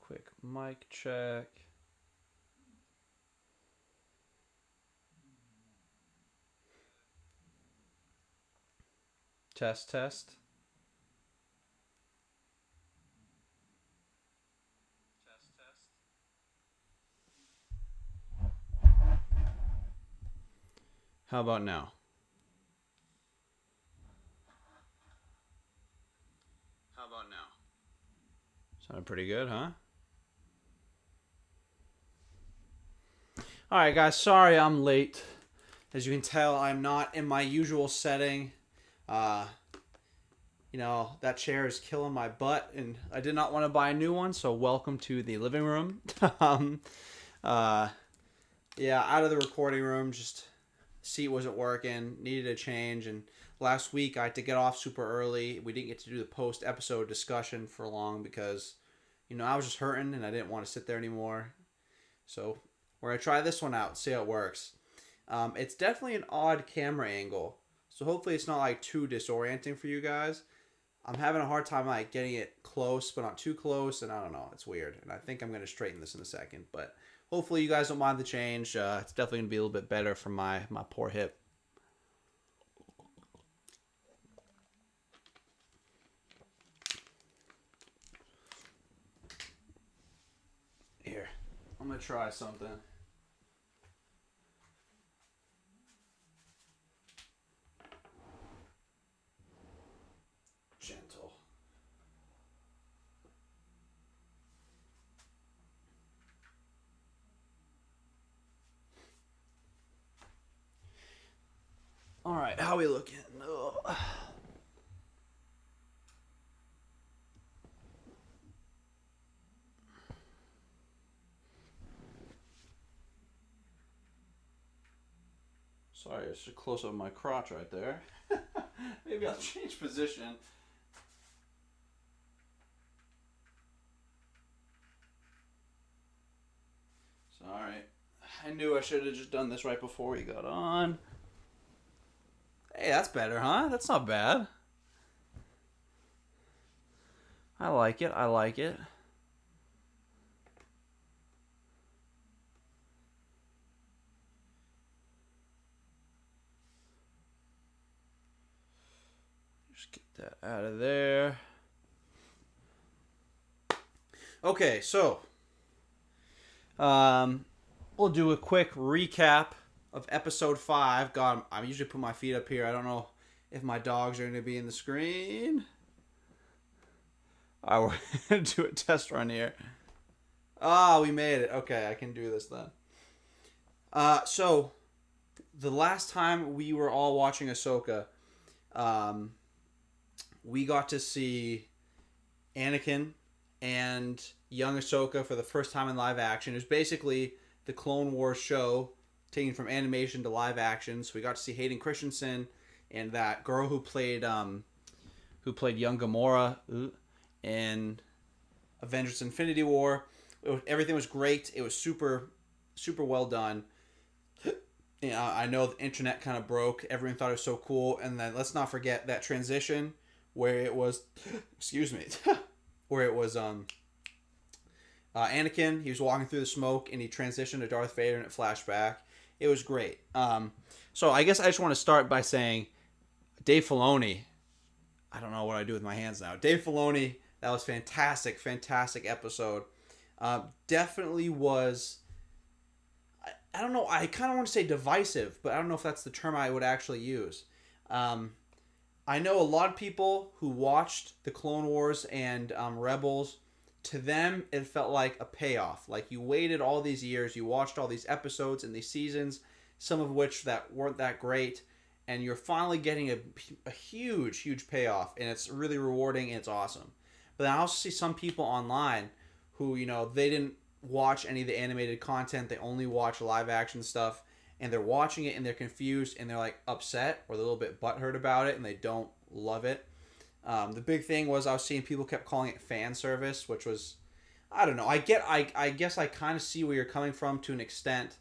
quick mic check. Test, test. How about now? How about now? Sounded pretty good, huh? All right, guys. Sorry I'm late. As you can tell, I'm not in my usual setting. Uh, that chair is killing my butt, and I did not want to buy a new one, so welcome to the living room. um, uh, yeah, out of the recording room, just seat wasn't working, needed a change, and last week I had to get off super early. We didn't get to do the post-episode discussion for long because, I was just hurting, and I didn't want to sit there anymore. So we're going to try this one out, see how it works. It's definitely an odd camera angle, so hopefully it's not like too disorienting for you guys. I'm having a hard time like getting it close, but not too close, and I don't know. It's weird, and I think I'm going to straighten this in a second. But hopefully you guys don't mind the change. It's definitely going to be a little bit better for my poor hip. Here, I'm going to try something. Gentle. All right, how we looking? Ugh. Sorry, it's a close up of my crotch right there. Maybe I'll change position. Sorry. I knew I should have just done this right before we got on. Hey, that's better, huh? That's not bad. I like it. I like it. Just get that out of there. Okay, so we'll do a quick recap of episode 5. God, I usually put my feet up here. I don't know if my dogs are going to be in the screen. All right, we're going to do a test run here. Ah, we made it. Okay, I can do this then. So the last time we were all watching Ahsoka, we got to see Anakin and young Ahsoka for the first time in live action. It was basically the Clone Wars show taken from animation to live action. So we got to see Hayden Christensen and that girl who played young Gamora in Avengers: Infinity War. Everything was great. It was super, super well done. I know the internet kind of broke. Everyone thought it was so cool. And then let's not forget that transition where it was, excuse me, where it was Anakin. He was walking through the smoke and he transitioned to Darth Vader and it flashed back. It was great. So I guess I just want to start by saying Dave Filoni. I don't know what I do with my hands now. Dave Filoni, that was fantastic, fantastic episode. Definitely was. I don't know. I kind of want to say divisive, but I don't know if that's the term I would actually use. I know a lot of people who watched the Clone Wars and Rebels. To them, it felt like a payoff. Like you waited all these years, you watched all these episodes and these seasons, some of which that weren't that great, and you're finally getting a huge, huge payoff, and it's really rewarding and it's awesome. But then I also see some people online who, they didn't watch any of the animated content. They only watch live action stuff, and they're watching it and they're confused and they're like upset or they're a little bit butthurt about it and they don't love it. The big thing was I was seeing people kept calling it fan service, which was, I don't know. I guess I kind of see where you're coming from to an extent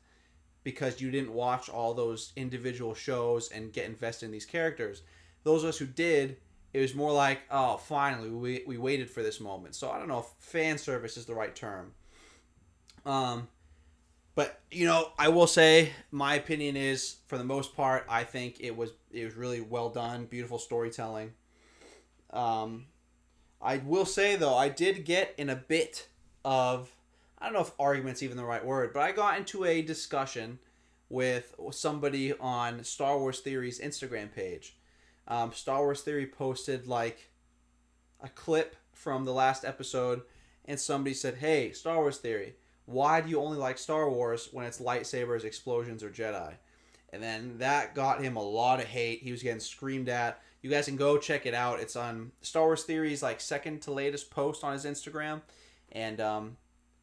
because you didn't watch all those individual shows and get invested in these characters. Those of us who did, It was more like, oh, finally, we waited for this moment. So I don't know if fan service is the right term. Um, but I will say my opinion is, for the most part, I think it was really well done, beautiful storytelling. Um, I will say though, I did get in a bit of, I don't know if argument's even the right word, but I got into a discussion with somebody on Star Wars Theory's Instagram page. Star Wars Theory posted like a clip from the last episode, and somebody said, "Hey, Star Wars Theory, why do you only like Star Wars when it's lightsabers, explosions, or Jedi?" And then that got him a lot of hate. He was getting screamed at. You guys can go check it out. It's on Star Wars Theory's like second to latest post on his Instagram, and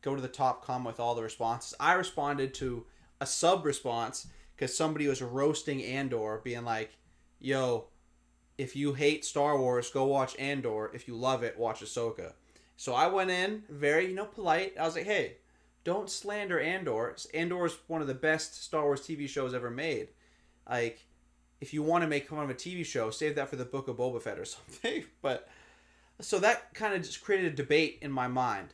go to the top comment with all the responses. I responded to a sub response because somebody was roasting Andor, being like, "Yo, if you hate Star Wars, go watch Andor. If you love it, watch Ahsoka." So I went in very, polite. I was like, "Hey, don't slander Andor. Andor is one of the best Star Wars TV shows ever made. Like, if you want to make fun of a TV show, save that for the Book of Boba Fett or something." But so that kind of just created a debate in my mind.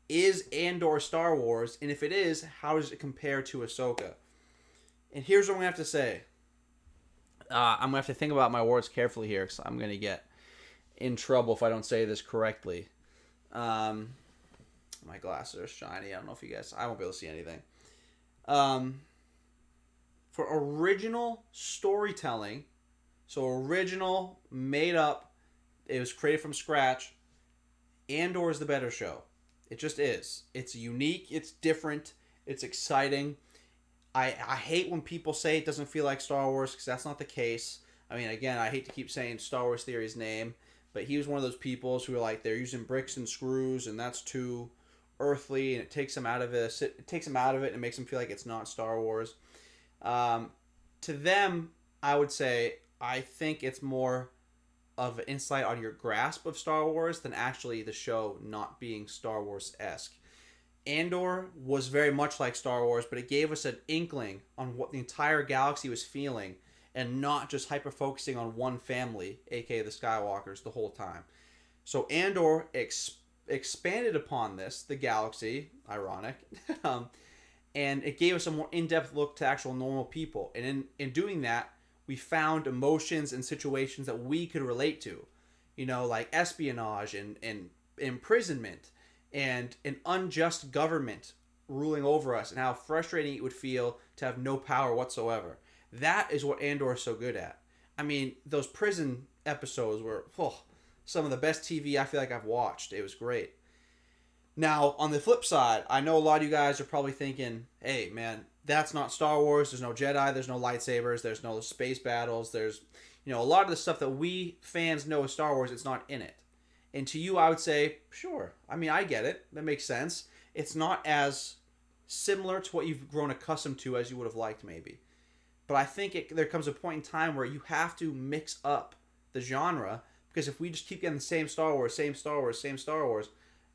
Is Andor Star Wars? And if it is, how does it compare to Ahsoka? And here's what I'm going to have to say. I'm going to have to think about my words carefully here, because I'm going to get in trouble if I don't say this correctly. My glasses are shiny. I don't know if you guys... I won't be able to see anything. For original storytelling, so original, made up, it was created from scratch, Andor is the better show. It just is. It's unique, it's different, it's exciting. I hate when people say it doesn't feel like Star Wars, because that's not the case. I mean, again, I hate to keep saying Star Wars Theory's name, but he was one of those people who were like, they're using bricks and screws, and that's too earthly, and it takes them out of it. It takes them out of it and makes them feel like it's not Star Wars. To them, I would say, I think it's more of an insight on your grasp of Star Wars than actually the show not being Star Wars-esque. Andor was very much like Star Wars, but it gave us an inkling on what the entire galaxy was feeling, and not just hyper-focusing on one family, aka the Skywalkers, the whole time. So Andor expanded upon this, the galaxy, ironic, and it gave us a more in-depth look to actual normal people. And in doing that, we found emotions and situations that we could relate to. Like espionage and imprisonment and an unjust government ruling over us, and how frustrating it would feel to have no power whatsoever. That is what Andor is so good at. I mean, those prison episodes were some of the best TV I feel like I've watched. It was great. Now, on the flip side, I know a lot of you guys are probably thinking, hey, man, that's not Star Wars. There's no Jedi. There's no lightsabers. There's no space battles. There's, a lot of the stuff that we fans know as Star Wars, it's not in it. And to you, I would say, sure. I mean, I get it. That makes sense. It's not as similar to what you've grown accustomed to as you would have liked, maybe. But I think there comes a point in time where you have to mix up the genre, because if we just keep getting the same Star Wars,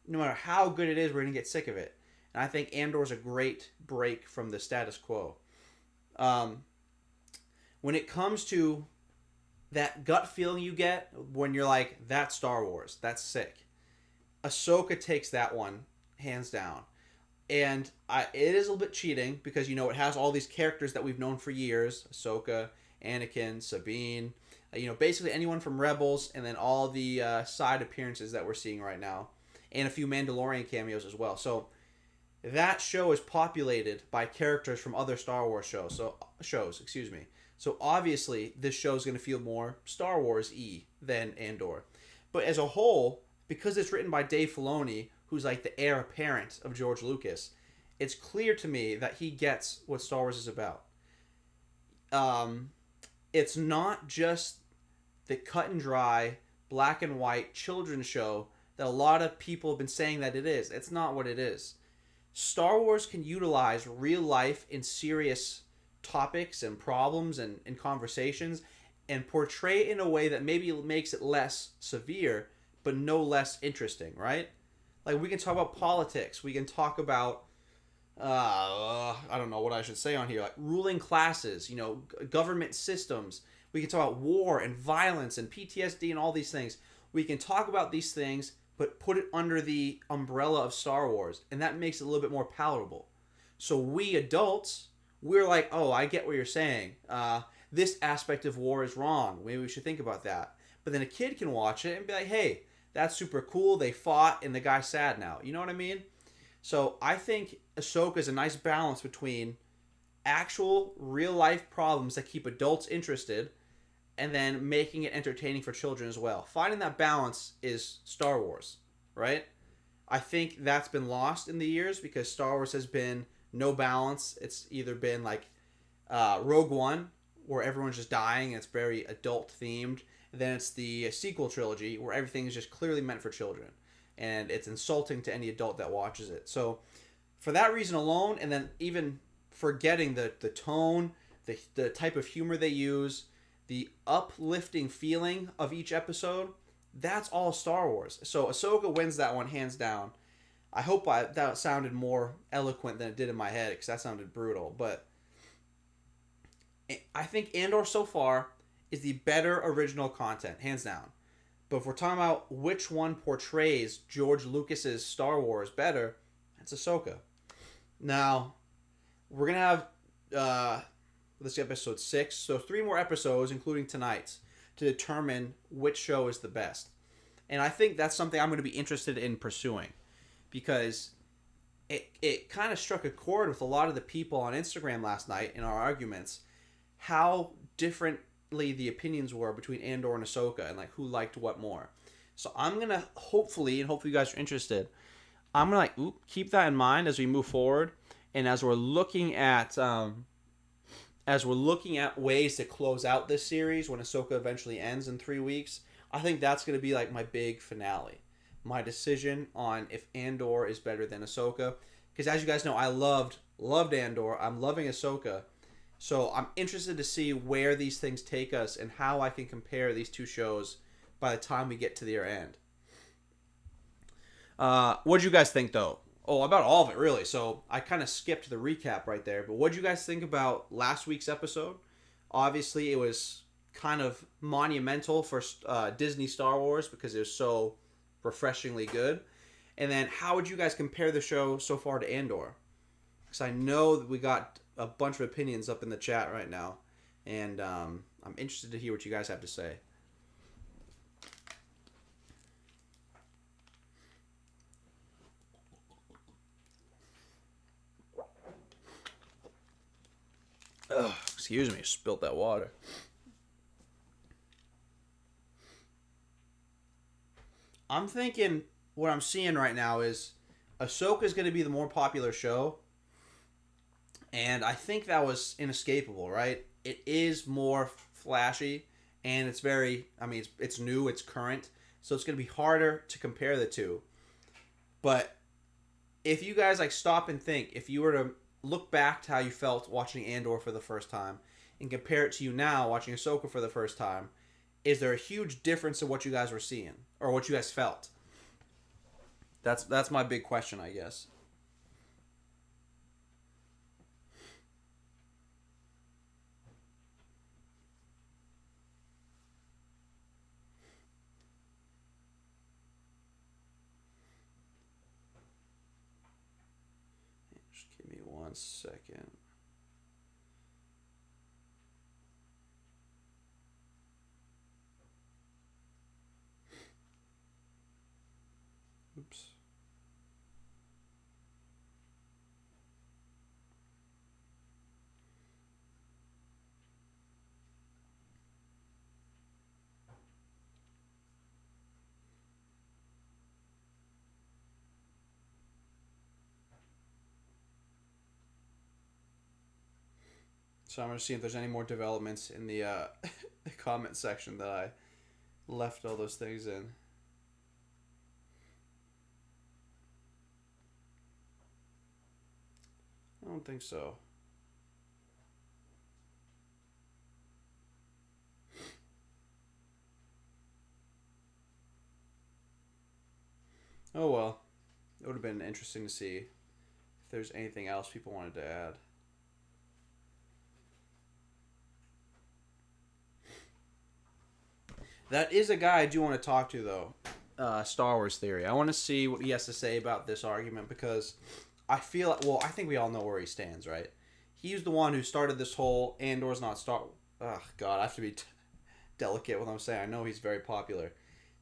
no matter how good it is, we're going to get sick of it. And I think Andor is a great break from the status quo. When it comes to that gut feeling you get when you're like, that's Star Wars, that's sick, Ahsoka takes that one hands down. And it is a little bit cheating, because it has all these characters that we've known for years: Ahsoka, Anakin, Sabine, basically anyone from Rebels, and then all the side appearances that we're seeing right now, and a few Mandalorian cameos as well. So that show is populated by characters from other Star Wars shows. So obviously this show is going to feel more Star Wars-y than Andor. But as a whole, because it's written by Dave Filoni, who's like the heir apparent of George Lucas, it's clear to me that he gets what Star Wars is about. It's not just the cut and dry, black and white children's show that a lot of people have been saying that it is. It's not what it is. Star Wars can utilize real life and serious topics and problems and conversations, and portray it in a way that maybe makes it less severe, but no less interesting, right? Like, we can talk about politics. We can talk about, I don't know what I should say on here, like ruling classes, government systems. We can talk about war and violence and PTSD and all these things. We can talk about these things, but put it under the umbrella of Star Wars, and that makes it a little bit more palatable. So we adults, we're like, oh, I get what you're saying. This aspect of war is wrong. Maybe we should think about that. But then a kid can watch it and be like, hey, that's super cool. They fought, and the guy's sad now. You know what I mean? So I think Ahsoka is a nice balance between actual real life problems that keep adults interested and then making it entertaining for children as well. Finding that balance is Star Wars, right? I think that's been lost in the years because Star Wars has been no balance. It's either been like Rogue One, where everyone's just dying and it's very adult themed. And then it's the sequel trilogy, where everything is just clearly meant for children. And it's insulting to any adult that watches it. So for that reason alone, and then even forgetting the tone, the type of humor they use, the uplifting feeling of each episode, that's all Star Wars. So Ahsoka wins that one hands down. I hope that sounded more eloquent than it did in my head, because that sounded brutal. But I think Andor so far is the better original content, hands down. But if we're talking about which one portrays George Lucas's Star Wars better, it's Ahsoka. Now, we're going to have this episode 6, so 3 more episodes, including tonight's, to determine which show is the best. And I think that's something I'm going to be interested in pursuing, because it kind of struck a chord with a lot of the people on Instagram last night in our arguments, how differently the opinions were between Andor and Ahsoka, and like who liked what more. So I'm going to hopefully you guys are interested, I'm going to keep that in mind as we move forward, and as we're looking at ways to close out this series when Ahsoka eventually ends in 3 weeks. I think that's going to be like my big finale, my decision on if Andor is better than Ahsoka. Because as you guys know, I loved Andor. I'm loving Ahsoka. So I'm interested to see where these things take us and how I can compare these two shows by the time we get to their end. What'd you guys think, though? Oh, about all of it, really. So I kind of skipped the recap right there. But what'd you guys think about last week's episode? Obviously, it was kind of monumental for Disney Star Wars because it was so refreshingly good. And then how would you guys compare the show so far to Andor? Because I know that we got a bunch of opinions up in the chat right now. And I'm interested to hear what you guys have to say. Ugh, excuse me, spilled that water. I'm thinking what I'm seeing right now is Ahsoka is going to be the more popular show. And I think that was inescapable, right? It is more flashy, and it's very, it's new, it's current. So it's going to be harder to compare the two. But if you guys stop and think, if you were to look back to how you felt watching Andor for the first time and compare it to you now watching Ahsoka for the first time, is there a huge difference in what you guys were seeing or what you guys felt? That's my big question, I guess. Just give me 1 second. Oops. So I'm going to see if there's any more developments in the the comment section that I left all those things in. I don't think so. Oh well. It would have been interesting to see if there's anything else people wanted to add. That is a guy I do want to talk to, though. Star Wars theory. I want to see what he has to say about this argument because I feel well. I think we all know where he stands, right? He's the one who started this whole Andor's not Star. Oh God, I have to be delicate with what I'm saying. I know he's very popular.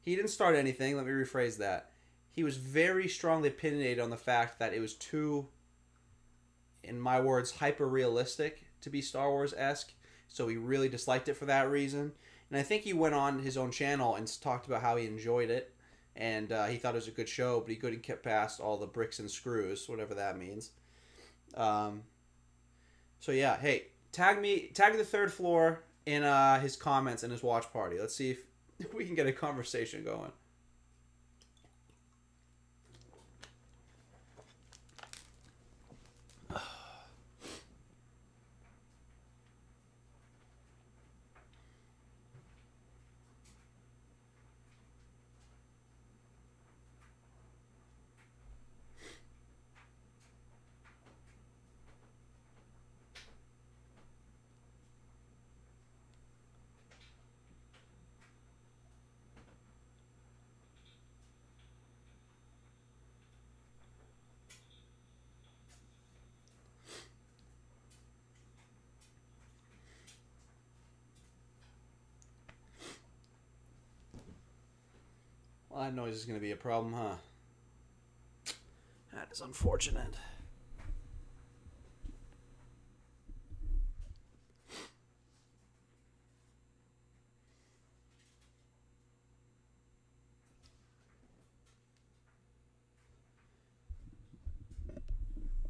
He didn't start anything. Let me rephrase that. He was very strongly opinionated on the fact that it was too, in my words, hyper realistic to be Star Wars esque. So he really disliked it for that reason. And I think he went on his own channel and talked about how he enjoyed it. And he thought it was a good show, but he couldn't get past all the bricks and screws, whatever that means. So yeah, hey, tag the third floor in his comments and his watch party. Let's see if we can get a conversation going. Well, that noise is going to be a problem, huh? That is unfortunate.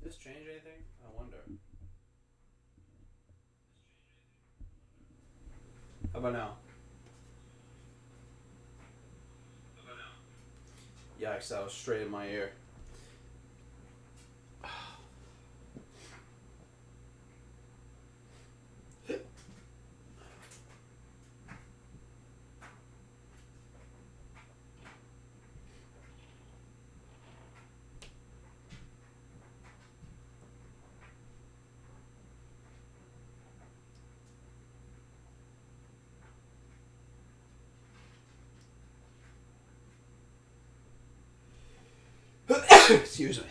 Does this change anything? I wonder. How about now? Yikes, that was straight in my ear. Excuse me.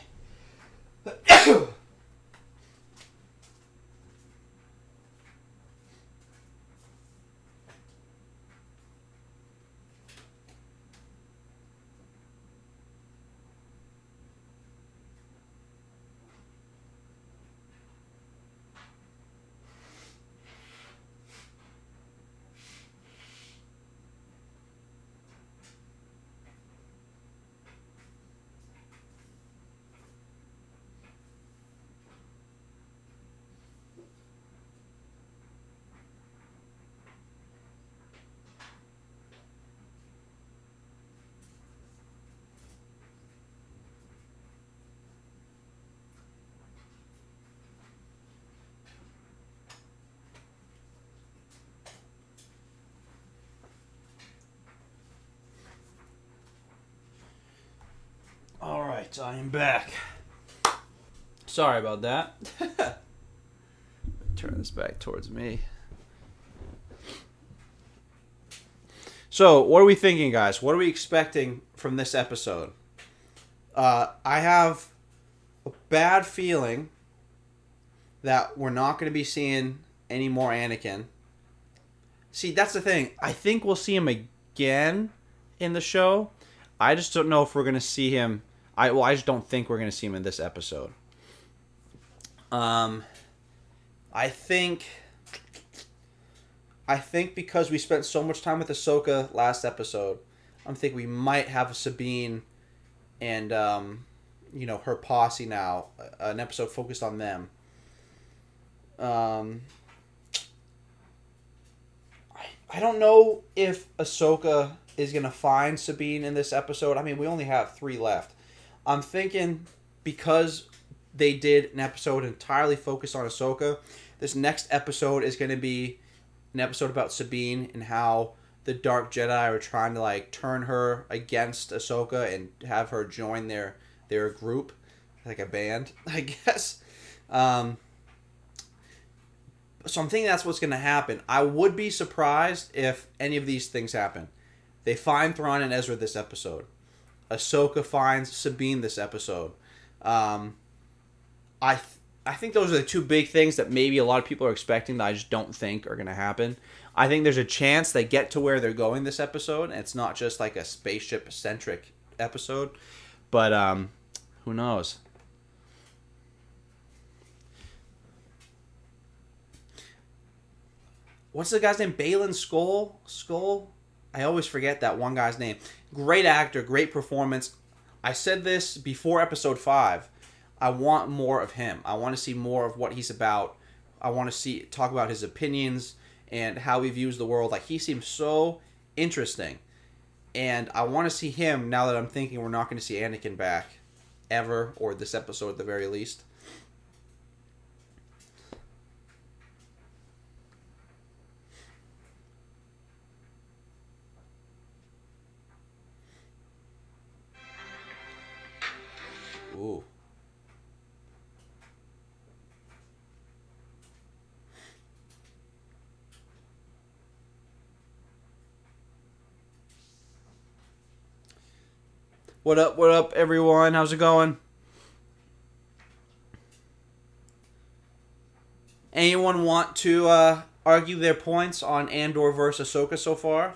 Alright, I am back. Sorry about that. Turn this back towards me. So, what are we thinking, guys? What are we expecting from this episode? I have a bad feeling that we're not going to be seeing any more Anakin. See, that's the thing. I think we'll see him again in the show. I just don't know if we're going to see him. I just don't think we're going to see him in this episode. I think because we spent so much time with Ahsoka last episode, I'm thinking we might have Sabine and her posse now, an episode focused on them. I don't know if Ahsoka is going to find Sabine in this episode. I mean, we only have 3 left. I'm thinking because they did an episode entirely focused on Ahsoka, this next episode is going to be an episode about Sabine and how the Dark Jedi are trying to turn her against Ahsoka and have her join their group, like a band, I guess. So I'm thinking that's what's going to happen. I would be surprised if any of these things happen. They find Thrawn and Ezra this episode. Ahsoka finds Sabine this episode. I think those are the two big things that maybe a lot of people are expecting that I just don't think are going to happen. I think there's a chance they get to where they're going this episode, and it's not just like a spaceship-centric episode. But who knows? What's the guy's name? Balin Skull? I always forget that one guy's name. Great actor, great performance. I said this before episode 5. I want more of him. I want to see more of what he's about. I want to talk about his opinions and how he views the world. Like, he seems so interesting. And I want to see him now that I'm thinking we're not going to see Anakin back ever, or this episode at the very least. Ooh. What up, everyone? How's it going? Anyone want to argue their points on Andor versus Ahsoka so far?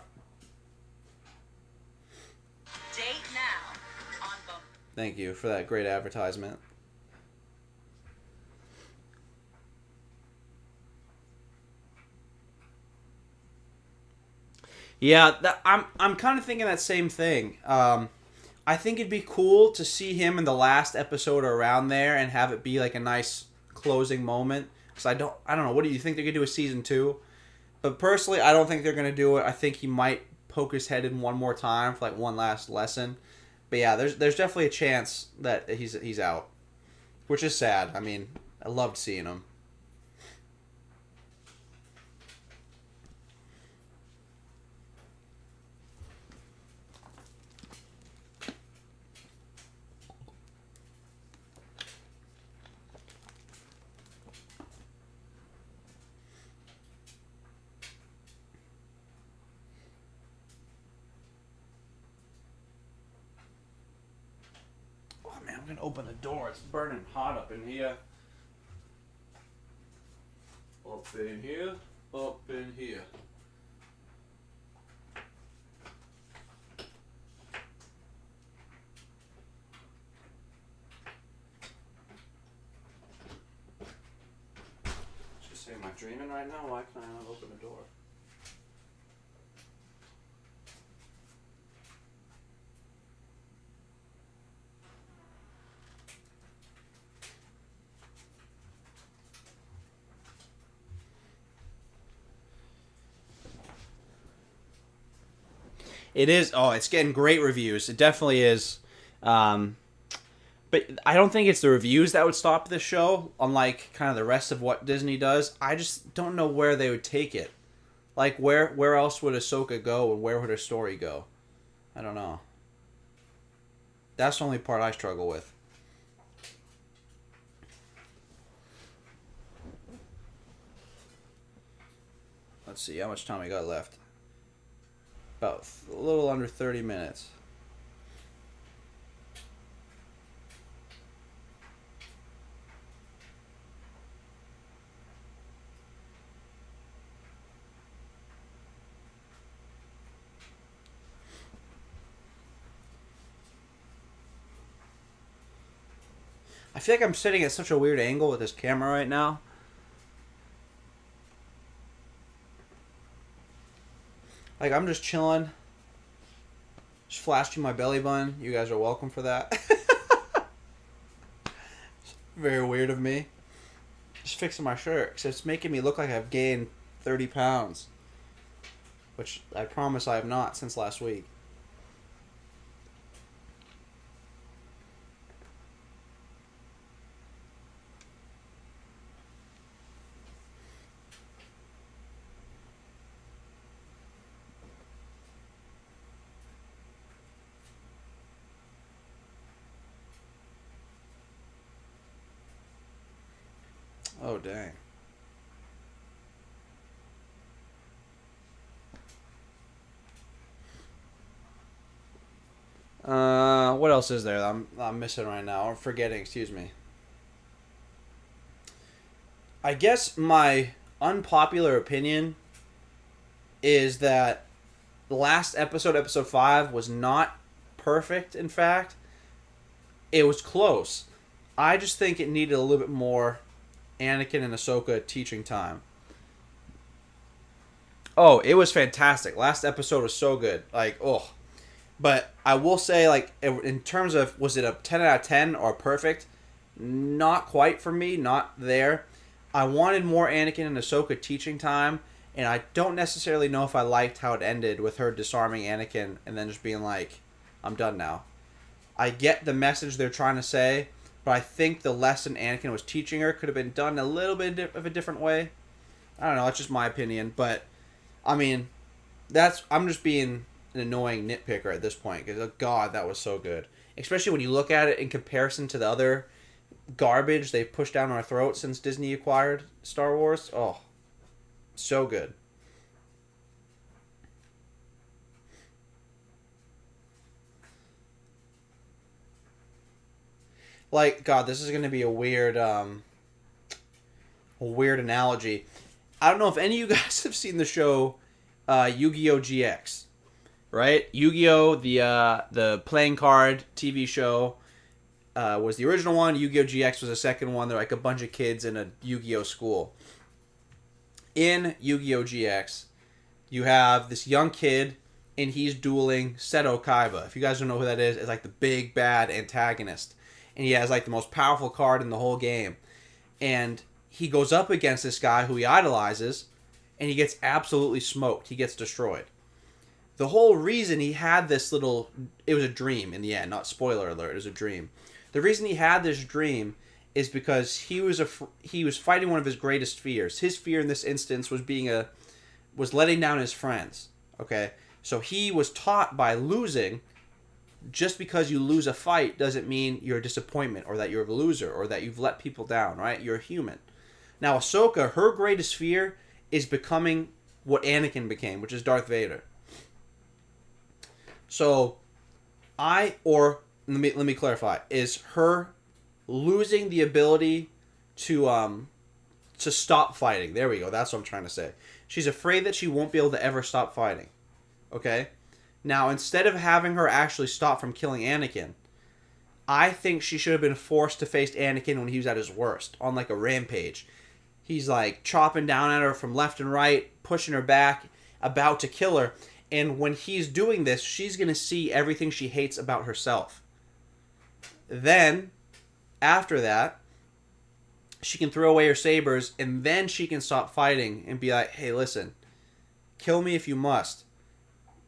Date now on both. Thank you for that great advertisement. Yeah, I'm kind of thinking that same thing. I think it'd be cool to see him in the last episode or around there and have it be like a nice closing moment. Because I don't know. What do you think they're gonna do with season 2? But personally, I don't think they're gonna do it. I think he might poke his head in one more time for like one last lesson. But yeah, there's definitely a chance that he's out, which is sad. I mean, I loved seeing him. I'm gonna open the door. It's burning hot up in here. Up in here. Up in here. Just say, am I dreaming right now? Why can't I not open the door? It is. Oh, it's getting great reviews. It definitely is. But I don't think it's the reviews that would stop this show, unlike kind of the rest of what Disney does. I just don't know where they would take it. Like, where else would Ahsoka go, and where would her story go? I don't know. That's the only part I struggle with. Let's see, how much time I got left? About a little under 30 minutes. I feel like I'm sitting at such a weird angle with this camera right now. Like, I'm just chilling. Just flashing my belly button. You guys are welcome for that. Very weird of me. Just fixing my shirt, because it's making me look like I've gained 30 pounds. Which I promise I have not since last week. Oh, dang. What else is there that I'm missing right now or forgetting? Excuse me. I guess my unpopular opinion is that the last episode, episode 5, was not perfect. In fact, it was close. I just think it needed a little bit more Anakin and Ahsoka teaching time. Oh, it was fantastic. Last episode was so good. Like, oh. But I will say, like, in terms of, was it a 10 out of 10 or perfect? Not quite for me. Not there. I wanted more Anakin and Ahsoka teaching time, and I don't necessarily know if I liked how it ended with her disarming Anakin and then just being like, I'm done now. I get the message they're trying to say, but I think the lesson Anakin was teaching her could have been done a little bit of a different way. I don't know. That's just my opinion. But, I mean, I'm just being an annoying nitpicker at this point because, oh, God, that was so good. Especially when you look at it in comparison to the other garbage they've pushed down our throats since Disney acquired Star Wars. Oh, so good. Like, God, this is going to be a weird analogy. I don't know if any of you guys have seen the show Yu-Gi-Oh! GX, right? Yu-Gi-Oh! The playing card TV show was the original one. Yu-Gi-Oh! GX was the second one. They're like a bunch of kids in a Yu-Gi-Oh! School. In Yu-Gi-Oh! GX, you have this young kid, and he's dueling Seto Kaiba. If you guys don't know who that is, it's like the big bad antagonist. And he has like the most powerful card in the whole game. And he goes up against this guy who he idolizes, and he gets absolutely smoked. He gets destroyed. The whole reason he had this little... It was a dream in the end, not spoiler alert, it was a dream. The reason he had this dream is because he was fighting one of his greatest fears. His fear in this instance was letting down his friends. Okay? So he was taught by losing. Just because you lose a fight doesn't mean you're a disappointment or that you're a loser or that you've let people down, right? You're a human. Now, Ahsoka, her greatest fear is becoming what Anakin became, which is Darth Vader. So, let me clarify, is her losing the ability to stop fighting. There we go. That's what I'm trying to say. She's afraid that she won't be able to ever stop fighting. Okay? Now, instead of having her actually stop from killing Anakin, I think she should have been forced to face Anakin when he was at his worst, on like a rampage. He's like chopping down at her from left and right, pushing her back, about to kill her. And when he's doing this, she's going to see everything she hates about herself. Then, after that, she can throw away her sabers, and then she can stop fighting and be like, hey, listen, kill me if you must,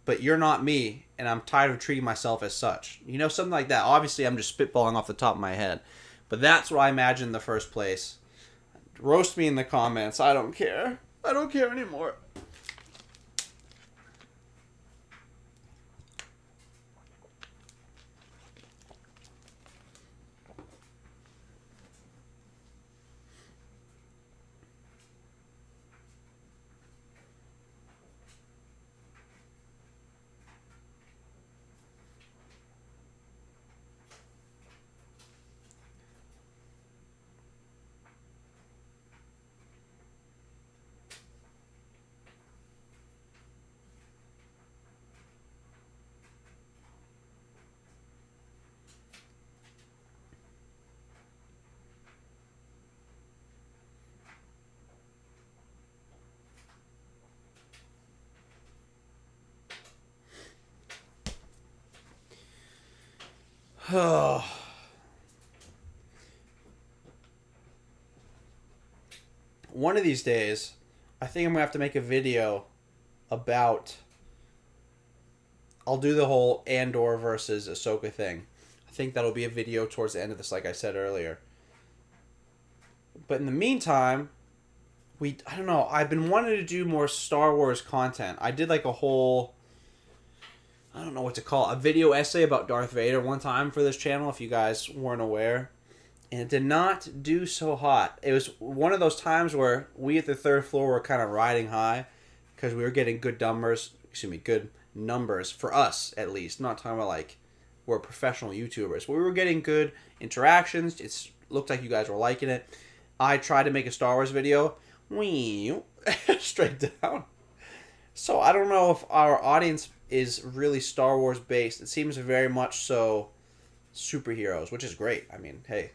but you're not me, and I'm tired of treating myself as such. You know, something like that. Obviously, I'm just spitballing off the top of my head, but that's what I imagined in the first place. Roast me in the comments. I don't care. I don't care anymore. One of these days, I think I'm going to have to make a video about... I'll do the whole Andor versus Ahsoka thing. I think that'll be a video towards the end of this, like I said earlier. But in the meantime, I don't know, I've been wanting to do more Star Wars content. I did like a whole... I don't know what to call it, a video essay about Darth Vader one time for this channel, if you guys weren't aware. And it did not do so hot. It was one of those times where we at the third floor were kind of riding high because we were getting good numbers for us at least. I'm not talking about like were professional YouTubers. We were getting good interactions. It looked like you guys were liking it. I tried to make a Star Wars video. Straight down. So I don't know if our audience is really Star Wars based. It seems very much so superheroes, which is great. I mean, hey,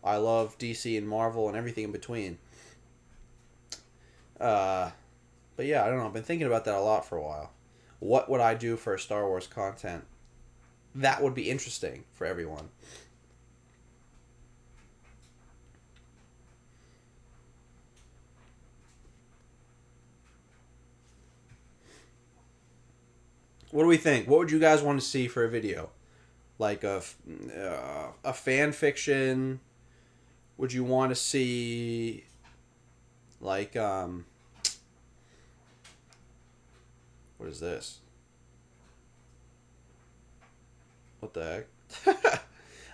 I love DC and Marvel and everything in between. But yeah, I don't know. I've been thinking about that a lot for a while. What would I do for Star Wars content? That would be interesting for everyone. What do we think? What would you guys want to see for a video? Like a fan fiction? Would you want to see like what is this? What the heck?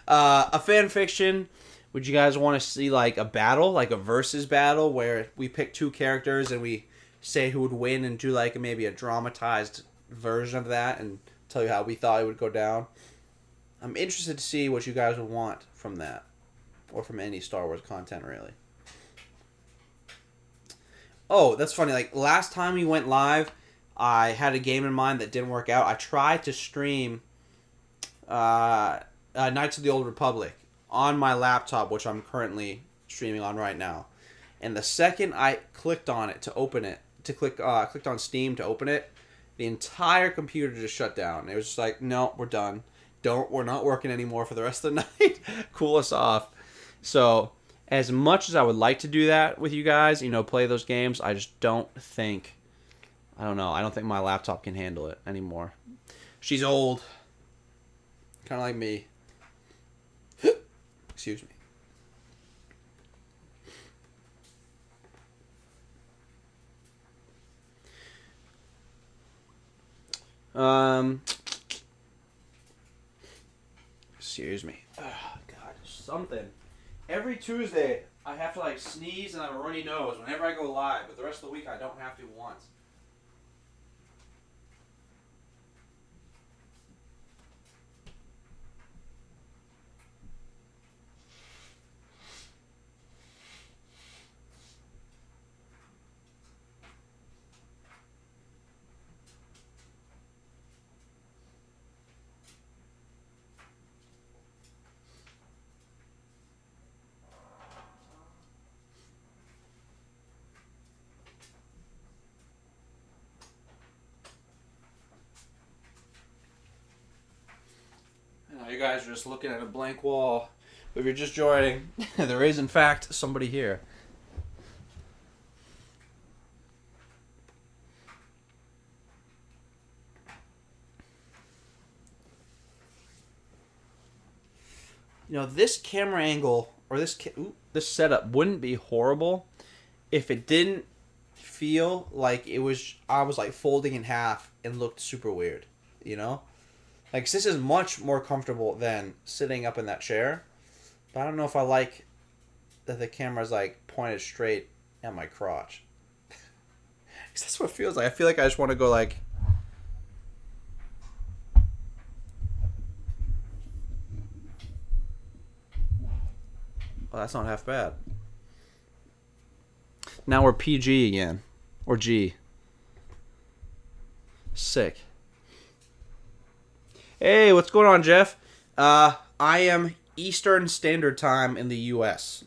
A fan fiction. Would you guys want to see like a battle, like a versus battle, where we pick two characters and we say who would win and do like maybe a dramatized version of that and tell you how we thought it would go down? I'm interested to see what you guys would want from that, or from any Star Wars content, really. Oh, that's funny. Like last time we went live, I had a game in mind that didn't work out. I tried to stream Knights of the Old Republic on my laptop, which I'm currently streaming on right now. And the second I clicked on it to open it, clicked on Steam to open it, the entire computer just shut down. It was just like, no, we're done. We're not working anymore for the rest of the night. Cool us off. So, as much as I would like to do that with you guys, play those games, I just don't think, I don't know, I don't think my laptop can handle it anymore. She's old. Kind of like me. Excuse me. Excuse me. Oh, God, something. Every Tuesday, I have to like sneeze and I have a runny nose whenever I go live, but the rest of the week I don't have to once. You guys are just looking at a blank wall. But if you're just joining, there is in fact somebody here. This camera angle or this setup wouldn't be horrible if it didn't feel like I was like folding in half and looked super weird, Like, this is much more comfortable than sitting up in that chair. But I don't know if I like that the camera's, like, pointed straight at my crotch. Because that's what it feels like. I feel like I just want to go, like... Oh, that's not half bad. Now we're PG again. Or G. Sick. Hey, what's going on, Jeff? I am Eastern Standard Time in the U.S.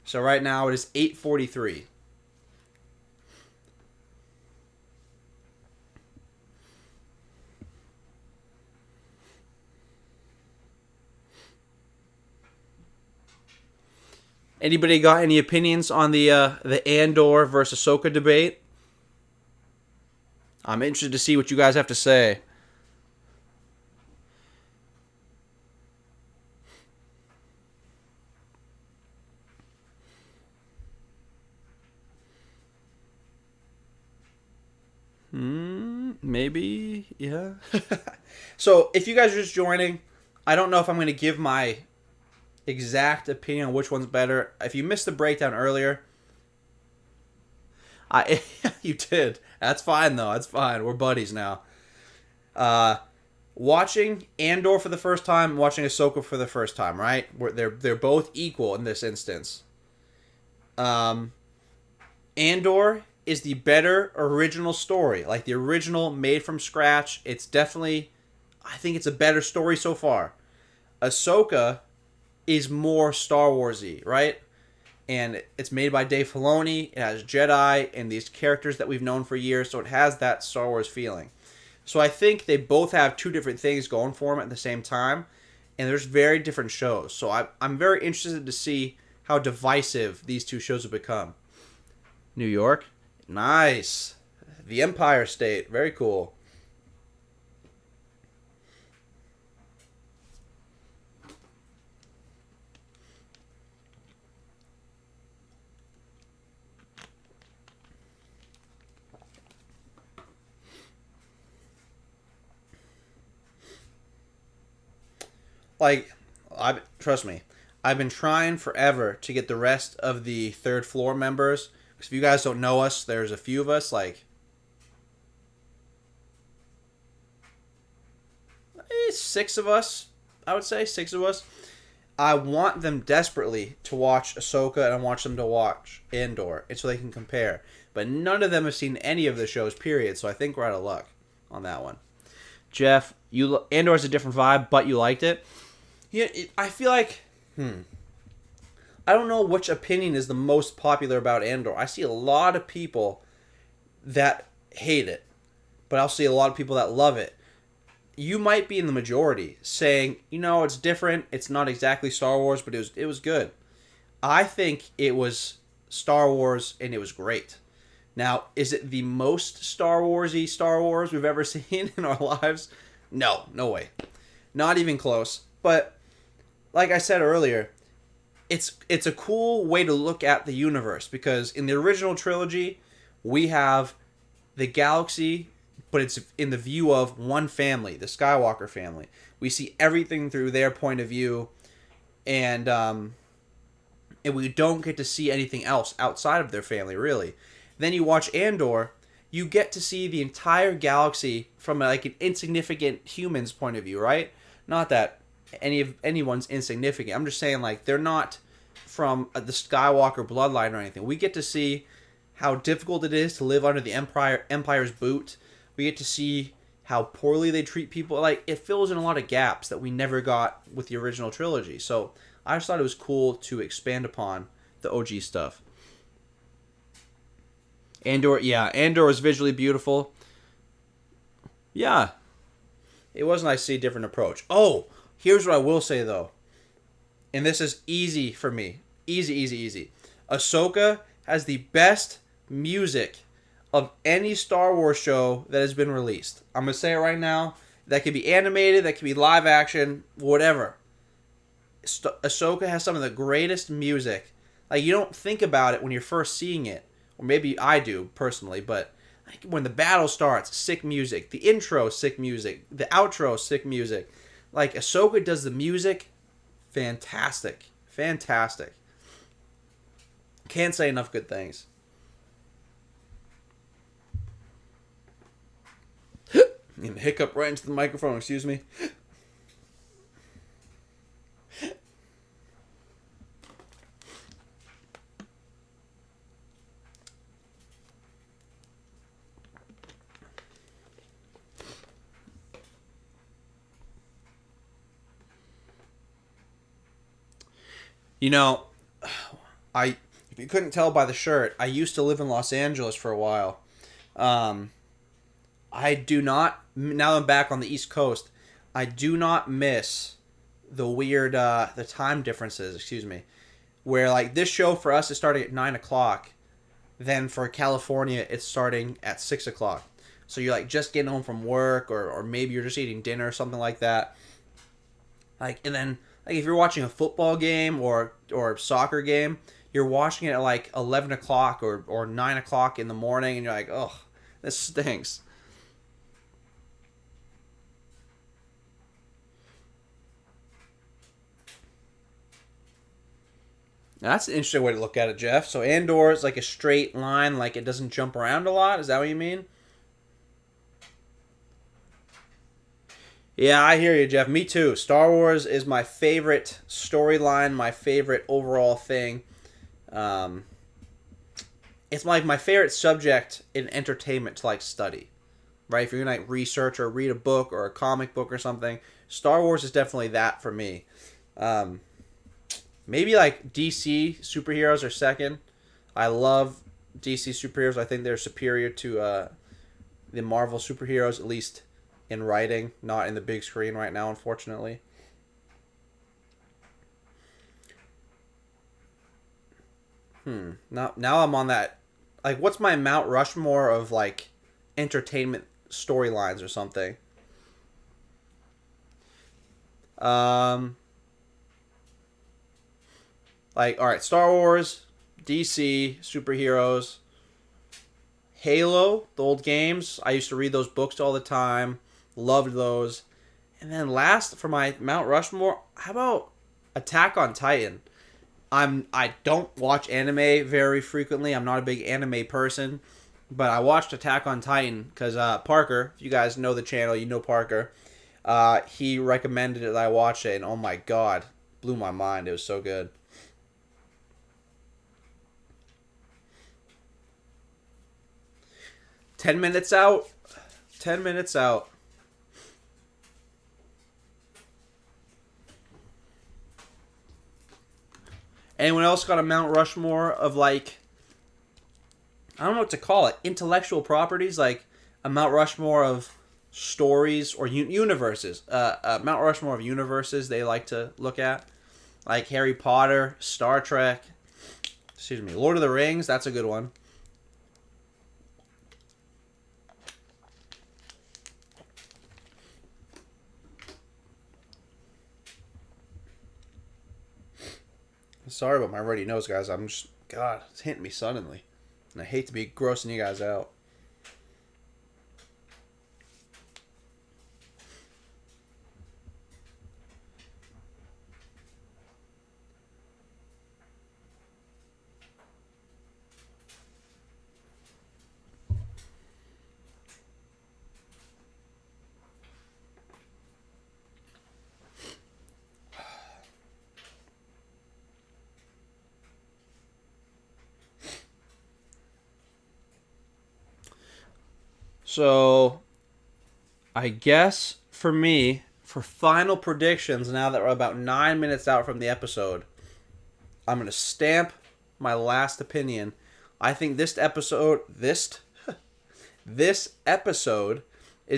So right now it is 8:43. Anybody got any opinions on the Andor versus Ahsoka debate? I'm interested to see what you guys have to say. Maybe, yeah. So, if you guys are just joining, I don't know if I'm going to give my exact opinion on which one's better. If you missed the breakdown earlier, you did. That's fine, though. That's fine. We're buddies now. watching Andor for the first time, watching Ahsoka for the first time, right? Where they're both equal in this instance. Andor is the better original story, like the original made from scratch. It's definitely, I think it's a better story so far. Ahsoka is more Star Warsy, right? And it's made by Dave Filoni. It has Jedi and these characters that we've known for years, so it has that Star Wars feeling. So I think they both have two different things going for them at the same time, and there's very different shows. So I'm very interested to see how divisive these two shows have become. New York, nice. The Empire State, very cool. Like, I trust me, I've been trying forever to get the rest of the third floor members. Because if you guys don't know us, there's a few of us, like 6 of us. I would say 6 of us. I want them desperately to watch Ahsoka, and I want them to watch Andor, and so they can compare. But none of them have seen any of the shows, period. So I think we're out of luck on that one. Jeff, Andor is a different vibe, but you liked it. Yeah, I feel like, I don't know which opinion is the most popular about Andor. I see a lot of people that hate it, but I'll see a lot of people that love it. You might be in the majority saying, it's different. It's not exactly Star Wars, but it was good. I think it was Star Wars, and it was great. Now, is it the most Star Warsy Star Wars we've ever seen in our lives? No way. Not even close. But like I said earlier, it's a cool way to look at the universe, because in the original trilogy, we have the galaxy, but it's in the view of one family, the Skywalker family. We see everything through their point of view, and we don't get to see anything else outside of their family, really. Then you watch Andor, you get to see the entire galaxy from like an insignificant human's point of view, right? Not that anyone's insignificant. I'm just saying, like, they're not from the Skywalker bloodline or anything. We get to see how difficult it is to live under the Empire's boot. We get to see how poorly they treat people. Like, it fills in a lot of gaps that we never got with the original trilogy. So I just thought it was cool to expand upon the OG stuff. Andor is visually beautiful. Yeah, it was nice to see a different approach. Oh, here's what I will say, though. And this is easy for me. Easy. Ahsoka has the best music of any Star Wars show that has been released. I'm going to say it right now. That could be animated, that could be live action, whatever. Ahsoka has some of the greatest music. Like, you don't think about it when you're first seeing it. Or maybe I do, personally, but when the battle starts, sick music. The intro, sick music. The outro, sick music. Like, Ahsoka does the music, fantastic. Can't say enough good things. And hiccup right into the microphone, excuse me. If you couldn't tell by the shirt, I used to live in Los Angeles for a while. I do not, now I'm back on the East Coast, I do not miss the weird, the time differences, excuse me. Where, like, this show for us is starting at 9 o'clock. Then for California, it's starting at 6 o'clock. So you're, like, just getting home from work, or maybe you're just eating dinner or something like that. Like, and then, like, if you're watching a football game or soccer game, you're watching it at, like, 11 o'clock or 9 o'clock in the morning, and you're like, oh, this stinks. Now, that's an interesting way to look at it, Jeff. So Andor is like a straight line, like it doesn't jump around a lot. Is that what you mean? Yeah, I hear you, Jeff. Me too. Star Wars is my favorite storyline, my favorite overall thing. Um, it's like my favorite subject in entertainment to like study. Right? If you're gonna like research or read a book or a comic book or something, Star Wars is definitely that for me. Um, Maybe like DC superheroes are second. I love DC superheroes. I think they're superior to the Marvel superheroes, at least in writing, not in the big screen right now, unfortunately. Now I'm on that. Like, what's my Mount Rushmore of like entertainment storylines or something? Um, all right, Star Wars, DC superheroes, Halo, the old games. I used to read those books all the time. Loved those. And then last for my Mount Rushmore, how about Attack on Titan? I don't watch anime very frequently. I'm not a big anime person, but I watched Attack on Titan because Parker, if you guys know the channel, you know Parker. He recommended it that I watch it, and oh my god, blew my mind. It was so good. 10 minutes out. 10 minutes out. Anyone else got a Mount Rushmore of like, I don't know what to call it, intellectual properties, like a Mount Rushmore of stories or universes. Mount Rushmore of universes they like to look at, like Harry Potter, Star Trek. Excuse me, Lord of the Rings. That's a good one. Sorry about my ready nose, guys. I'm just God, it's hitting me suddenly, and I hate to be grossing you guys out. So, I guess for me, for final predictions, now that we're about 9 minutes out from the episode, I'm gonna stamp my last opinion. I think this episode is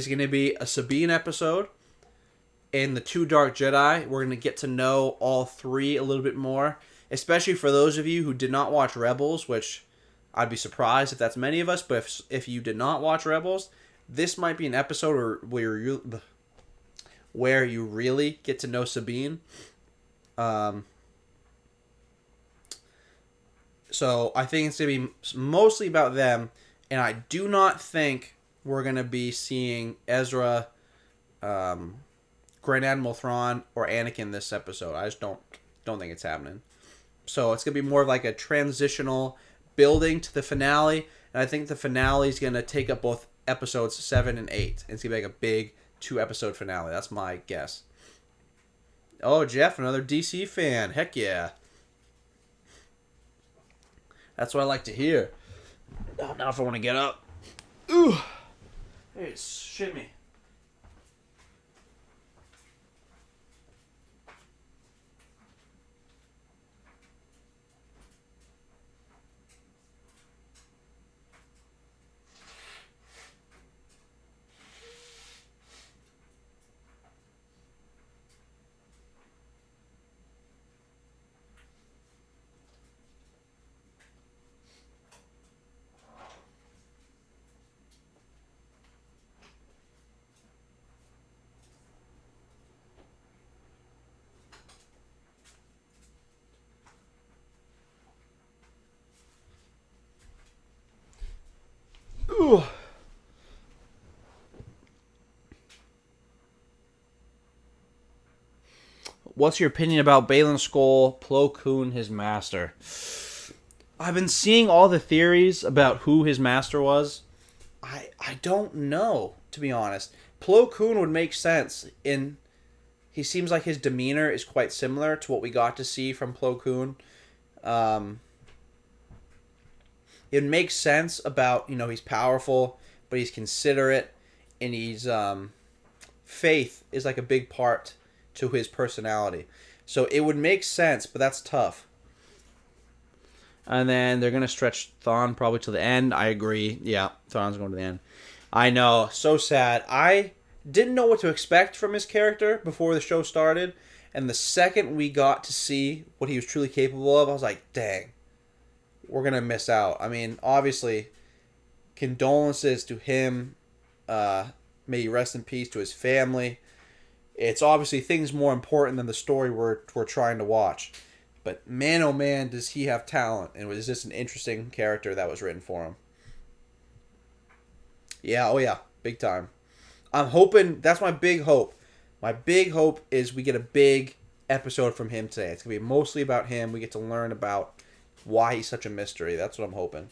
gonna be a Sabine episode. In the Two Dark Jedi, we're gonna get to know all three a little bit more, especially for those of you who did not watch Rebels, which I'd be surprised if that's many of us. But if you did not watch Rebels, this might be an episode where you really get to know Sabine. Um, so I think it's gonna be mostly about them, and I do not think we're gonna be seeing Ezra, Grand Admiral Thrawn, or Anakin this episode. I just don't think it's happening. So it's gonna be more of like a transitional building to the finale, and I think the finale is gonna take up both episodes 7 and 8. It's gonna be like a big 2-episode finale. That's my guess. Oh, Jeff, another DC fan. Heck yeah. That's what I like to hear. Oh, now if I want to get up. Ooh. Hey, shit me. Ooh. What's your opinion about Balin Skull, Plo Koon, his master? I've been seeing all the theories about who his master was. I don't know, to be honest. Plo Koon would make sense. He seems like his demeanor is quite similar to what we got to see from Plo Koon. It makes sense about, he's powerful, but he's considerate, and he's faith is like a big part to his personality. So it would make sense, but that's tough. And then they're going to stretch Thrawn probably to the end. I agree. Yeah, Thrawn's going to the end. I know. So sad. I didn't know what to expect from his character before the show started. And the second we got to see what he was truly capable of, I was like, dang, we're going to miss out. I mean, obviously, condolences to him. May he rest in peace to his family. It's obviously things more important than the story we're trying to watch. But man, oh man, does he have talent. And was this an interesting character that was written for him. Yeah, oh yeah, big time. I'm hoping, that's my big hope. My big hope is we get a big episode from him today. It's going to be mostly about him. We get to learn about why he's such a mystery. That's what I'm hoping.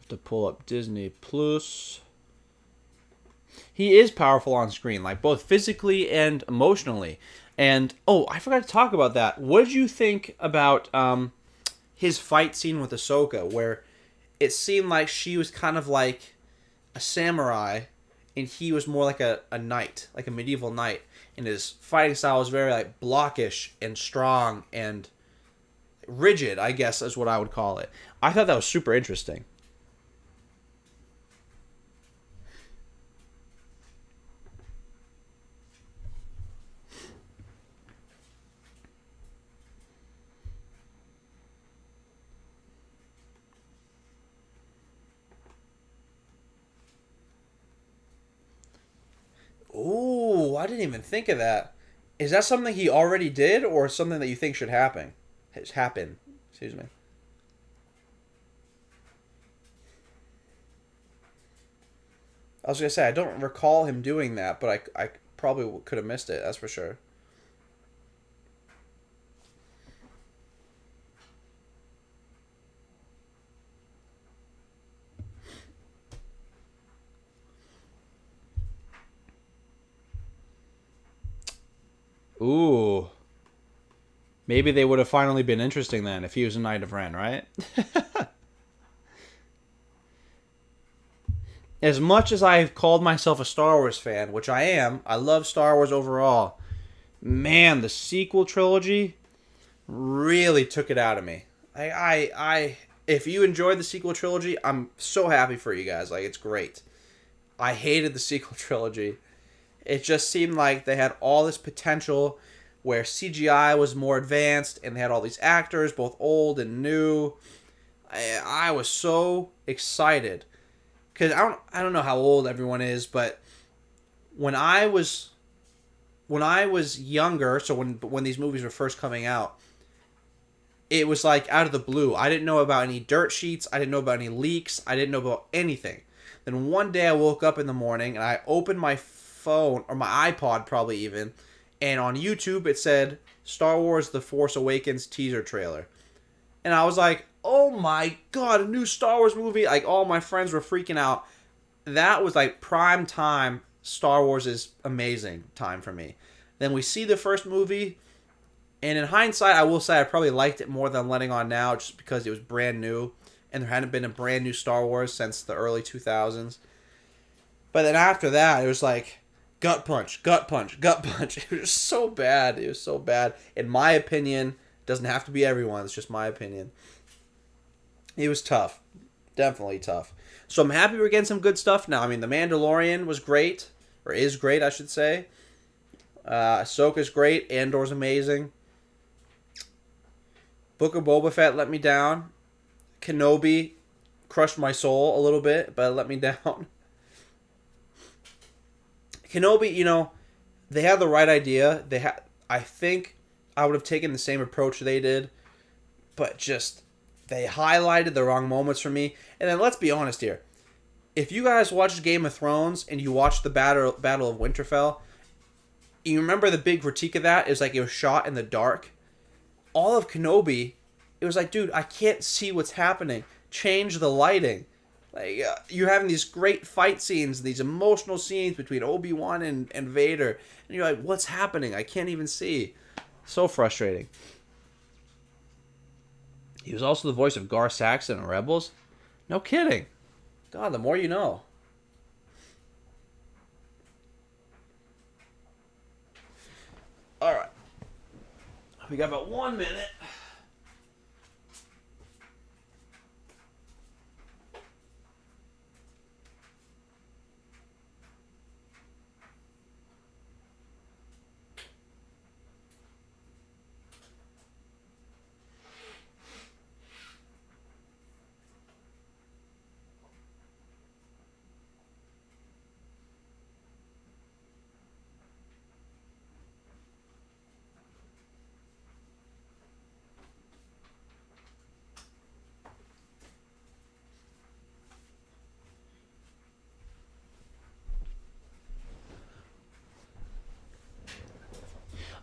To pull up Disney Plus. He is powerful on screen, like both physically and emotionally. And I forgot to talk about that. What did you think about his fight scene with Ahsoka, where it seemed like she was kind of like a samurai and he was more like a knight, like a medieval knight, and his fighting style was very like blockish and strong and rigid, I guess is what I would call it. I thought that was super interesting. Ooh, I didn't even think of that. Is that something he already did, or something that you think should happen? Excuse me. I was gonna say I don't recall him doing that, but I probably could have missed it. That's for sure. Ooh. Maybe they would have finally been interesting then if he was a Knight of Ren, right? As much as I've called myself a Star Wars fan, which I am, I love Star Wars overall. Man, the sequel trilogy really took it out of me. If you enjoyed the sequel trilogy, I'm so happy for you guys. Like, it's great. I hated the sequel trilogy. It just seemed like they had all this potential where CGI was more advanced and they had all these actors, both old and new. I was so excited. Because I don't know how old everyone is, but when I was younger, so when these movies were first coming out, it was like out of the blue. I didn't know about any dirt sheets. I didn't know about any leaks. I didn't know about anything. Then one day I woke up in the morning and I opened my phone, or my iPod probably even, and on YouTube it said Star Wars The Force Awakens teaser trailer. And I was like, oh my god, a new Star Wars movie. Like, all my friends were freaking out. That was like prime time. Star Wars is amazing time for me. Then we see the first movie, and in hindsight, I will say I probably liked it more than I'm letting on now, just because it was brand new, and there hadn't been a brand new Star Wars since the early 2000s. But then after that, it was like gut punch, gut punch, gut punch. It was so bad. It was so bad. In my opinion, it doesn't have to be everyone's, it's just my opinion. It was tough. Definitely tough. So I'm happy we're getting some good stuff now. I mean, The Mandalorian was great. Or is great, I should say. Ahsoka's great. Andor's amazing. Book of Boba Fett let me down. Kenobi crushed my soul a little bit, but it let me down. Kenobi, they had the right idea. I think I would have taken the same approach they did, but just they highlighted the wrong moments for me. And then let's be honest here. If you guys watched Game of Thrones and you watched the Battle of Winterfell, you remember the big critique of that is like it was shot in the dark. all of Kenobi, it was like, dude, I can't see what's happening. Change the lighting. Like you're having these great fight scenes, these emotional scenes between Obi-Wan and Vader, and you're like, what's happening? I can't even see. So frustrating. He was also the voice of Gar Saxon in Rebels. No kidding. God, the more you know. All right. We got about 1 minute.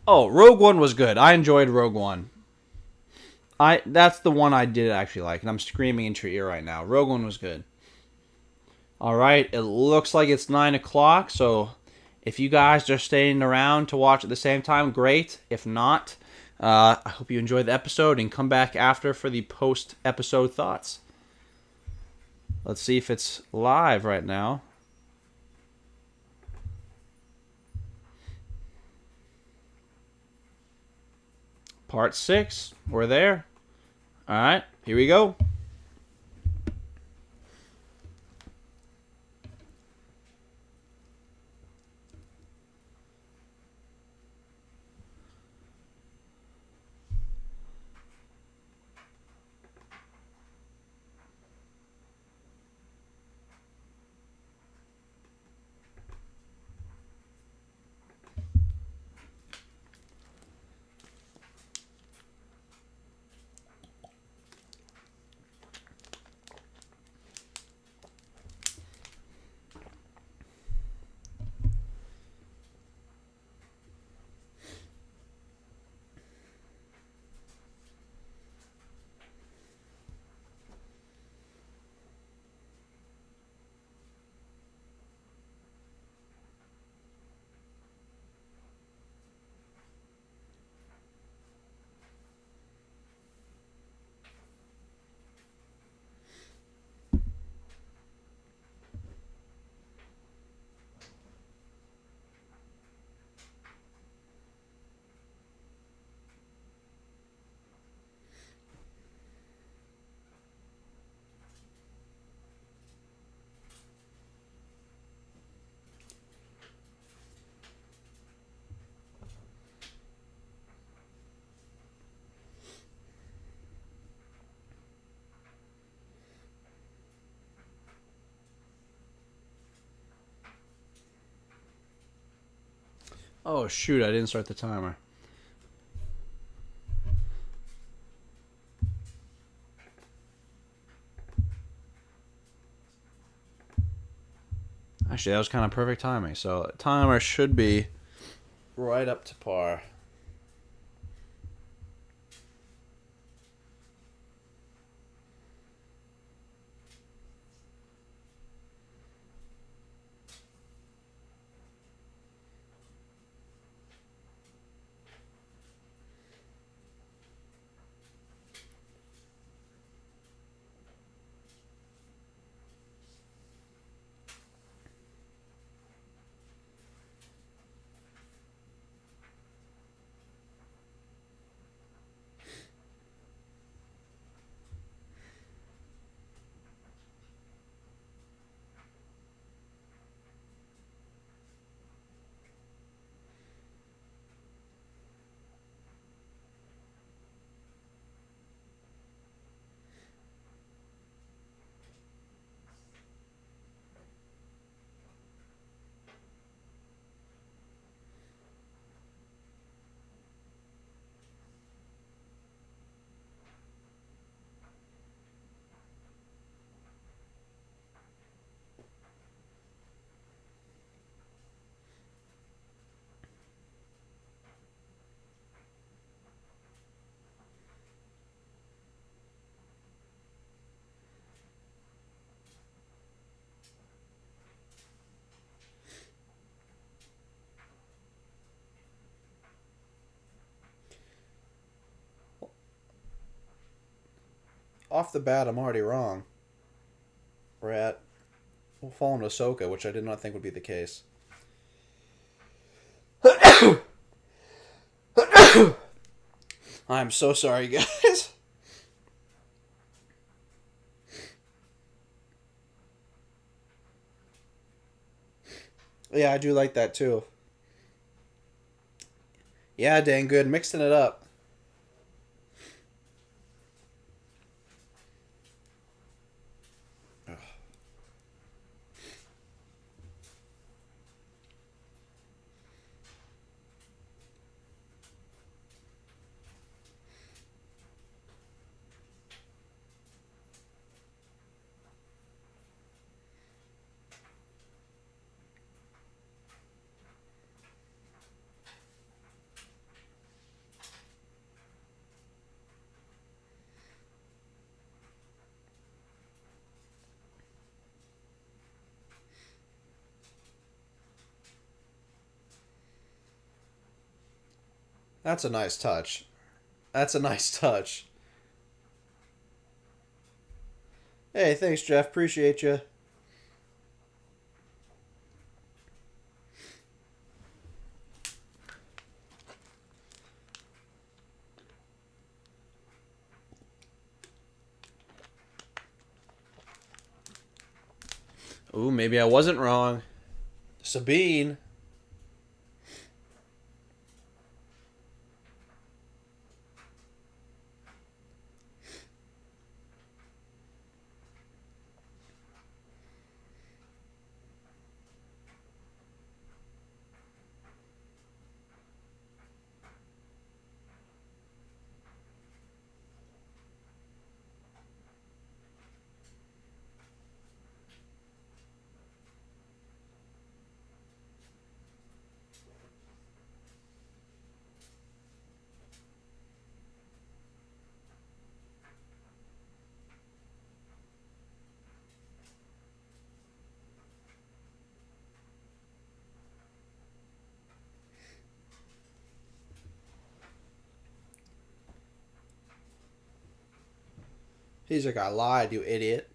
Oh, Rogue One was good. I enjoyed Rogue One. That's the one I did actually like, and I'm screaming into your ear right now. Rogue One was good. All right, it looks like it's 9 o'clock, so if you guys are staying around to watch at the same time, great. If not, I hope you enjoyed the episode and come back after for the post-episode thoughts. Let's see if it's live right now. Part 6. We're there. All right, here we go. Oh, shoot, I didn't start the timer. Actually, that was kind of perfect timing. So, the timer should be right up to par. off the bat, I'm already wrong. We'll fall into Ahsoka, which I did not think would be the case. I'm so sorry, guys. Yeah, I do like that too. Yeah, dang good. Mixing it up. That's a nice touch. That's a nice touch. Hey, thanks, Jeff. Appreciate you. Ooh, maybe I wasn't wrong. Sabine. He's like, I lied, you idiot.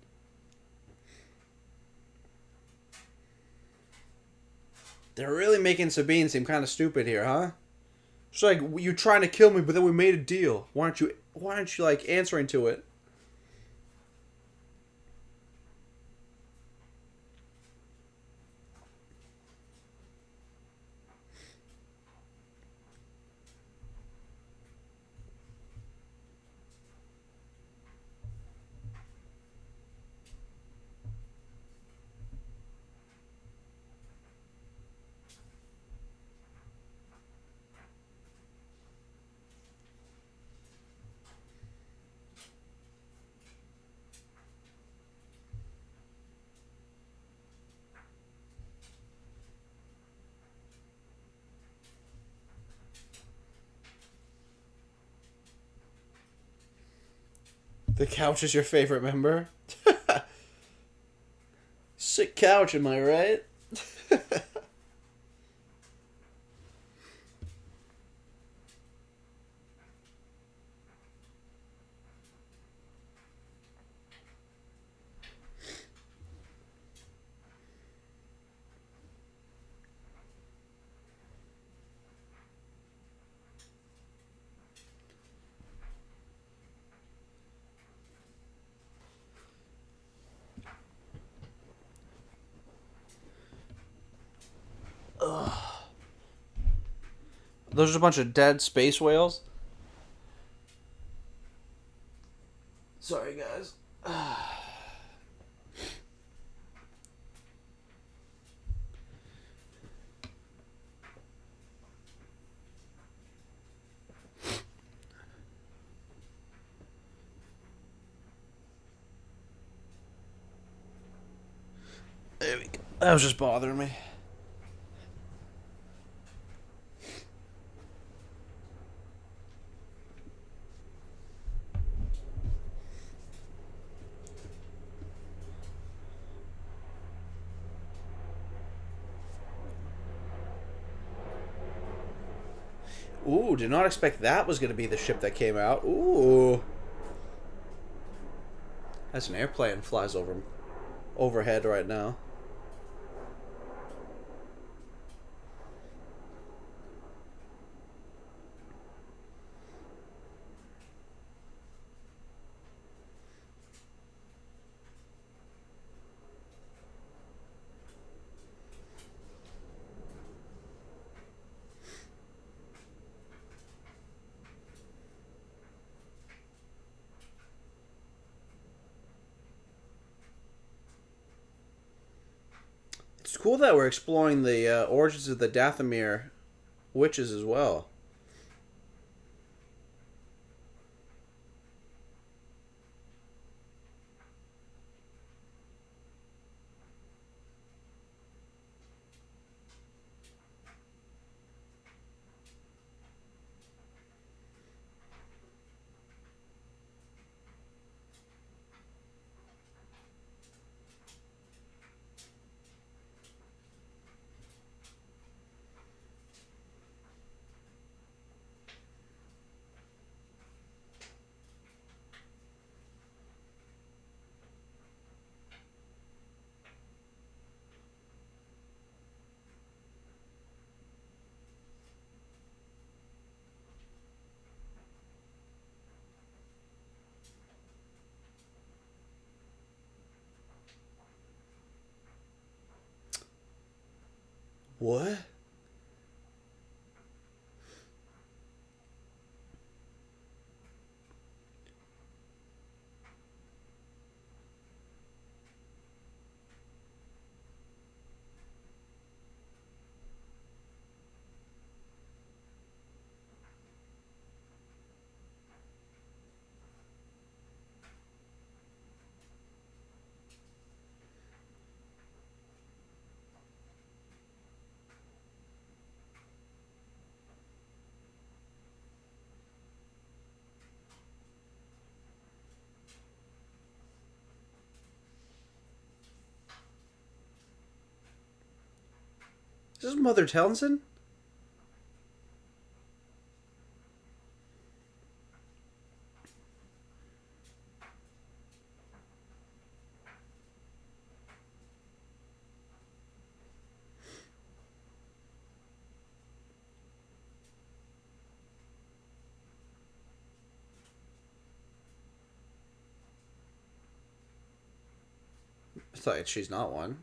They're really making Sabine seem kind of stupid here, huh? She's like, you trying to kill me, but then we made a deal. Why aren't you like answering to it? The couch is your favorite member? Sick couch, am I right? Those are a bunch of dead space whales. Sorry, guys. There we go. That was just bothering me. Ooh, did not expect that was going to be the ship that came out. Ooh. That's an airplane flies overhead right now. It's cool that we're exploring the origins of the Dathomir witches as well. What? Is this Mother Townsend? I thought she's not one.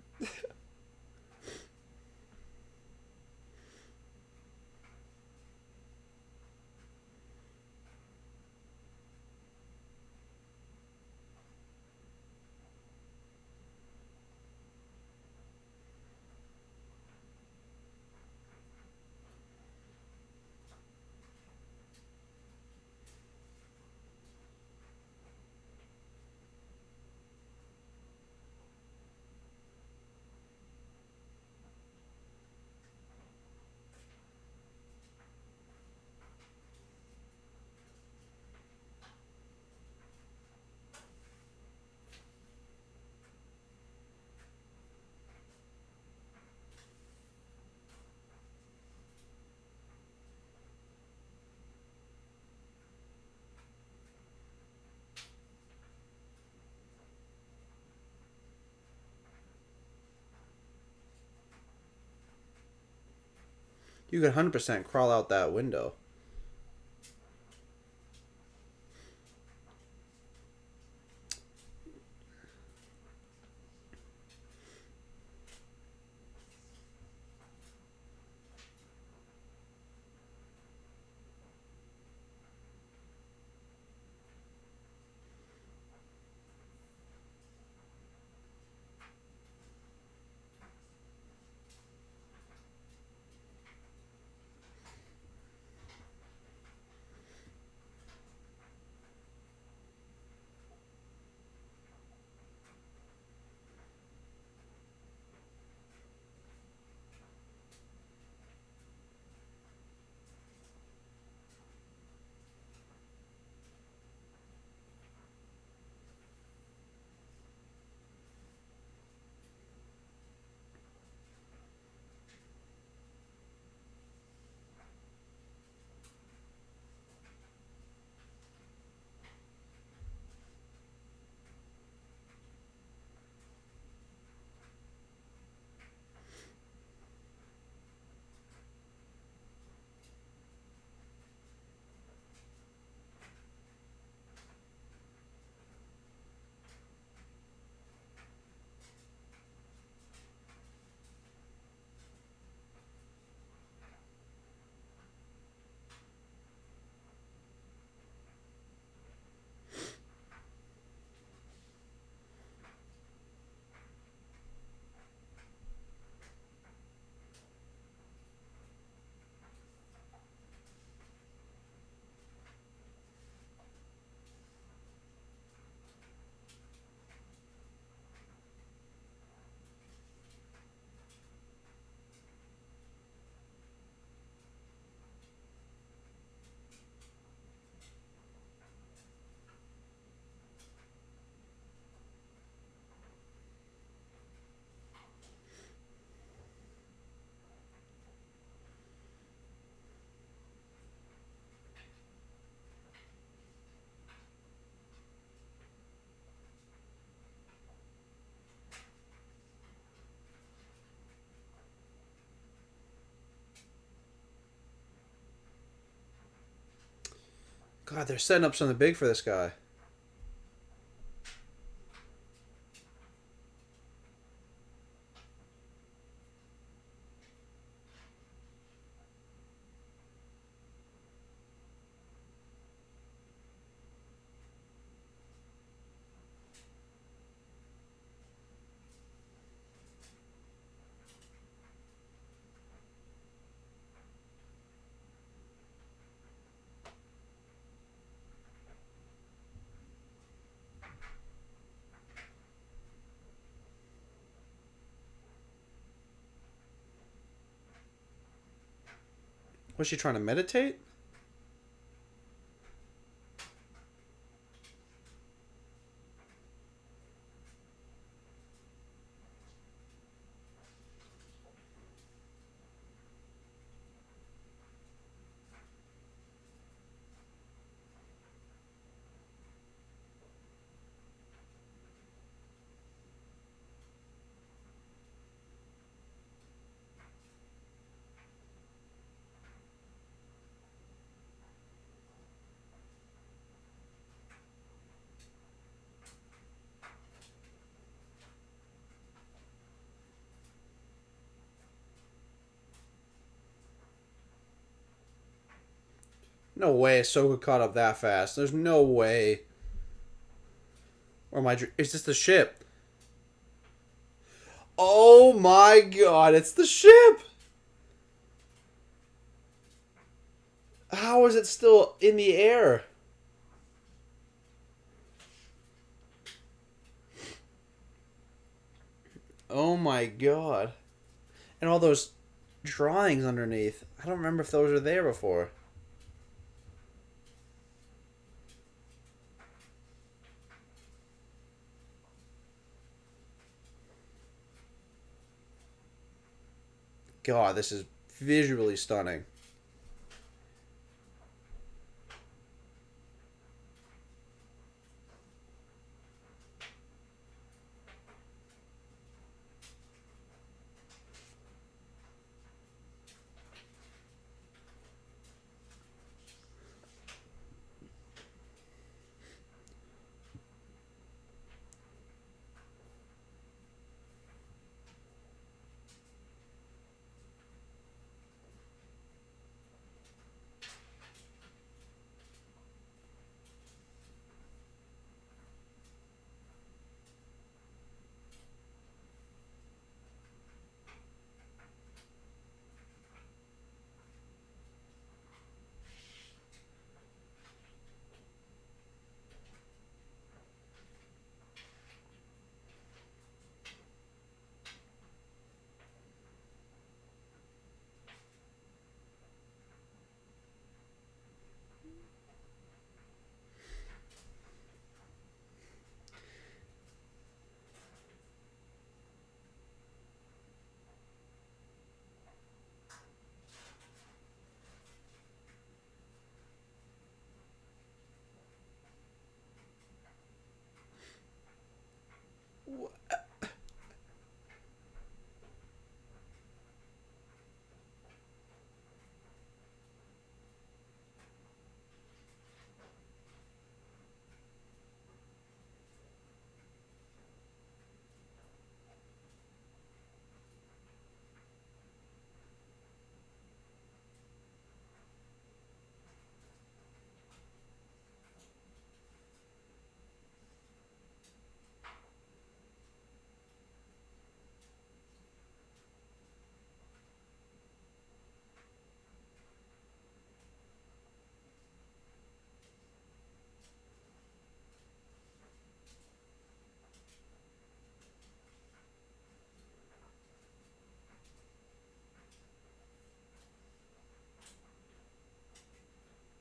You could 100% crawl out that window. God, they're setting up something big for this guy. Was she trying to meditate? No way Ahsoka caught up that fast. There's no way. Or my is this the ship? Oh my god, it's the ship! How is it still in the air? Oh my god. And all those drawings underneath. I don't remember if those were there before. God, this is visually stunning.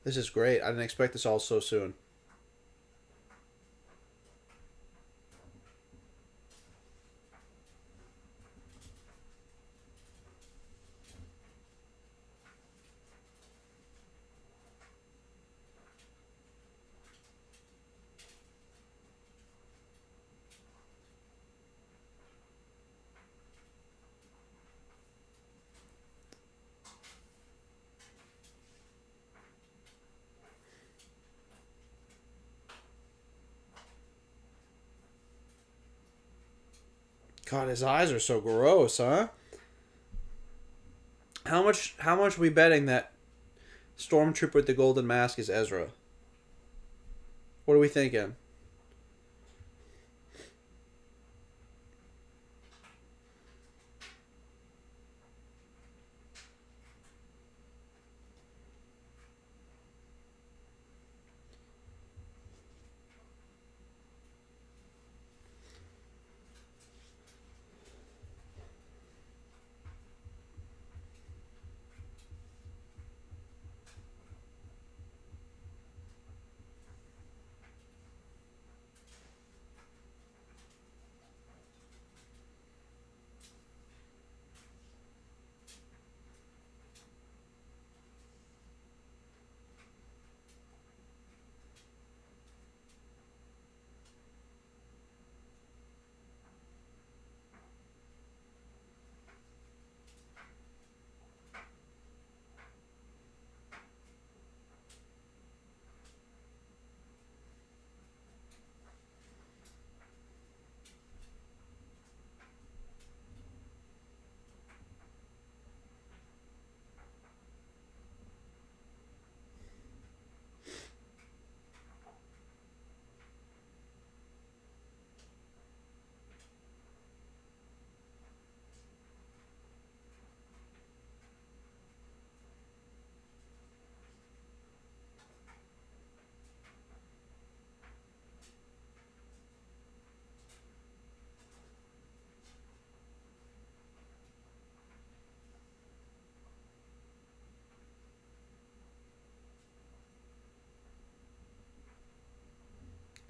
This is great. I didn't expect this all so soon. God, his eyes are so gross, huh? How much are we betting that Stormtrooper with the golden mask is Ezra? What are we thinking?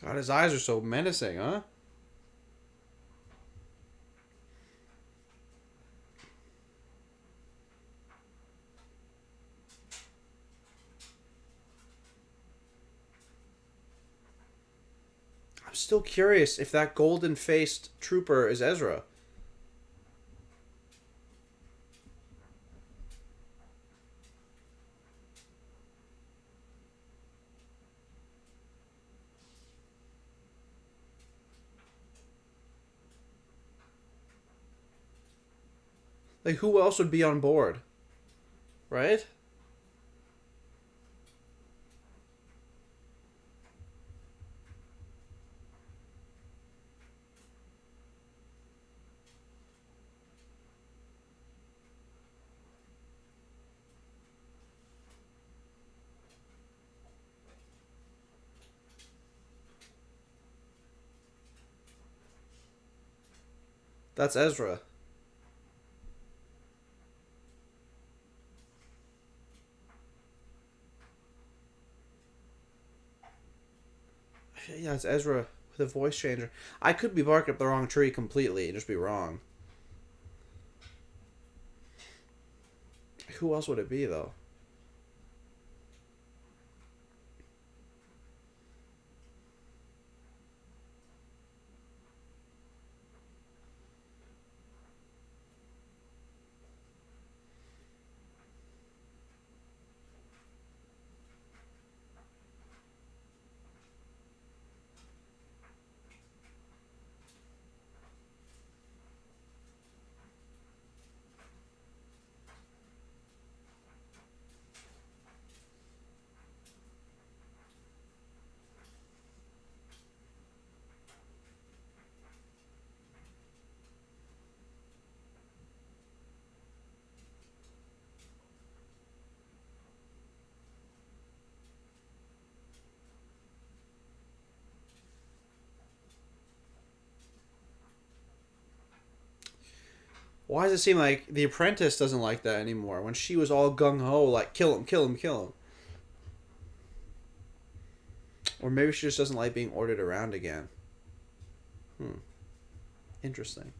God, his eyes are so menacing, huh? I'm still curious if that golden faced trooper is Ezra. Like, who else would be on board? Right? That's Ezra. Yeah, it's Ezra with a voice changer. I could be barking up the wrong tree completely and just be wrong. Who else would it be, though? Why does it seem like the apprentice doesn't like that anymore when she was all gung ho, like, kill him, kill him, kill him? Or maybe she just doesn't like being ordered around again. Hmm. Interesting.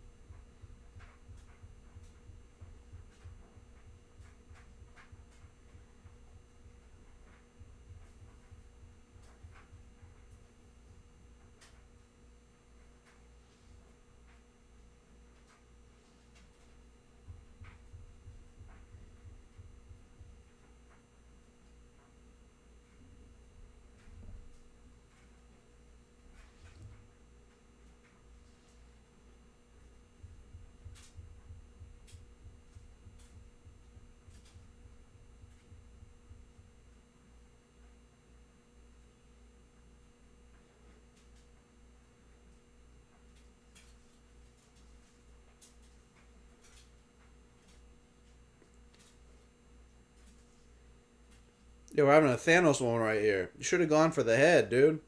Yo, we're having a Thanos moment right here. You should have gone for the head, dude.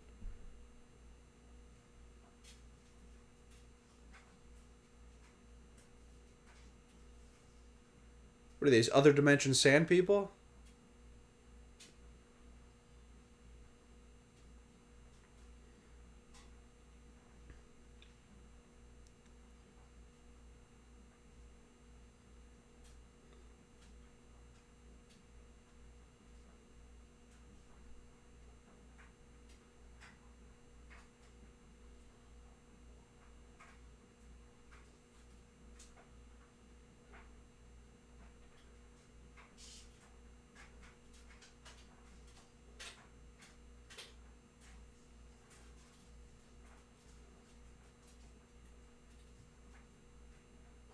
What are these, other dimension sand people?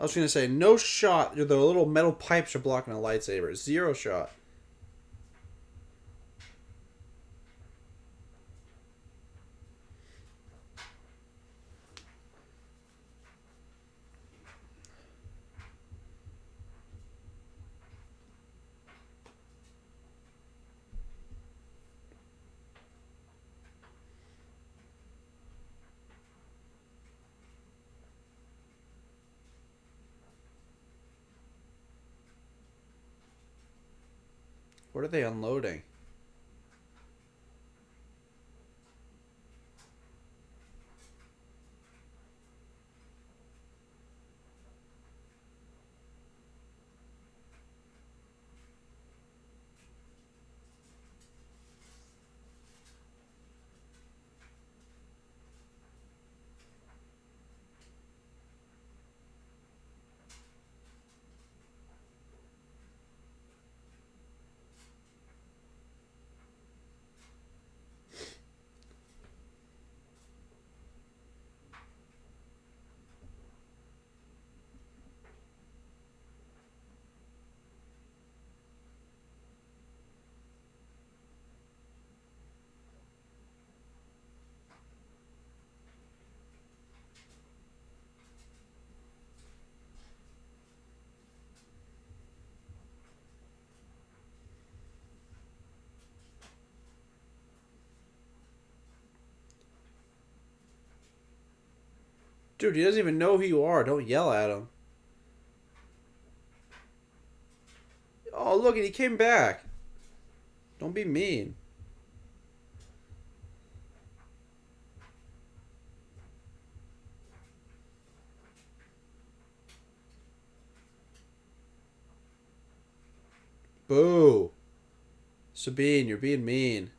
I was gonna say no shot. The little metal pipes are blocking a lightsaber. Zero shot. What are they unloading? Dude, he doesn't even know who you are. Don't yell at him. Oh, look, he came back. Don't be mean. Boo. Sabine, you're being mean.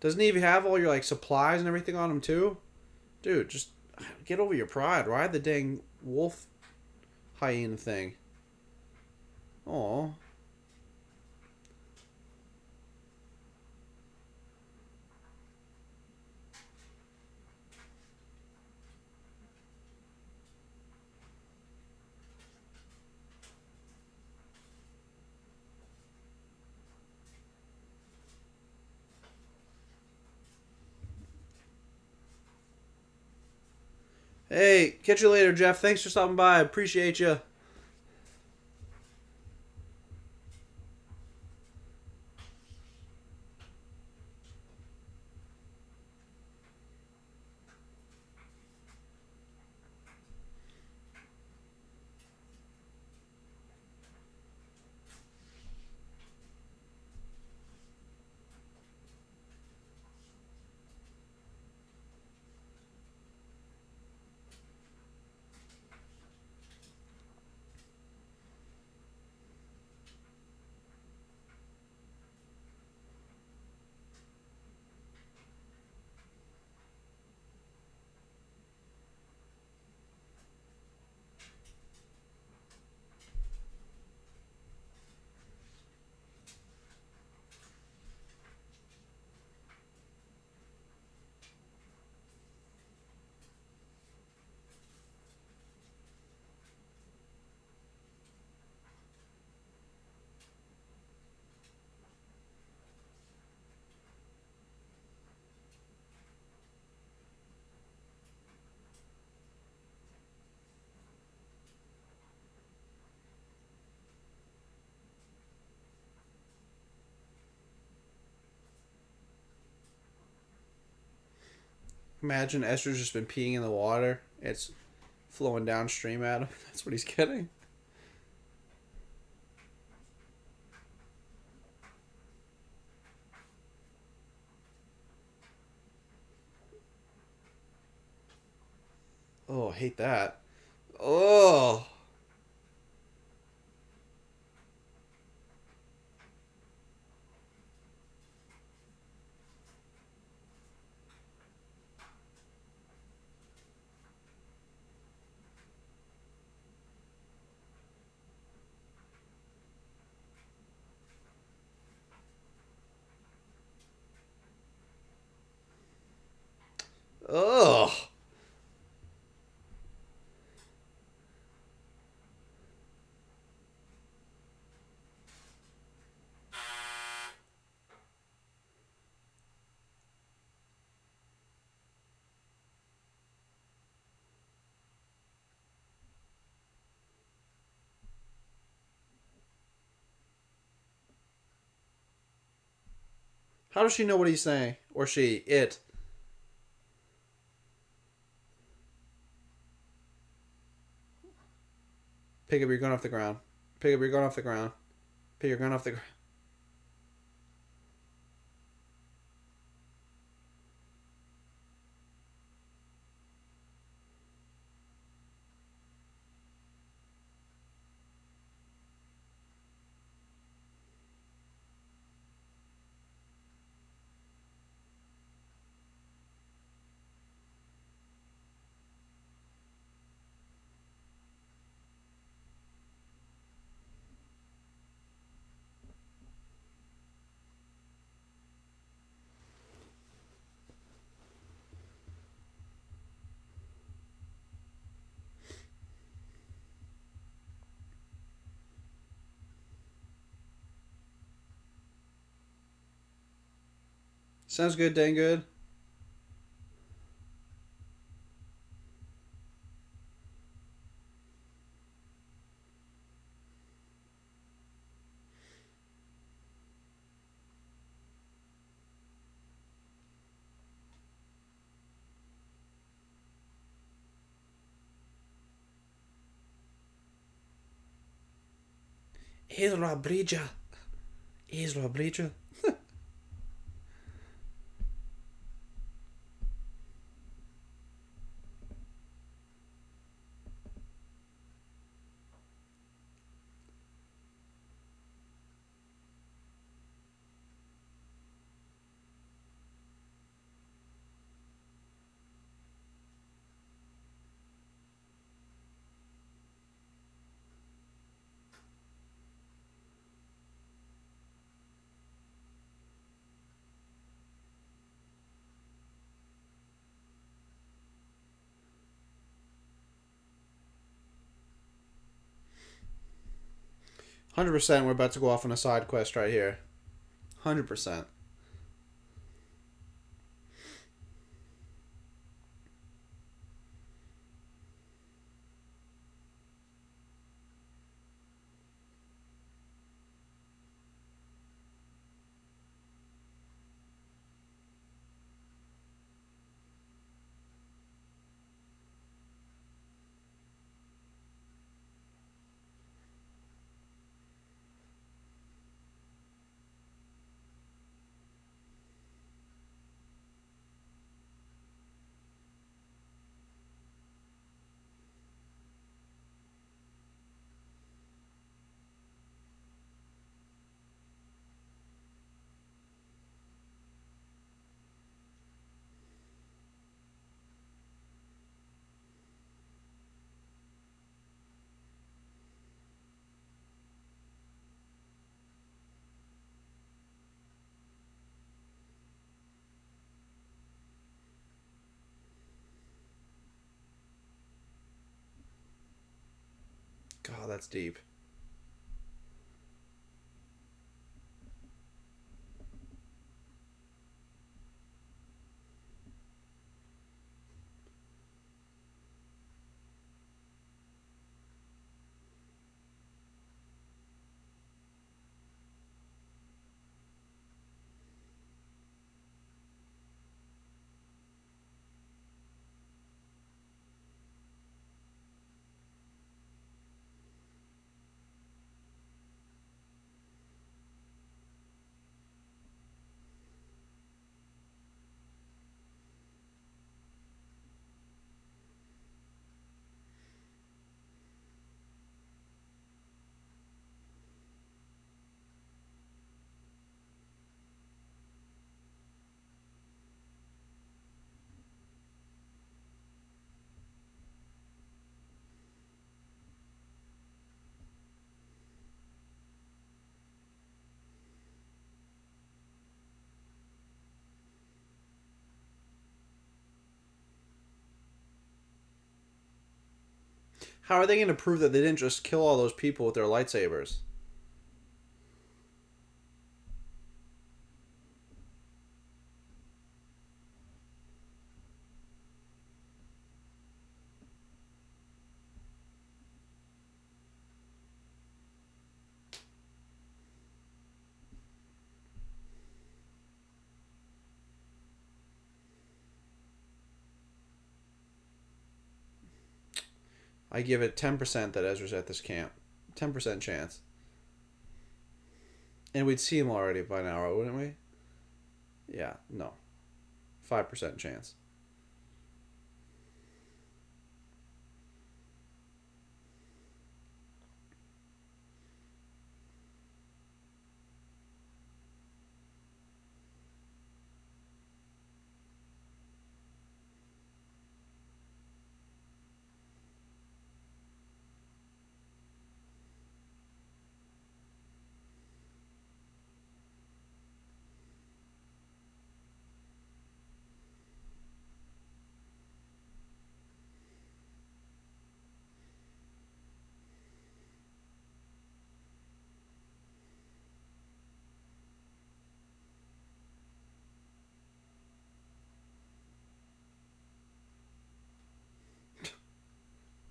Doesn't he even have all your like supplies and everything on him too? Dude, just get over your pride. Ride the dang wolf hyena thing. Oh. Hey, catch you later, Jeff. Thanks for stopping by. Appreciate you. Imagine Ezra's just been peeing in the water. It's flowing downstream at him. That's what he's getting. Oh, I hate that. Oh. Ugh. How does she know what he's saying? Or she, it. Pick up your gun off the ground. Pick up your gun off the ground. Pick your gun off the ground. 'Sounds good, dang good. Isla Brija. Isla Brija. 100% we're about to go off on a side quest right here. 100%. God, that's deep. How are they going to prove that they didn't just kill all those people with their lightsabers? I give it 10% that Ezra's at this camp. 10% chance. And we'd see him already by now, wouldn't we? Yeah, no. 5% chance.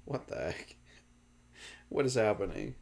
What the heck? What is happening?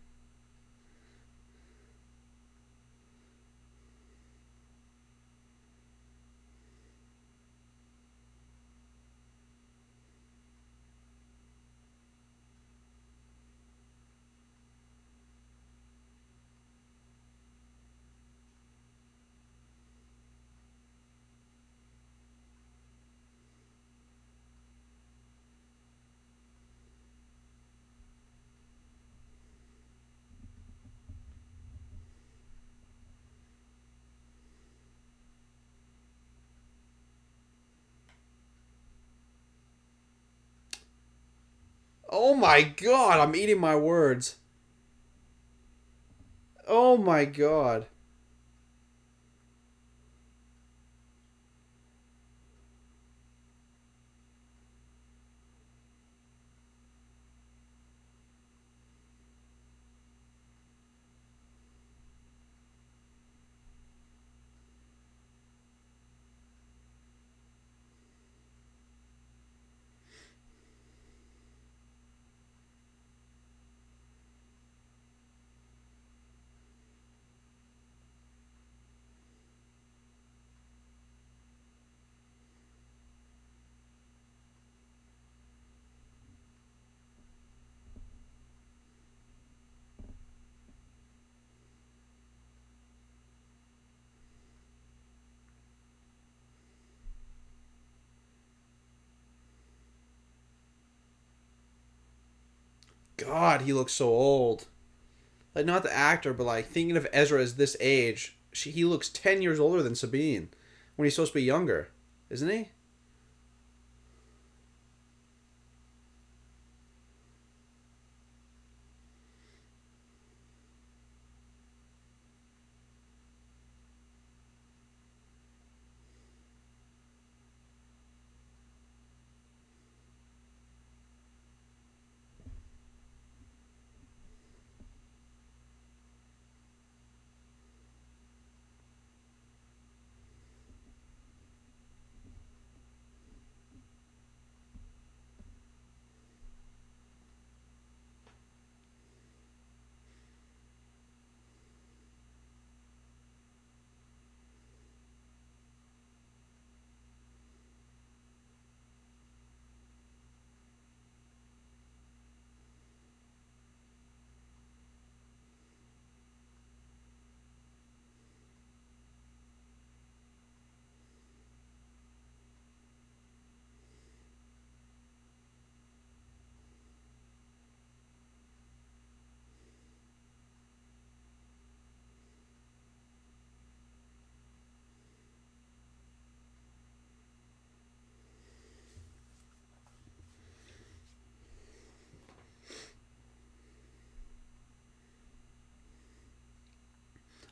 Oh my god, I'm eating my words. Oh my god. God, he looks so old. Like, not the actor, but like thinking of Ezra as this age, he looks 10 years older than Sabine when he's supposed to be younger, isn't he?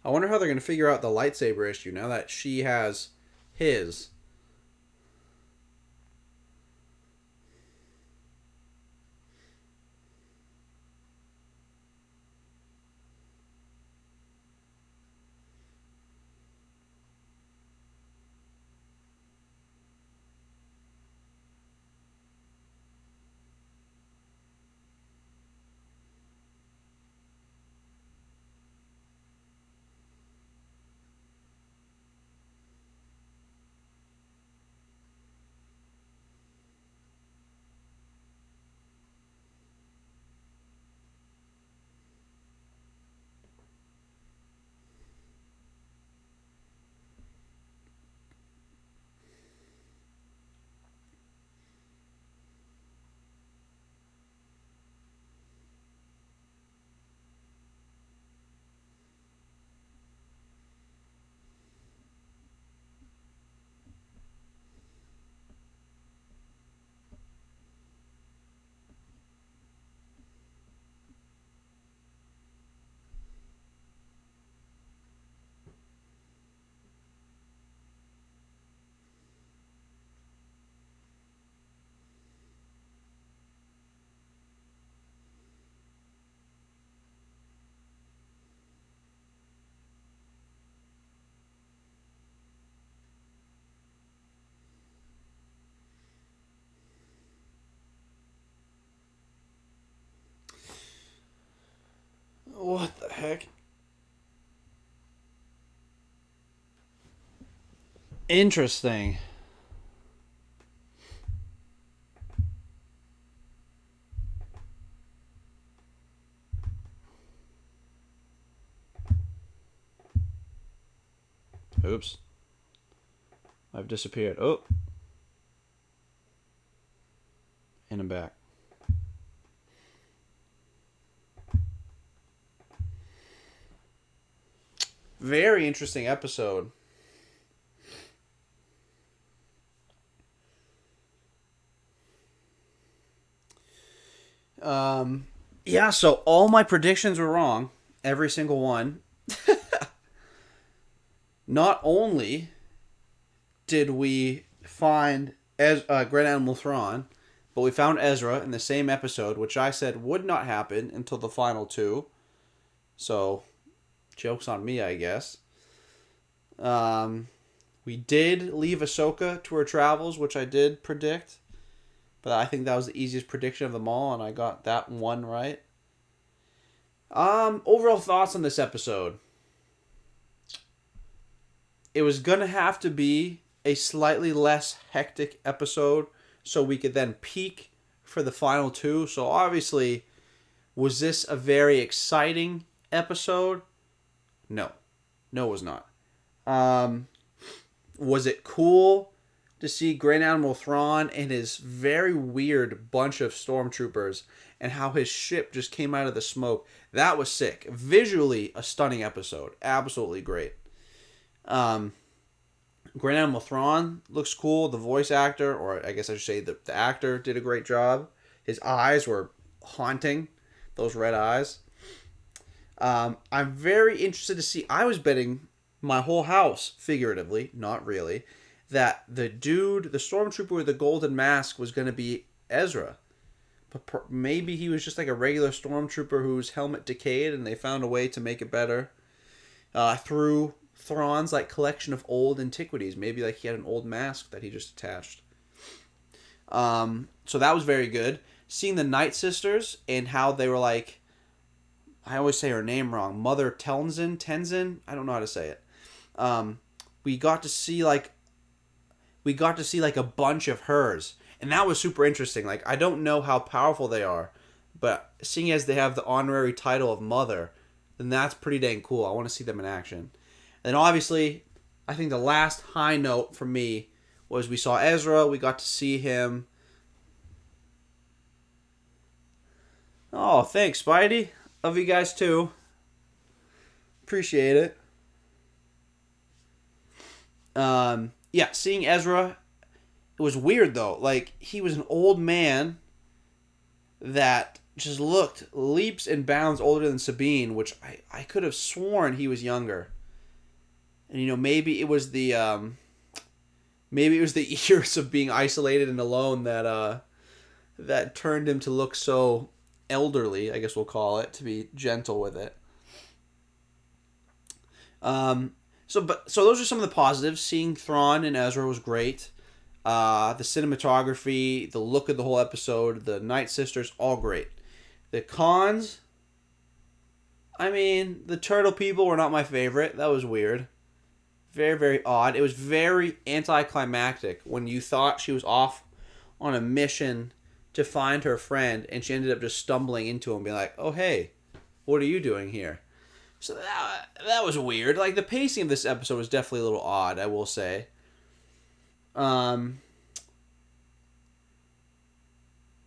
I wonder how they're going to figure out the lightsaber issue now that she has his. Interesting. Oops. I've disappeared. Oh. And I'm back. Very interesting episode. Yeah, so all my predictions were wrong. Every single one. Not only did we find Grand Admiral Thrawn, but we found Ezra in the same episode, which I said would not happen until the final two. So, joke's on me, I guess. We did leave Ahsoka to her travels, which I did predict. But I think that was the easiest prediction of them all, and I got that one right. Overall thoughts on this episode. It was going to have to be a slightly less hectic episode so we could then peak for the final two. So obviously, was this a very exciting episode? No. No, it was not. Was it cool to see Grand Admiral Thrawn and his very weird bunch of stormtroopers and how his ship just came out of the smoke? That was sick. Visually, a stunning episode. Absolutely great. Grand Admiral Thrawn looks cool. The voice actor, or I guess I should say the actor, did a great job. His eyes were haunting. Those red eyes. I'm very interested to see. I was betting my whole house, figuratively, not really, that the stormtrooper with the golden mask was going to be Ezra. But maybe he was just like a regular stormtrooper whose helmet decayed and they found a way to make it better through Thrawn's like collection of old antiquities. Maybe like he had an old mask that he just attached. So that was very good. Seeing the Night Sisters and how they were like, I always say her name wrong, Mother Tenzin. I don't know how to say it. We got to see like a bunch of hers, and that was super interesting. Like, I don't know how powerful they are, but seeing as they have the honorary title of Mother, then that's pretty dang cool. I want to see them in action. And obviously, I think the last high note for me was we saw Ezra. We got to see him. Oh, thanks, Spidey. Love you guys too. Appreciate it. Yeah, seeing Ezra, it was weird though. Like, he was an old man that just looked leaps and bounds older than Sabine, which I could have sworn he was younger. And maybe it was the years of being isolated and alone that turned him to look so elderly, I guess we'll call it, to be gentle with it. So those are some of the positives. Seeing Thrawn and Ezra was great. The cinematography, the look of the whole episode, the Night Sisters, all great. The cons, I mean, the turtle people were not my favorite. That was weird. Very, very odd. It was very anticlimactic when you thought she was off on a mission to find her friend, and she ended up just stumbling into him, being like, "Oh, hey, what are you doing here?" So that was weird. Like, the pacing of this episode was definitely a little odd, I will say. Then,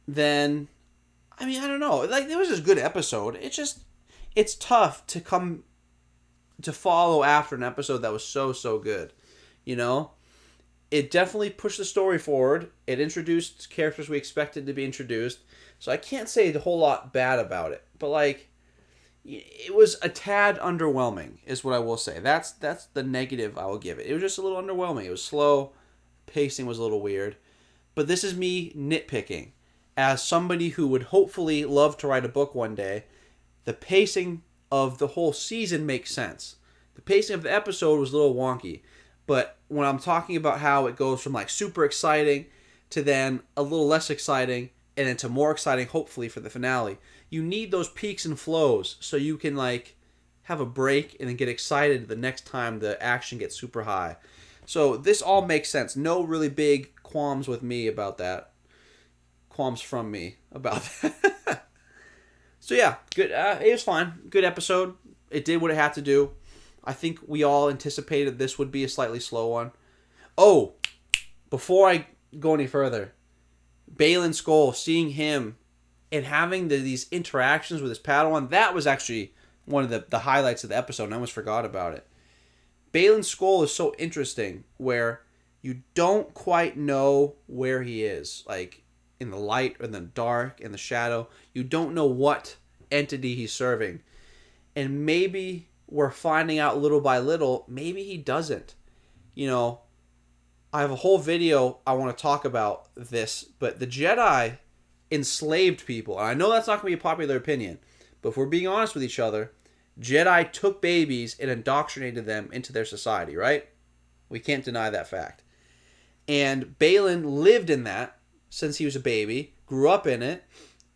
I mean, I don't know. Like, it was just a good episode. It's tough to follow after an episode that was so good. It definitely pushed the story forward. It introduced characters we expected to be introduced. So I can't say a whole lot bad about it. But, like, it was a tad underwhelming, is what I will say. That's the negative I will give it. It was just a little underwhelming. It was slow. Pacing was a little weird. But this is me nitpicking. As somebody who would hopefully love to write a book one day, the pacing of the whole season makes sense. The pacing of the episode was a little wonky. But when I'm talking about how it goes from like super exciting to then a little less exciting and then to more exciting, hopefully, for the finale, you need those peaks and flows so you can like have a break and then get excited the next time the action gets super high. So this all makes sense. No really big qualms with me about that. Qualms from me about that. So yeah, good. It was fine. Good episode. It did what it had to do. I think we all anticipated this would be a slightly slow one. Oh, before I go any further, Baylan Skoll, seeing him and having these interactions with his Padawan, that was actually one of the highlights of the episode, and I almost forgot about it. Baylan Skoll is so interesting, where you don't quite know where he is, like in the light or in the dark, in the shadow. You don't know what entity he's serving. And maybe we're finding out little by little, maybe he doesn't. You know, I have a whole video I want to talk about this, but the Jedi enslaved people. And I know that's not going to be a popular opinion, but if we're being honest with each other, Jedi took babies and indoctrinated them into their society, right? We can't deny that fact. And Baylan lived in that since he was a baby, grew up in it,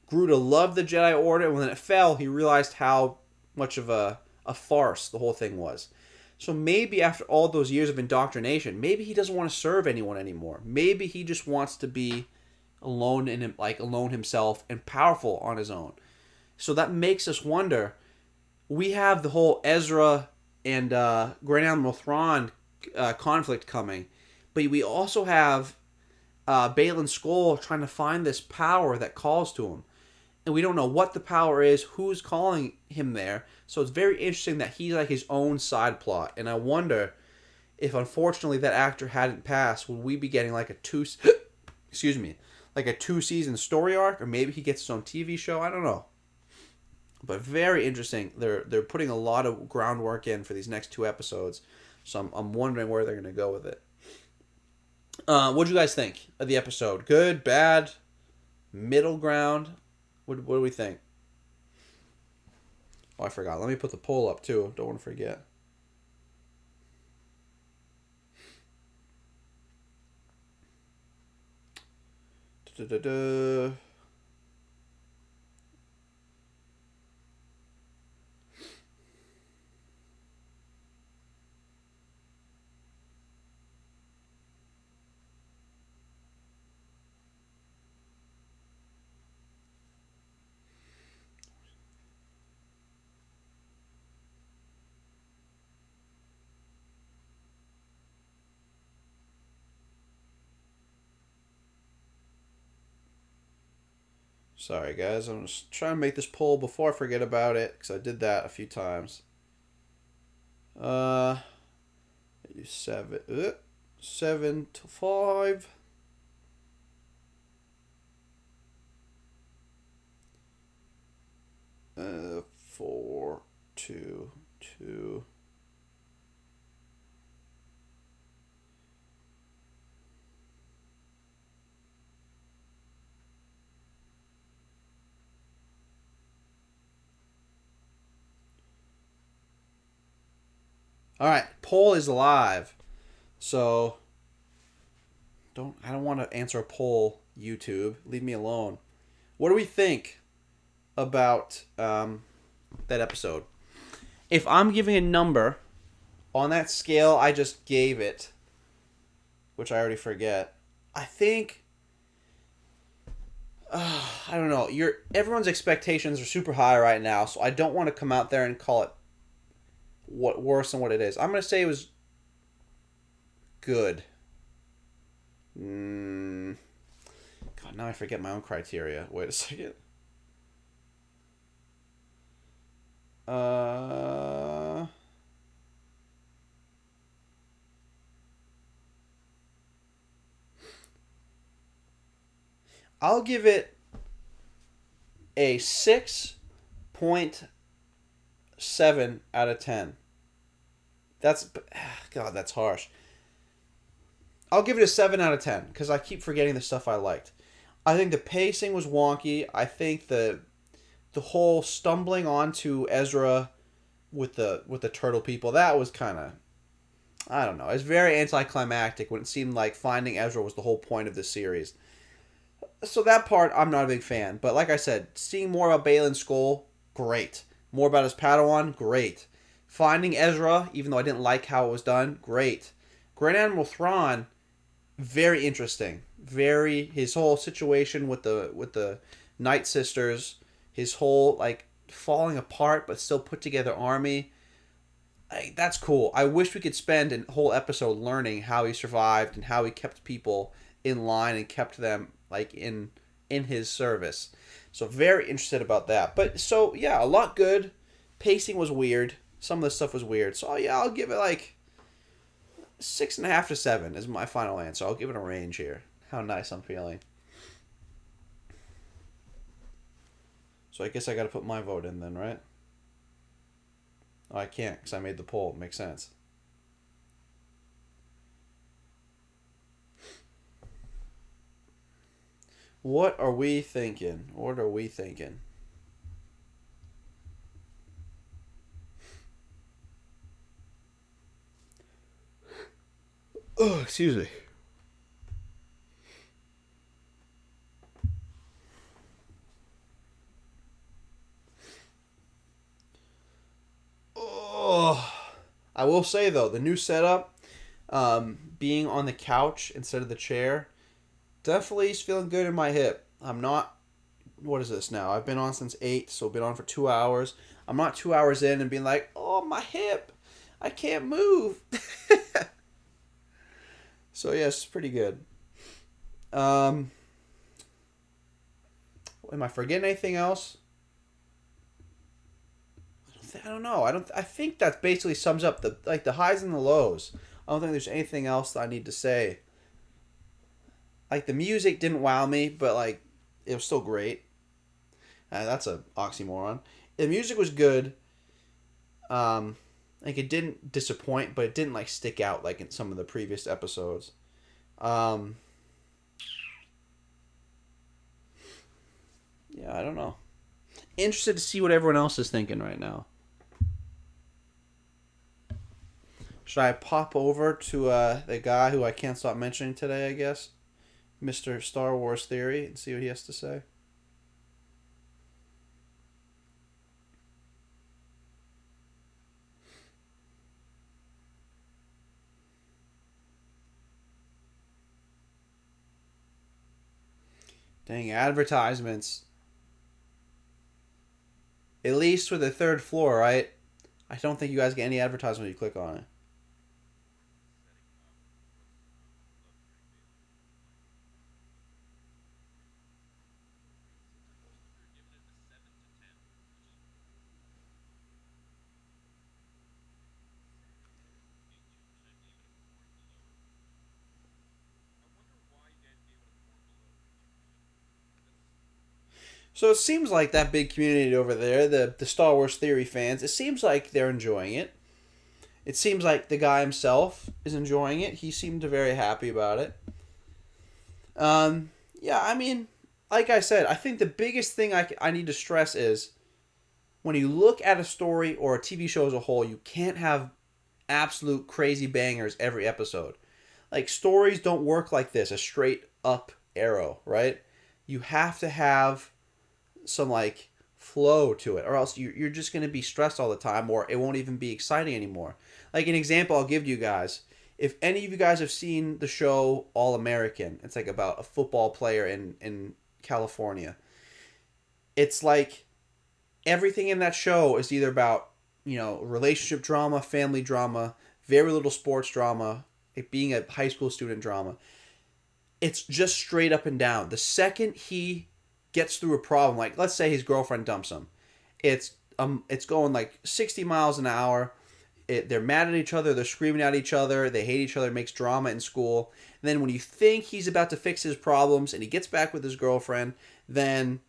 grew to love the Jedi Order, and when it fell, he realized how much of a farce the whole thing was. So maybe after all those years of indoctrination, maybe he doesn't want to serve anyone anymore. Maybe he just wants to be alone alone himself and powerful on his own. So that makes us wonder. We have the whole Ezra and Grand Admiral Thrawn conflict coming, but we also have Baylan Skoll trying to find this power that calls to him. And we don't know what the power is, who's calling him there. So it's very interesting that he's like his own side plot. And I wonder if, unfortunately, that actor hadn't passed, would we be getting like a like a 2-season story arc, or maybe he gets his own TV show. I don't know. But very interesting. They're putting a lot of groundwork in for these next 2 episodes. So I'm wondering where they're going to go with it. What do you guys think of the episode? Good, bad, middle ground? What do we think? Oh, I forgot. Let me put the poll up too. Don't want to forget. Da-da-da-da. Sorry, guys. I'm just trying to make this poll before I forget about it, because I did that a few times. 7 to 5. Uh, 4 to 2. All right, poll is live. So I don't want to answer a poll, YouTube. Leave me alone. What do we think about that episode? If I'm giving a number on that scale I just gave it, which I already forget, I think I don't know. Everyone's expectations are super high right now, so I don't want to come out there and call it worse than what it is. I'm going to say it was good. God, now I forget my own criteria. Wait a second. I'll give it a 6.7 out of 10. That's harsh. I'll give it a 7 out of 10 because I keep forgetting the stuff I liked. I think the pacing was wonky. I think the whole stumbling onto Ezra with the turtle people, that was kind of, I don't know. It's very anticlimactic when it seemed like finding Ezra was the whole point of this series. So that part, I'm not a big fan. But like I said, seeing more about Baylan Skoll, great. More about his Padawan, great. Finding Ezra, even though I didn't like how it was done, great. Grand Admiral Thrawn, very interesting. Very his whole situation with the Night Sisters, his whole like falling apart but still put together army. That's cool. I wish we could spend a whole episode learning how he survived and how he kept people in line and kept them like in his service. So very interested about that. But so yeah, a lot good. Pacing was weird. Some of the stuff was weird. So yeah, I'll give it like 6.5 to 7 is my final answer. I'll give it a range here. How nice I'm feeling. So I guess I got to put my vote in then, right? Oh, I can't because I made the poll. Makes sense. What are we thinking? What are we thinking? Oh, excuse me. Oh, I will say though, the new setup, being on the couch instead of the chair, definitely is feeling good in my hip. I'm not. What is this now? I've been on since 8, so I've been on for 2 hours. I'm not 2 hours in and being like, oh my hip, I can't move. So yes, it's pretty good. Um, am I forgetting anything else? I don't know. I don't. I think that basically sums up the highs and the lows. I don't think there's anything else that I need to say. Like the music didn't wow me, but like it was still great. That's a oxymoron. The music was good. Like it didn't disappoint, but it didn't like stick out like in some of the previous episodes. Um, yeah, I don't know. Interested to see what everyone else is thinking right now. Should I pop over to the guy who I can't stop mentioning today, I guess? Mr. Star Wars Theory, and see what he has to say? Dang, advertisements. At least with the third floor, right? I don't think you guys get any advertisement when you click on it. So it seems like that big community over there, the Star Wars Theory fans, it seems like they're enjoying it. It seems like the guy himself is enjoying it. He seemed very happy about it. Yeah, I mean, like I said, I think the biggest thing I need to stress is when you look at a story or a TV show as a whole, you can't have absolute crazy bangers every episode. Like, stories don't work like this, a straight up arrow, right? You have to have some, like, flow to it, or else you're just going to be stressed all the time, or it won't even be exciting anymore. Like, an example I'll give you guys. If any of you guys have seen the show All American, it's like about a football player in California. It's like everything in that show is either about, relationship drama, family drama, very little sports drama, it being a high school student drama. It's just straight up and down. The second he gets through a problem, like let's say his girlfriend dumps him, it's going like 60 miles an hour. They're mad at each other, they're screaming at each other, they hate each other, it makes drama in school. And then when you think he's about to fix his problems and he gets back with his girlfriend, then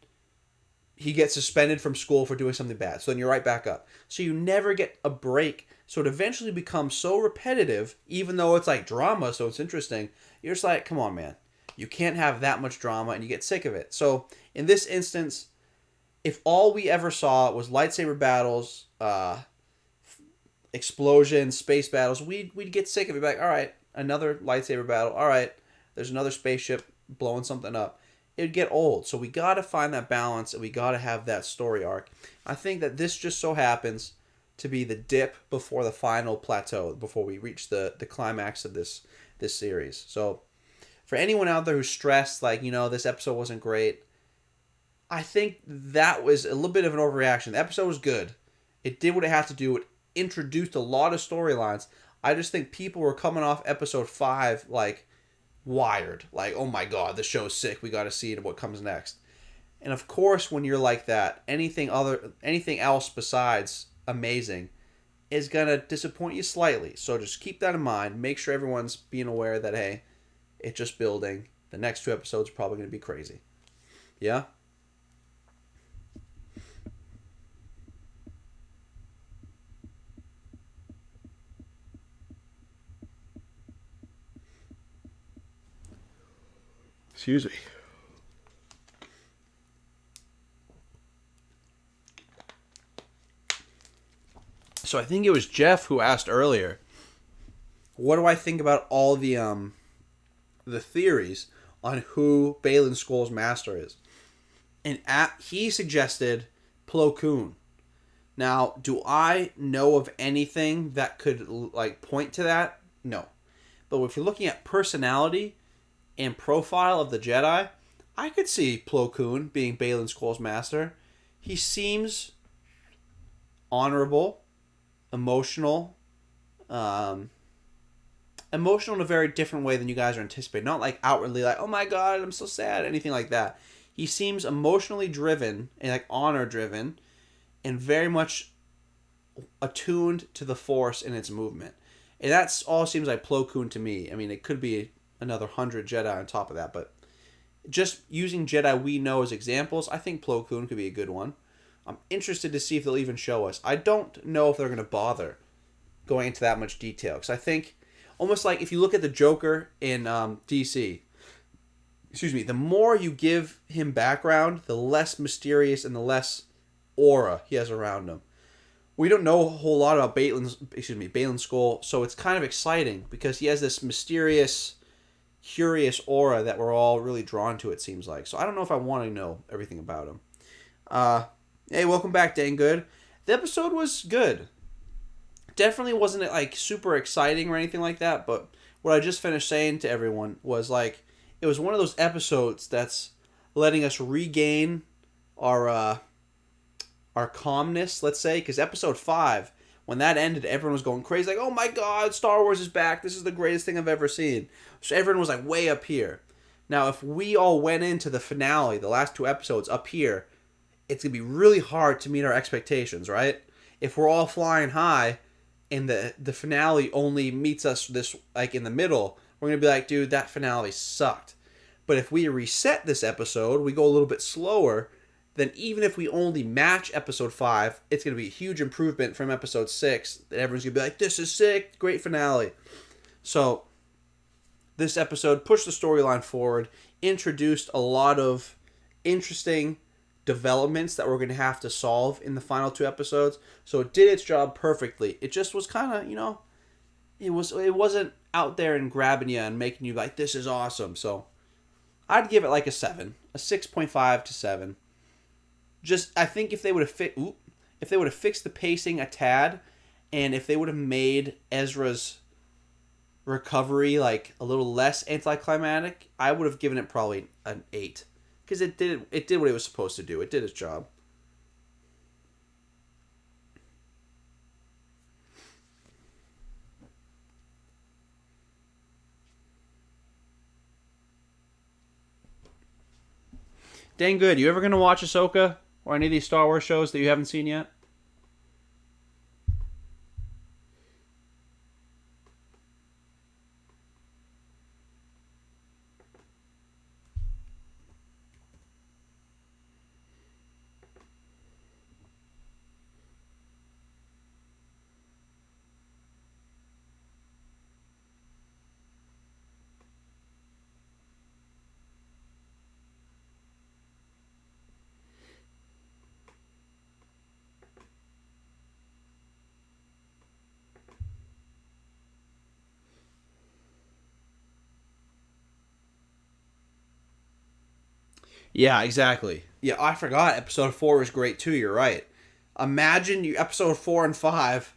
he gets suspended from school for doing something bad. So then you're right back up. So you never get a break. So it eventually becomes so repetitive, even though it's like drama, so it's interesting. You're just like, come on, man. You can't have that much drama, and you get sick of it. So in this instance, if all we ever saw was lightsaber battles, explosions, space battles, we'd get sick of it. Be like, all right, another lightsaber battle. All right, there's another spaceship blowing something up. It'd get old. So we got to find that balance, and we got to have that story arc. I think that this just so happens to be the dip before the final plateau, before we reach the climax of this series. So for anyone out there who's stressed, like, this episode wasn't great, I think that was a little bit of an overreaction. The episode was good. It did what it had to do. It introduced a lot of storylines. I just think people were coming off episode 5 like wired. Like, oh my god, the show's sick. We got to see what comes next. And of course, when you're like that, anything else besides amazing is going to disappoint you slightly. So just keep that in mind. Make sure everyone's being aware that, hey, it's just building. The next 2 episodes are probably going to be crazy. Yeah? Excuse me. So I think it was Jeff who asked earlier, what do I think about all the theories on who Balin Skoll's master is? And he suggested Plo Koon. Now, do I know of anything that could like point to that? No. But if you're looking at personality and profile of the Jedi, I could see Plo Koon being Balin Skoll's master. He seems honorable, emotional, emotional in a very different way than you guys are anticipating. Not like outwardly like, oh my god, I'm so sad, anything like that. He seems emotionally driven and like honor driven and very much attuned to the Force in its movement. And that's all seems like Plo Koon to me. I mean, it could be another 100 Jedi on top of that, but just using Jedi we know as examples, I think Plo Koon could be a good one. I'm interested to see if they'll even show us. I don't know if they're going to bother going into that much detail. Because I think, almost like if you look at the Joker in DC, the more you give him background, the less mysterious and the less aura he has around him. We don't know a whole lot about Balin Skoll, so it's kind of exciting because he has this mysterious, curious aura that we're all really drawn to, it seems like. So I don't know if I want to know everything about him. Hey, welcome back, Dang Good. The episode was good. Definitely wasn't it like super exciting or anything like that, but what I just finished saying to everyone was like, it was one of those episodes that's letting us regain our calmness, let's say, because episode 5, when that ended, everyone was going crazy, like, oh my god, Star Wars is back, this is the greatest thing I've ever seen. So everyone was like way up here. Now, if we all went into the finale, the last 2 episodes up here, it's going to be really hard to meet our expectations, right? If we're all flying high and the finale only meets us this, like, in the middle, we're going to be like, dude, that finale sucked. But if we reset this episode, we go a little bit slower, then even if we only match episode 5, it's going to be a huge improvement from episode 6. That everyone's going to be like, this is sick, great finale. So, this episode pushed the storyline forward, introduced a lot of interesting developments that we're going to have to solve in the final 2 episodes. So it did its job perfectly. It just was kind of, it wasn't out there and grabbing you and making you like, this is awesome. So I'd give it like a 7, a 6.5 to 7. Just, I think if they would have fixed the pacing a tad, and if they would have made Ezra's recovery like a little less anticlimactic, I would have given it probably an 8. Because it did what it was supposed to do. It did its job. Dang good. You ever going to watch Ahsoka or any of these Star Wars shows that you haven't seen yet? Yeah, exactly. Yeah, I forgot. Episode 4 was great too. You're right. Imagine you episode 4 and 5,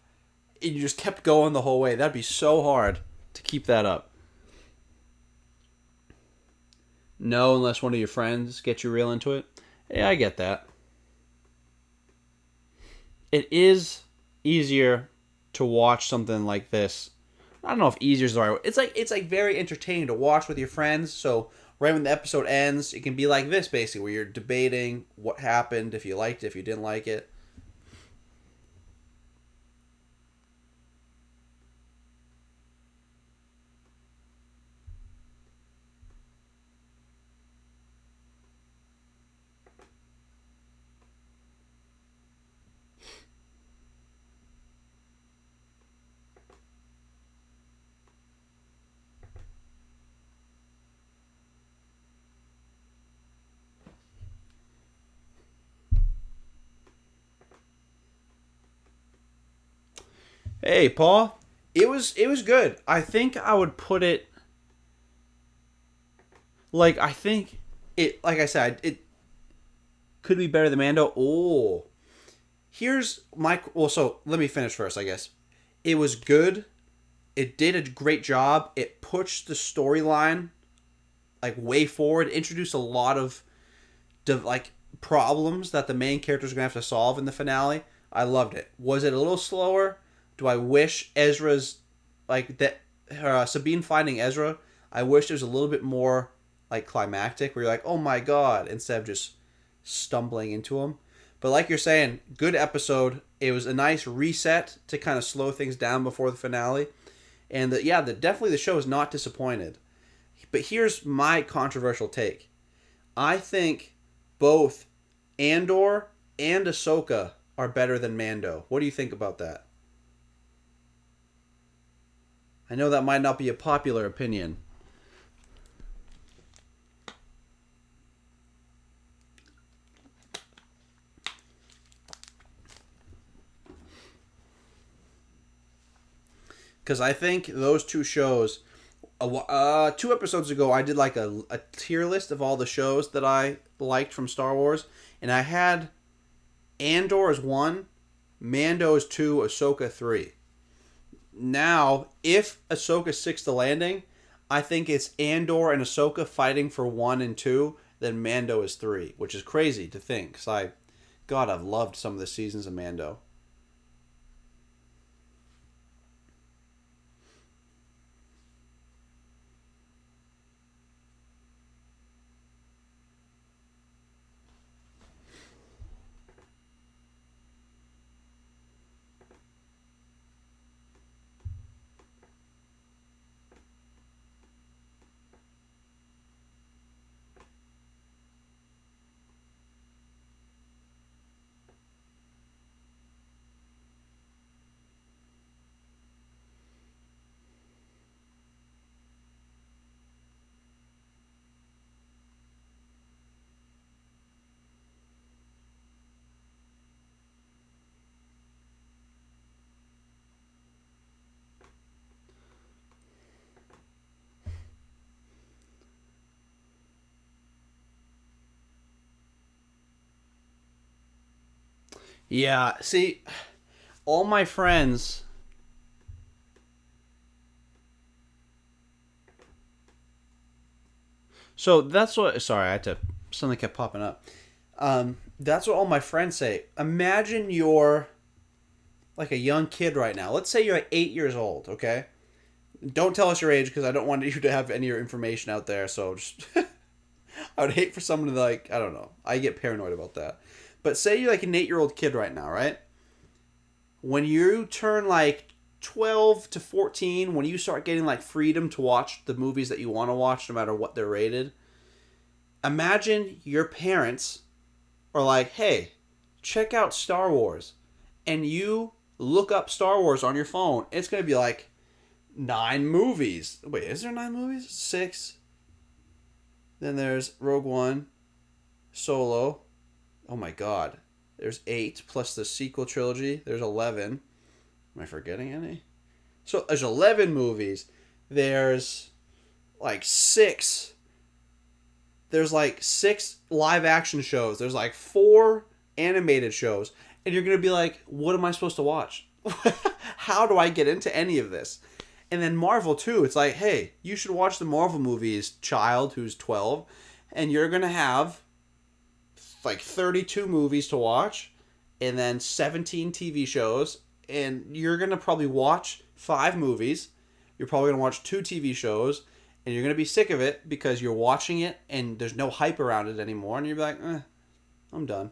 and you just kept going the whole way. That'd be so hard to keep that up. No, unless one of your friends gets you real into it. Yeah, I get that. It is easier to watch something like this. I don't know if easier is the right word. It's like very entertaining to watch with your friends. So right when the episode ends, it can be like this basically, where you're debating what happened, if you liked it, if you didn't like it. Hey, Paul. It was good. I think I would put it I think it like I said, it could be better than Mando. Oh. Here's my so let me finish first, I guess. It was good. It did a great job. It pushed the storyline like way forward, introduced a lot of like problems that the main characters are going to have to solve in the finale. I loved it. Was it a little slower? Do I wish Ezra's like that Sabine finding Ezra, I wish it was a little bit more like climactic where you're like, "Oh my god," instead of just stumbling into him. But like you're saying, good episode. It was a nice reset to kind of slow things down before the finale. And definitely the show is not disappointed. But here's my controversial take. I think both Andor and Ahsoka are better than Mando. What do you think about that? I know that might not be a popular opinion. Because I think those two shows, 2 episodes ago, I did like a tier list of all the shows that I liked from Star Wars, and I had Andor as 1, Mando as 2, Ahsoka 3. Now, if Ahsoka sticks the landing, I think it's Andor and Ahsoka fighting for 1 and 2, then Mando is 3, which is crazy to think. Because God, I've loved some of the seasons of Mando. Yeah, see, all my friends. So that's what. Sorry, I had to. Something kept popping up. That's what all my friends say. Imagine you're like a young kid right now. Let's say you're like 8 years old. Okay, don't tell us your age because I don't want you to have any of your information out there. So just, I would hate for someone to like. I don't know. I get paranoid about that. But say you're like an 8-year-old kid right now, right? When you turn like 12 to 14, when you start getting like freedom to watch the movies that you want to watch, no matter what they're rated, imagine your parents are like, hey, check out Star Wars. And you look up Star Wars on your phone. It's going to be like 9 movies. Wait, is there 9 movies? 6. Then there's Rogue One, Solo. Oh my god. There's 8 plus the sequel trilogy. There's 11. Am I forgetting any? So there's 11 movies. There's like 6. There's like 6 live action shows. There's like 4 animated shows. and you're gonna be like, what am I supposed to watch? How do I get into any of this? And then Marvel too. It's like, hey, you should watch the Marvel movies, child who's 12, and you're gonna have like 32 movies to watch, and then 17 TV shows, and you're gonna probably watch 5 movies. You're probably gonna watch 2 TV shows, and you're gonna be sick of it because you're watching it and there's no hype around it anymore, and you're like, I'm done.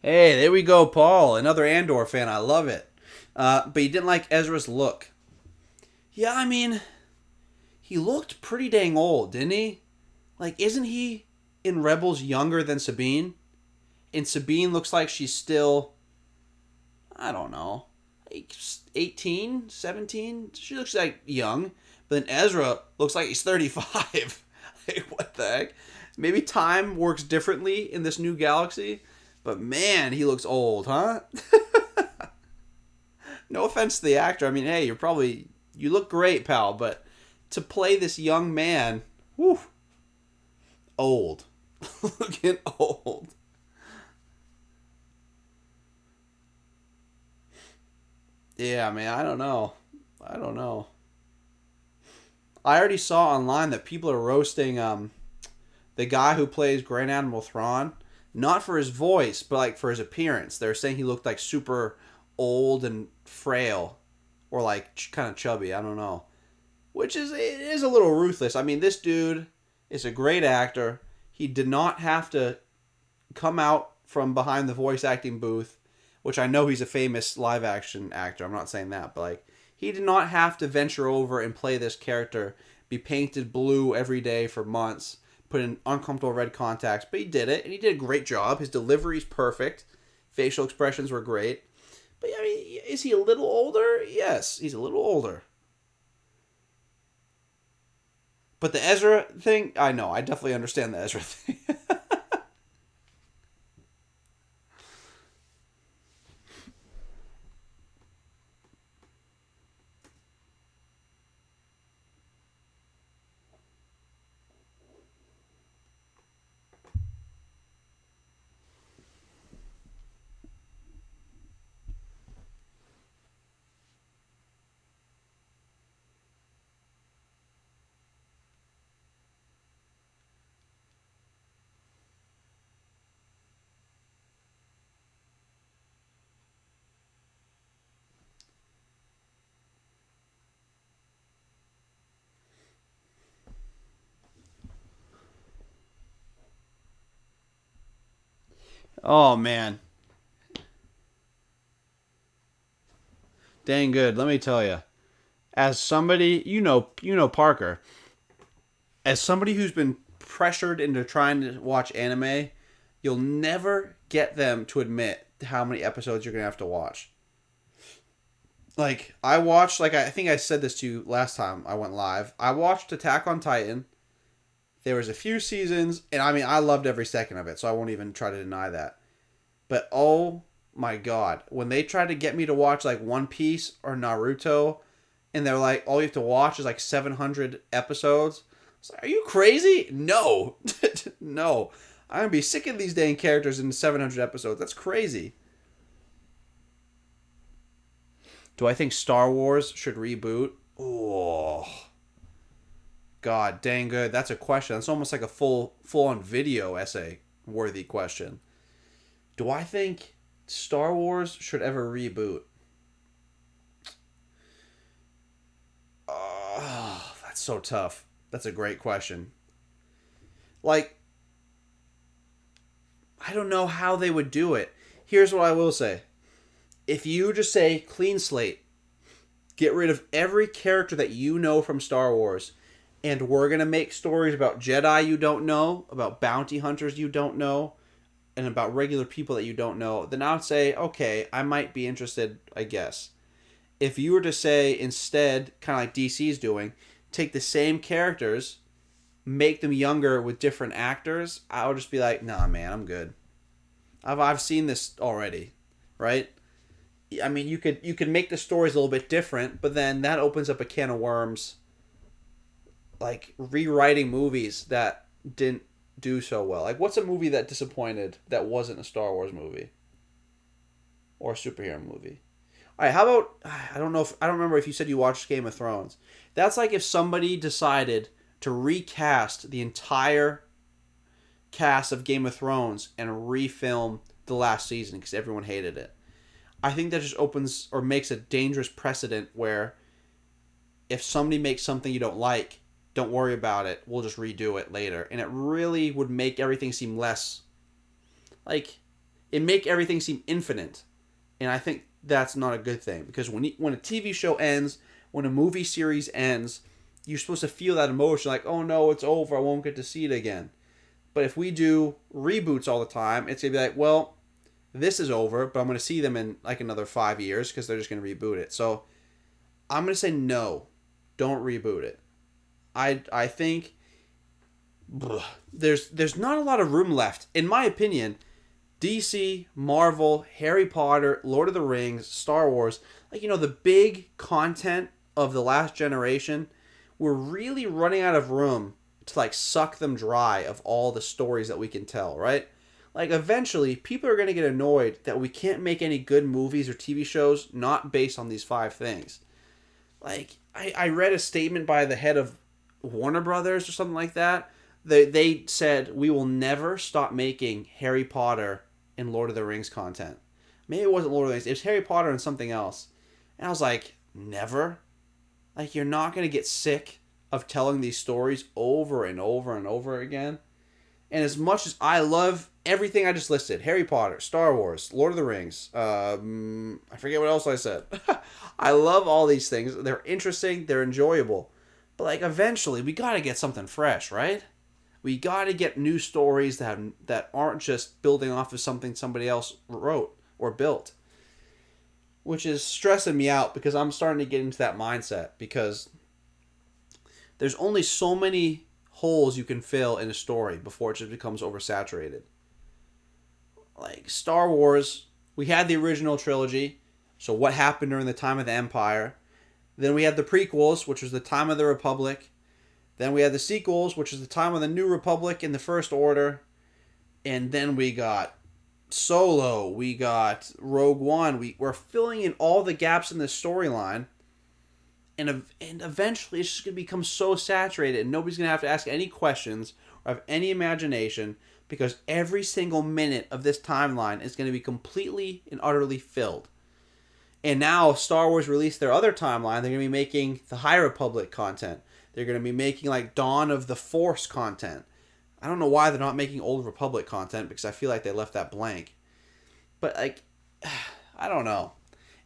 Hey, there we go, Paul. Another Andor fan. I love it. But you didn't like Ezra's look. Yeah, I mean, he looked pretty dang old, didn't he? Like, isn't he in Rebels younger than Sabine? And Sabine looks like she's still, I don't know, like 18, 17? She looks like young. But then Ezra looks like he's 35. Like, what the heck? Maybe time works differently in this new galaxy. But man, he looks old, huh? No offense to the actor. I mean, hey, you look great, pal. But to play this young man, whew, old. Looking old. Yeah, man, I don't know. I don't know. I already saw online that people are roasting the guy who plays Grand Admiral Thrawn, not for his voice, but like for his appearance. They're saying he looked like super old and frail, or like kind of chubby. I don't know, which is a little ruthless. I mean, this dude is a great actor. He did not have to come out from behind the voice acting booth, which I know he's a famous live action actor. I'm not saying that, but like he did not have to venture over and play this character, be painted blue every day for months, put in uncomfortable red contacts, but he did it, and he did a great job. His delivery's perfect. Facial expressions were great. But, I mean, is he a little older? Yes, he's a little older. But the Ezra thing, I know. I definitely understand the Ezra thing. Oh, man. Dang good. Let me tell you. As somebody, you know Parker. As somebody who's been pressured into trying to watch anime, you'll never get them to admit how many episodes you're going to have to watch. Like, I watched, like, I think I said this to you last time I went live. I watched Attack on Titan. There was a few seasons, and I mean, I loved every second of it, so I won't even try to deny that. But oh my god, when they tried to get me to watch like One Piece or Naruto, and they're like, all you have to watch is like 700 episodes. It's like, are you crazy? No, no. I'm gonna be sick of these dang characters in 700 episodes. That's crazy. Do I think Star Wars should reboot? Oh, god, dang good. That's a question. That's almost like a full on video essay worthy question. Do I think Star Wars should ever reboot? Oh, that's so tough. That's a great question. Like, I don't know how they would do it. Here's what I will say. If you just say clean slate, get rid of every character that you know from Star Wars, and we're going to make stories about Jedi you don't know, about bounty hunters you don't know, and about regular people that you don't know, then I would say, okay, I might be interested, I guess. If you were to say instead, kind of like DC's doing, take the same characters, make them younger with different actors, I would just be like, nah, man, I'm good. I've seen this already, right? I mean, you could make the stories a little bit different, but then that opens up a can of worms like rewriting movies that didn't do so well. Like, what's a movie that disappointed that wasn't a Star Wars movie or a superhero movie? All right, how about I don't remember if you said you watched Game of Thrones. That's like if somebody decided to recast the entire cast of Game of Thrones and refilm the last season because everyone hated it. I think that just opens or makes a dangerous precedent where if somebody makes something you don't like, don't worry about it. We'll just redo it later. And it really would make everything seem less like it make everything seem infinite. And I think that's not a good thing because when a TV show ends, when a movie series ends, you're supposed to feel that emotion like, "Oh no, it's over. I won't get to see it again." But if we do reboots all the time, it's going to be like, "Well, this is over, but I'm going to see them in like another 5 years because they're just going to reboot it." So, I'm going to say no. Don't reboot it. I think there's not a lot of room left. In my opinion, DC, Marvel, Harry Potter, Lord of the Rings, Star Wars, like, the big content of the last generation, we're really running out of room to like suck them dry of all the stories that we can tell, right? Like eventually people are going to get annoyed that we can't make any good movies or TV shows not based on these five things. Like I read a statement by the head of Warner Brothers or something like that. They said we will never stop making Harry Potter and Lord of the Rings content. Maybe it wasn't Lord of the Rings. It was Harry Potter and something else. And I was like, never? Like, you're not going to get sick of telling these stories over and over and over again? And as much as I love everything I just listed, Harry Potter, Star Wars, Lord of the Rings, I forget what else I said. I love all these things. They're interesting. They're enjoyable. But, like, eventually, we got to get something fresh, right? We got to get new stories that aren't just building off of something somebody else wrote or built. Which is stressing me out because I'm starting to get into that mindset because there's only so many holes you can fill in a story before it just becomes oversaturated. Like Star Wars, we had the original trilogy, so what happened during the time of the Empire. Then we had the prequels, which was the time of the Republic. Then we had the sequels, which is the time of the New Republic and the First Order. And then we got Solo, we got Rogue One. We're filling in all the gaps in the storyline. And eventually it's just going to become so saturated and nobody's going to have to ask any questions or have any imagination because every single minute of this timeline is going to be completely and utterly filled. And now Star Wars released their other timeline. They're going to be making the High Republic content. They're going to be making like Dawn of the Force content. I don't know why they're not making Old Republic content because I feel like they left that blank. But like, I don't know.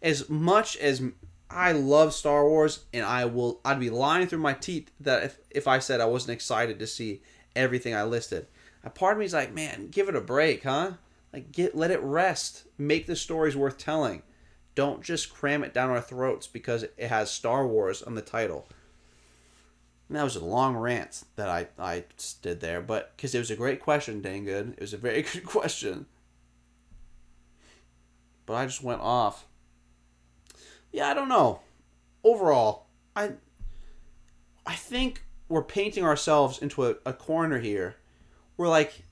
As much as I love Star Wars, and I'd be lying through my teeth that if I said I wasn't excited to see everything I listed. A part of me is like, man, give it a break, huh? Like, let it rest. Make the stories worth telling. Don't just cram it down our throats because it has Star Wars on the title. And that was a long rant that I did there, but because it was a great question, dang good. It was a very good question. But I just went off. Yeah, I don't know. Overall, I think we're painting ourselves into a corner here. We're like,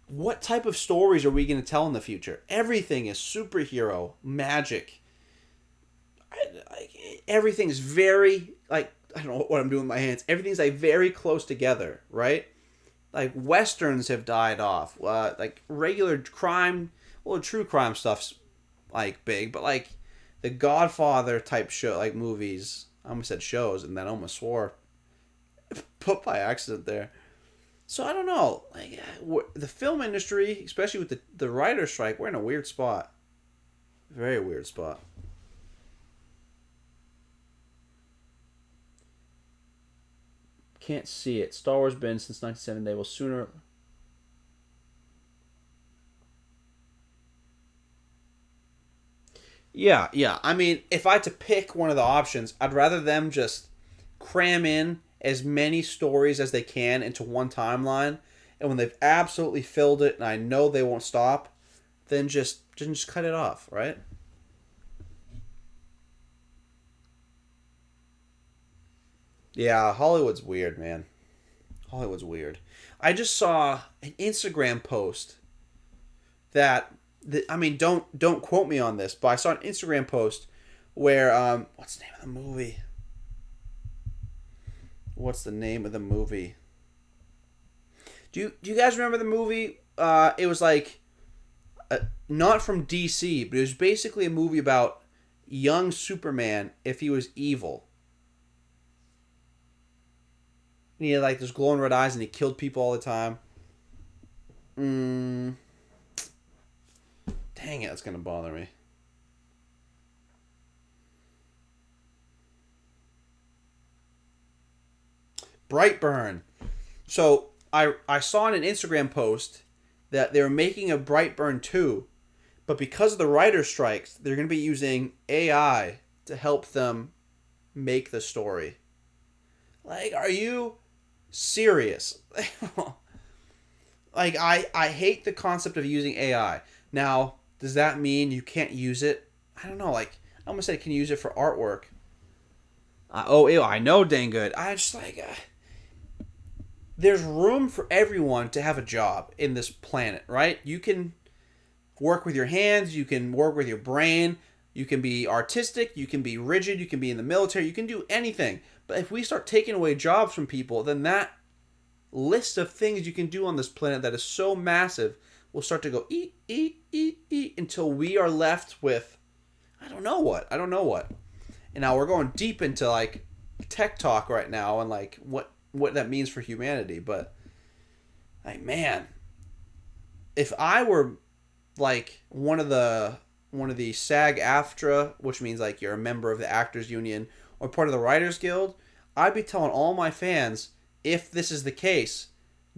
what type of stories are we going to tell in the future? Everything is superhero, magic. Everything's very, like, I don't know what I'm doing with my hands. Everything's like very close together, right? Like westerns have died off. Like regular crime, well, true crime stuff's like big, but like the Godfather type show, like movies. I almost said shows, and then I almost swore. Put by accident there. So I don't know. Like the film industry, especially with the writer's strike, we're in a weird spot. Very weird spot. Can't see it. Star Wars been since 1970. They will sooner. Yeah. I mean, if I had to pick one of the options, I'd rather them just cram in as many stories as they can into one timeline, and when they've absolutely filled it, and I know they won't stop, then just cut it off, right? Yeah, Hollywood's weird, man. Hollywood's weird. I just saw an Instagram post that I mean, don't quote me on this, but I saw an Instagram post where what's the name of the movie? What's the name of the movie? Do you guys remember the movie? It was like not from DC, but it was basically a movie about young Superman if he was evil. And he had like those glowing red eyes and he killed people all the time. Dang it, that's gonna bother me. Brightburn. So I saw in an Instagram post that they were making a Brightburn 2, but because of the writer strikes, they're going to be using AI to help them make the story. Like, are you serious? Like, I hate the concept of using AI. Now, does that mean you can't use it? I don't know. Like, I almost said, can you use it for artwork? Ew, I know, dang good. I just like... there's room for everyone to have a job in this planet, right? You can work with your hands, you can work with your brain, you can be artistic, you can be rigid, you can be in the military, you can do anything. But if we start taking away jobs from people, then that list of things you can do on this planet that is so massive will start to go until we are left with I don't know what. And now we're going deep into like tech talk right now and like what that means for humanity, but like, man, if I were like one of the SAG-AFTRA, which means like you're a member of the Actors Union or part of the Writers Guild, I'd be telling all my fans, if this is the case,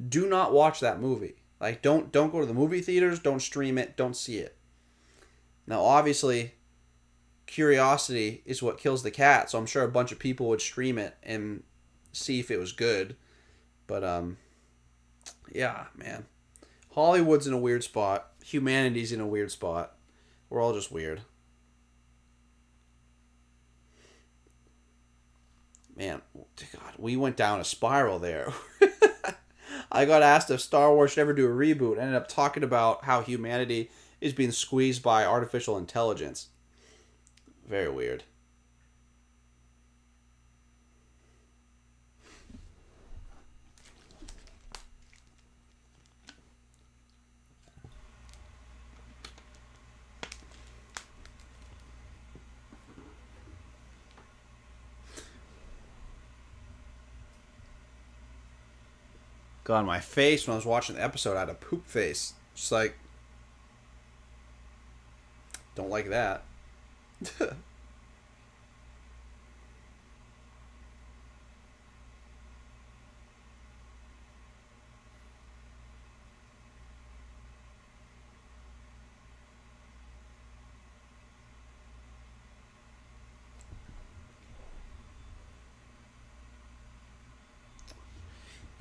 do not watch that movie. Like, don't go to the movie theaters, don't stream it, don't see it. Now, obviously, curiosity is what kills the cat, so I'm sure a bunch of people would stream it and see if it was good. But yeah, man, Hollywood's in a weird spot, humanity's in a weird spot, we're all just weird, man. God, we went down a spiral there. I got asked if Star Wars should ever do a reboot. I ended up talking about how humanity is being squeezed by artificial intelligence. Very weird. God, my face when I was watching the episode, I had a poop face. Just like, don't like that.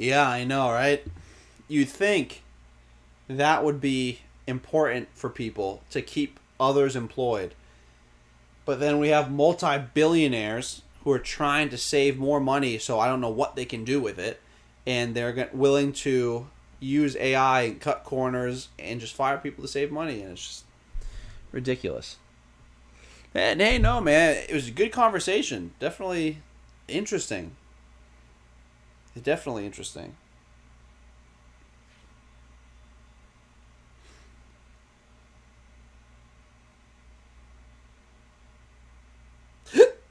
Yeah, I know, right? You'd think that would be important for people to keep others employed. But then we have multi-billionaires who are trying to save more money, so I don't know what they can do with it. And they're willing to use AI and cut corners and just fire people to save money. And it's just ridiculous. And hey, no, man, it was a good conversation. Definitely interesting. Definitely interesting.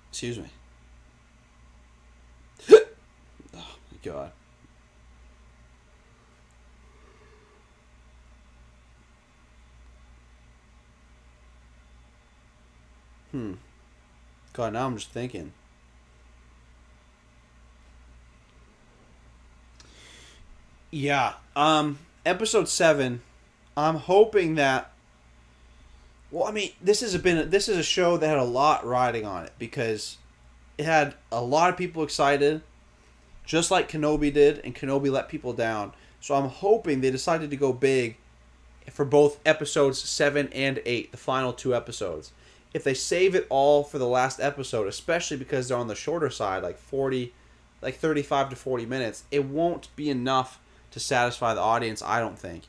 Excuse me. Oh my god. God, now I'm just thinking. Yeah. Episode 7. I'm hoping that. Well, I mean, this is a show that had a lot riding on it because it had a lot of people excited, just like Kenobi did, and Kenobi let people down. So I'm hoping they decided to go big for both episodes 7 and 8, the final 2 episodes. If they save it all for the last episode, especially because they're on the shorter side, like 40 like 35 to 40 minutes, it won't be enough to satisfy the audience, I don't think.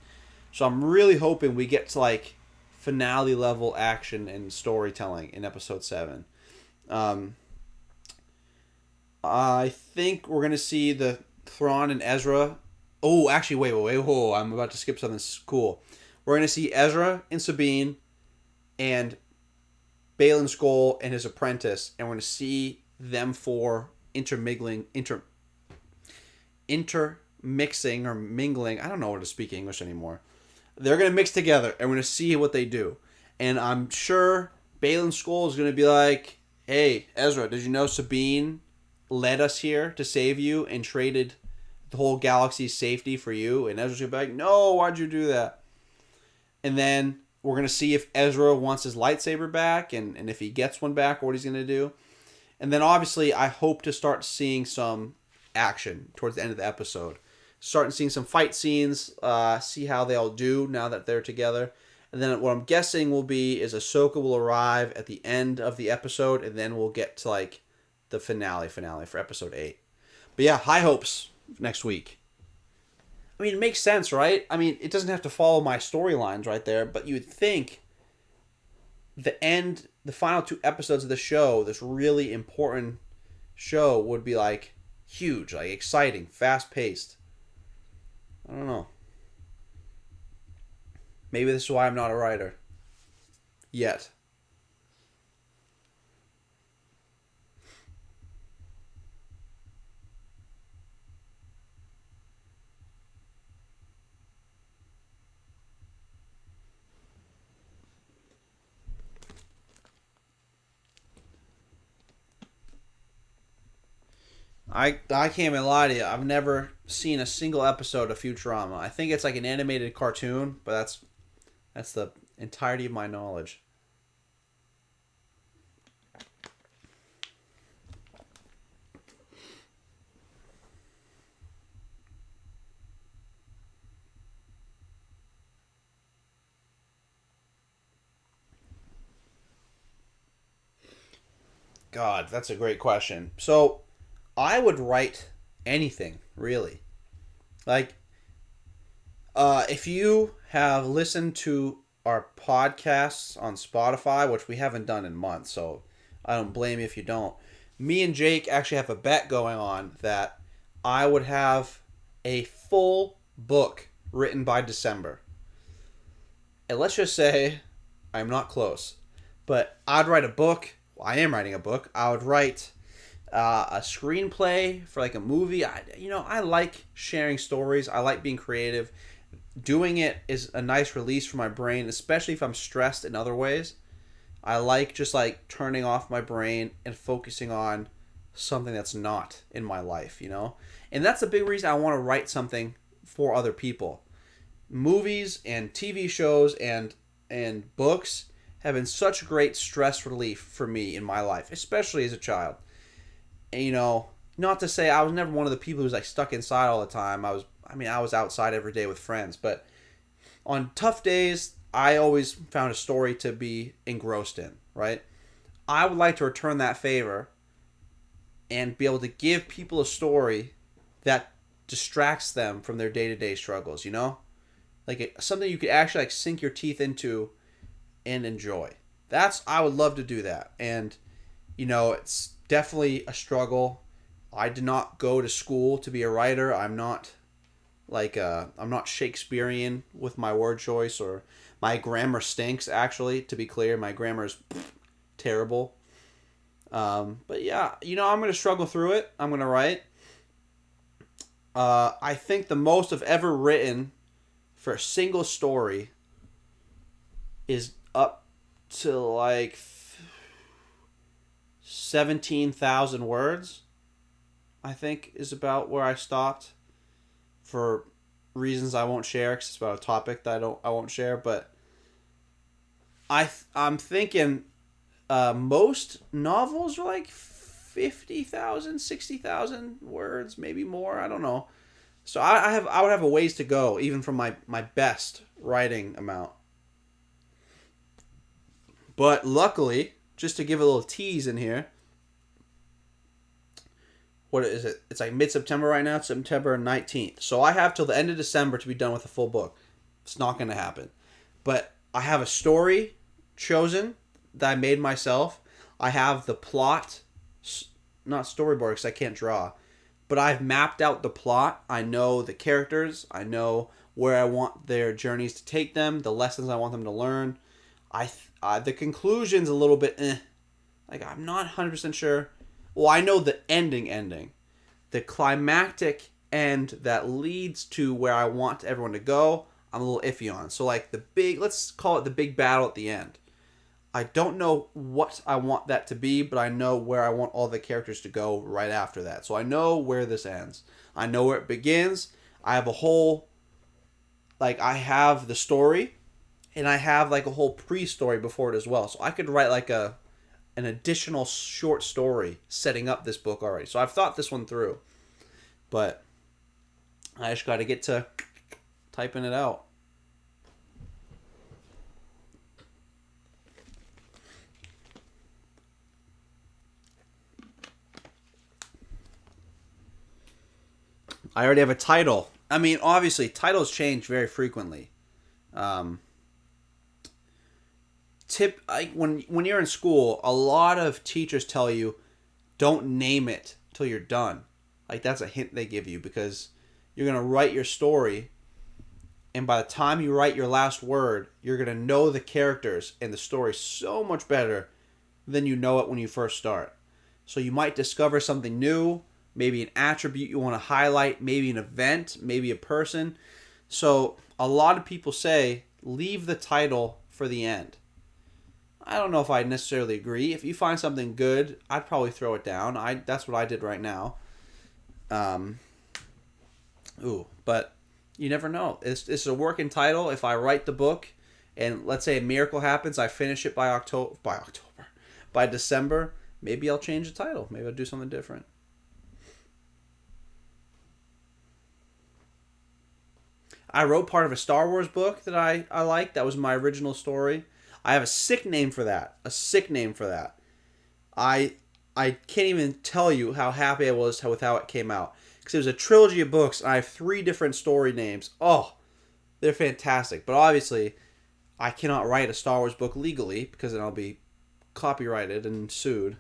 So I'm really hoping we get to like finale level action and storytelling in episode 7. I think we're going to see the Thrawn and Ezra. Oh, actually, wait. Whoa, I'm about to skip something cool. We're going to see Ezra and Sabine and Balin Skoll and his apprentice, and we're going to see them four intermixing or mingling. I don't know how to speak English anymore. They're going to mix together, and we're going to see what they do. And I'm sure Balin Skoll is going to be like, hey, Ezra, did you know Sabine led us here to save you and traded the whole galaxy's safety for you? And Ezra's going to be like, no, why'd you do that? And then we're going to see if Ezra wants his lightsaber back, and if he gets one back, what he's going to do. And then obviously I hope to start seeing some action towards the end of the episode. Starting seeing some fight scenes, see how they all do now that they're together. And then what I'm guessing will be is Ahsoka will arrive at the end of the episode, and then we'll get to like the finale for episode 8. But yeah, high hopes next week. I mean, it makes sense, right? I mean, it doesn't have to follow my storylines right there, but you would think the final 2 episodes of the show, this really important show, would be like huge, like exciting, fast paced. I don't know. Maybe this is why I'm not a writer. Yet. I can't even lie to you. I've never seen a single episode of Futurama. I think it's like an animated cartoon, but that's the entirety of my knowledge. God, that's a great question. So, I would write anything, really. Like, if you have listened to our podcasts on Spotify, which we haven't done in months, so I don't blame you if you don't. Me and Jake actually have a bet going on that I would have a full book written by December. And let's just say I'm not close, but I'd write a book. Well, I am writing a book. I would write a screenplay for like a movie. I like sharing stories. I like being creative. Doing it is a nice release for my brain, especially if I'm stressed in other ways. I like just like turning off my brain and focusing on something that's not in my life, And that's a big reason I want to write something for other people. Movies and TV shows and books have been such great stress relief for me in my life, especially as a child. And, not to say I was never one of the people who's like stuck inside all the time. I was outside every day with friends, but on tough days, I always found a story to be engrossed in, right? I would like to return that favor and be able to give people a story that distracts them from their day-to-day struggles, Like something you could actually like sink your teeth into and enjoy. I would love to do that. And, it's definitely a struggle. I did not go to school to be a writer. I'm not Shakespearean with my word choice, or my grammar stinks, actually, to be clear. My grammar is terrible. But yeah, I'm going to struggle through it. I'm going to write. I think the most I've ever written for a single story is up to like 17,000 words, I think, is about where I stopped, for reasons I won't share, because it's about a topic that I won't share. But I'm thinking most novels are like 50,000, 60,000 words, maybe more. I don't know. So I would have a ways to go, even from my best writing amount. But luckily, just to give a little tease in here, what is it? It's like mid-September right now. It's September 19th. So I have till the end of December to be done with the full book. It's not going to happen. But I have a story chosen that I made myself. I have the plot, not storyboard because I can't draw, but I've mapped out the plot. I know the characters. I know where I want their journeys to take them, the lessons I want them to learn. The conclusion's a little bit like I'm not 100% sure. Well, I know the ending. The climactic end that leads to where I want everyone to go, I'm a little iffy on. So like let's call it the big battle at the end. I don't know what I want that to be, but I know where I want all the characters to go right after that. So I know where this ends. I know where it begins. I have a whole, like I have the story, and I have like a whole pre-story before it as well. So I could write like an additional short story setting up this book already. So I've thought this one through, but I just got to get to typing it out. I already have a title. I mean, obviously, titles change very frequently. Um, when you're in school, a lot of teachers tell you, don't name it till you're done. Like that's a hint they give you because you're gonna write your story, and by the time you write your last word, you're gonna know the characters and the story so much better than you know it when you first start. So you might discover something new, maybe an attribute you want to highlight, maybe an event, maybe a person. So a lot of people say leave the title for the end. I don't know if I necessarily agree. If you find something good, I'd probably throw it down. That's what I did right now. But you never know. It's a working title. If I write the book, and let's say a miracle happens, I finish it by December. Maybe I'll change the title. Maybe I'll do something different. I wrote part of a Star Wars book that I liked. That was my original story. I have a sick name for that. I can't even tell you how happy I was with how it came out. Because it was a trilogy of books, and I have 3 different story names. Oh, they're fantastic. But obviously, I cannot write a Star Wars book legally, because then I'll be copyrighted and sued.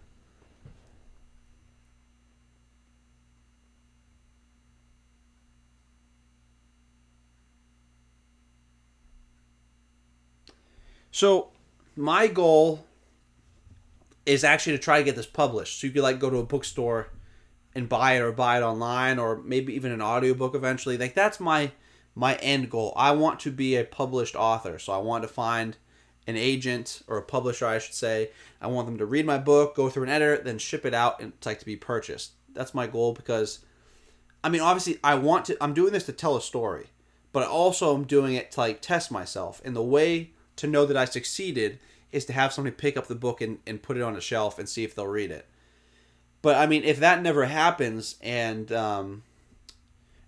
So, my goal is actually to try to get this published. So you could like go to a bookstore and buy it or buy it online or maybe even an audiobook eventually. Like that's my end goal. I want to be a published author. So I want to find an agent or a publisher, I should say. I want them to read my book, go through an editor, then ship it out and it's like to be purchased. That's my goal because I mean obviously I'm doing this to tell a story, but also I'm doing it to like test myself. And the way to know that I succeeded is to have somebody pick up the book and put it on a shelf and see if they'll read it. But I mean, if that never happens and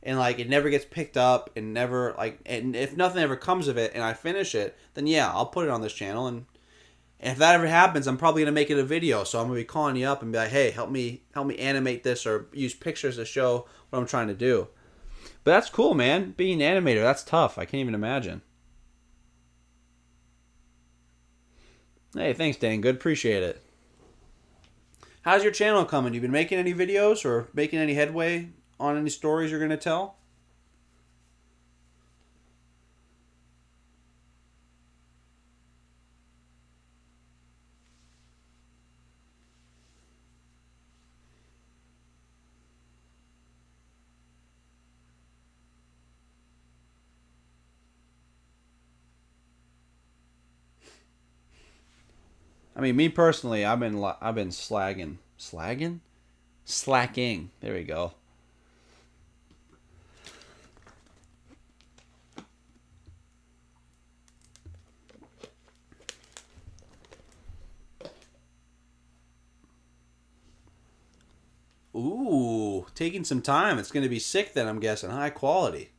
like it never gets picked up and never like and if nothing ever comes of it and I finish it, then yeah, I'll put it on this channel and if that ever happens, I'm probably gonna make it a video. So I'm gonna be calling you up and be like, hey, help me animate this or use pictures to show what I'm trying to do. But that's cool, man. Being an animator, that's tough. I can't even imagine. Hey, thanks, Dan. Good. Appreciate it. How's your channel coming? You been making any videos or making any headway on any stories you're going to tell? I mean, me personally, I've been slacking. There we go. Ooh, taking some time. It's going to be sick then, I'm guessing. High quality.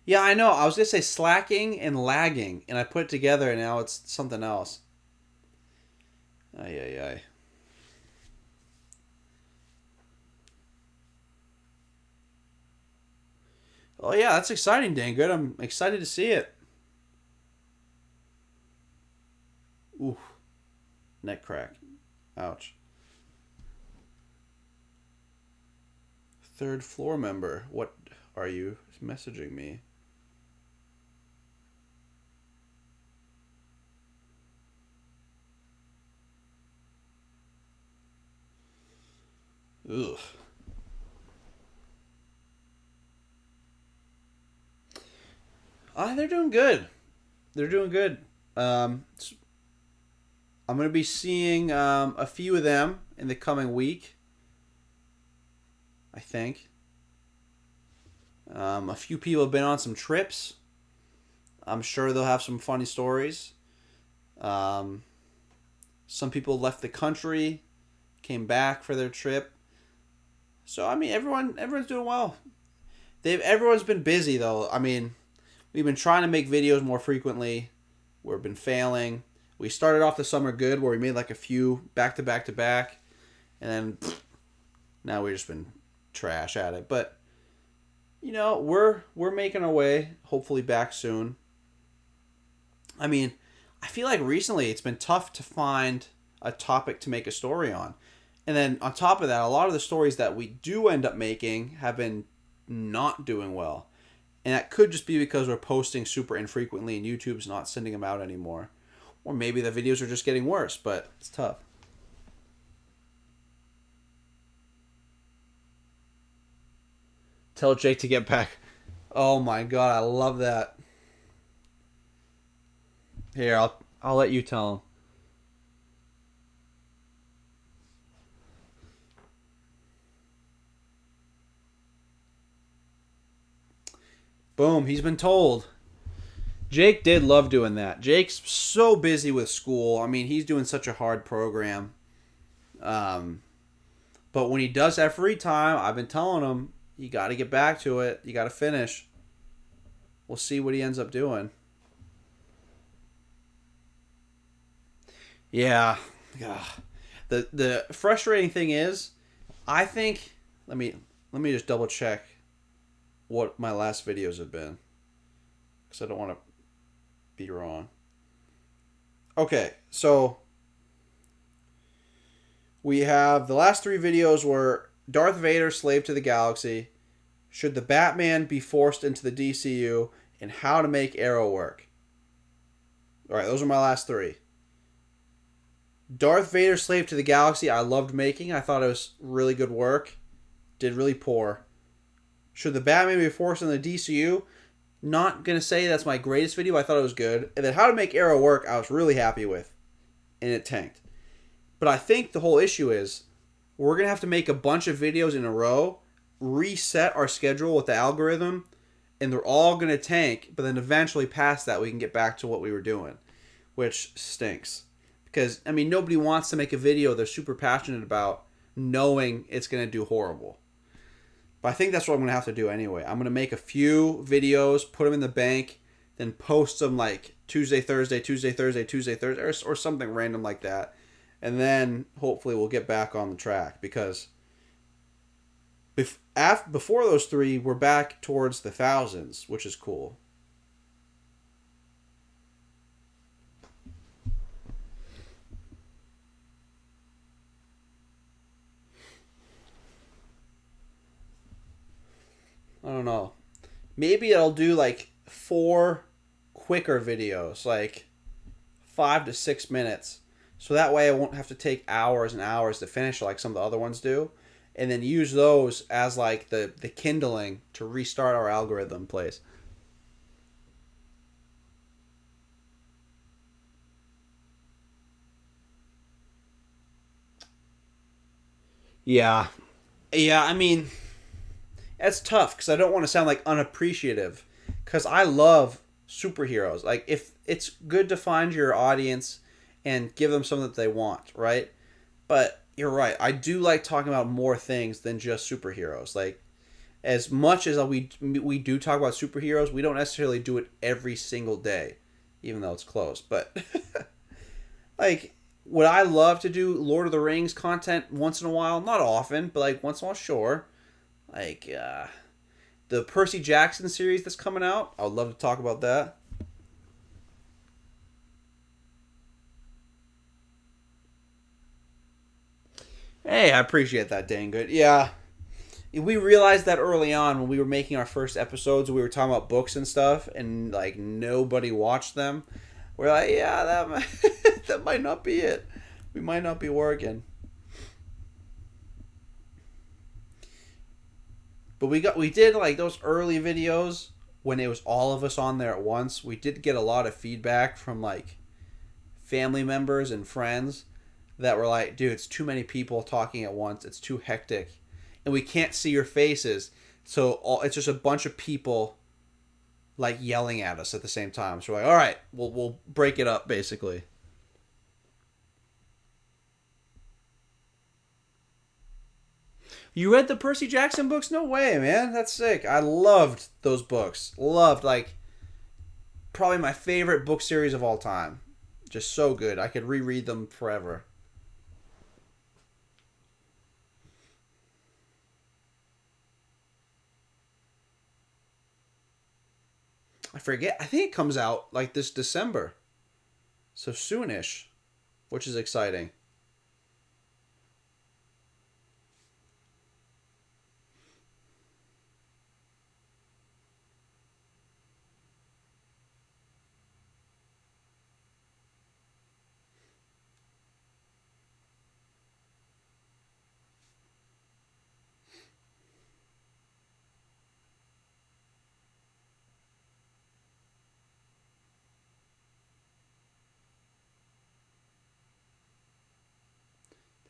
Yeah, I know. I was going to say slacking and lagging, and I put it together, and now it's something else. Ay, ay, ay. Oh yeah, that's exciting, Dan. Good. I'm excited to see it. Ooh, neck crack. Ouch. Third floor member. What are you messaging me? Ugh. They're doing good. They're doing good. I'm going to be seeing a few of them in the coming week, I think. A few people have been on some trips. I'm sure they'll have some funny stories. Um, some people left the country, came back for their trip. So I mean, everyone's doing well. Everyone's been busy though. I mean, we've been trying to make videos more frequently. We've been failing. We started off the summer good, where we made like a few back to back to back, and then now we've just been trash at it. But you know, we're making our way. Hopefully, back soon. I mean, I feel like recently it's been tough to find a topic to make a story on. And then on top of that, a lot of the stories that we do end up making have been not doing well. And that could just be because we're posting super infrequently and YouTube's not sending them out anymore. Or maybe the videos are just getting worse, but it's tough. Tell Jake to get back. Oh my god, I love that. Here, I'll let you tell him. Boom, he's been told. Jake did love doing that. Jake's so busy with school. I mean, he's doing such a hard program. Um, but when he does have free time, I've been telling him, you got to get back to it. You got to finish. We'll see what he ends up doing. Yeah. Ugh. The frustrating thing is, I think let me just double check what my last videos have been, because I don't want to be wrong. Okay, so we have the last three videos were Darth Vader, Slave to the Galaxy, should the Batman be forced into the DCU, and how to make Arrow work. All right, those are my last three. Darth Vader, Slave to the Galaxy, I loved making. I thought it was really good work. Did really poor. Should the Batman be forced in the DCU? Not going to say that's my greatest video. I thought it was good. And then How to Make Arrow Work, I was really happy with. And it tanked. But I think the whole issue is we're going to have to make a bunch of videos in a row, reset our schedule with the algorithm, and they're all going to tank. But then eventually past that, we can get back to what we were doing, which stinks. Because, I mean, nobody wants to make a video they're super passionate about knowing it's going to do horrible. But I think that's what I'm going to have to do anyway. I'm going to make a few videos, put them in the bank, then post them like Tuesday, Thursday, Tuesday, Thursday, Tuesday, Thursday, or something random like that. And then hopefully we'll get back on the track. Because before those three, we're back towards the thousands, which is cool. I don't know. Maybe I'll do like 4 quicker videos, like 5 to 6 minutes. So that way I won't have to take hours and hours to finish like some of the other ones do. And then use those as like the kindling to restart our algorithm place. Yeah. Yeah, I mean, it's tough because I don't want to sound like unappreciative, because I love superheroes. Like, if it's good to find your audience and give them something that they want, right? But you're right. I do like talking about more things than just superheroes. Like, as much as we do talk about superheroes, we don't necessarily do it every single day, even though it's close. But like, would I love to do Lord of the Rings content once in a while? Not often, but like once in a while, sure. Like the Percy Jackson series that's coming out, I would love to talk about that. Hey, I appreciate that, dang good. Yeah, we realized that early on when we were making our first episodes. We were talking about books and stuff, and like nobody watched them. We're like, yeah, that might, that might not be it. We might not be working. But we did like those early videos when it was all of us on there at once. We did get a lot of feedback from like family members and friends that were like, dude, it's too many people talking at once. It's too hectic. And we can't see your faces. So it's just a bunch of people like yelling at us at the same time. So we're like, all right, we'll break it up basically. You read the Percy Jackson books? No way, man. That's sick. I loved those books. Loved, like, probably my favorite book series of all time. Just so good. I could reread them forever. I forget. I think it comes out like this December. So soonish, which is exciting.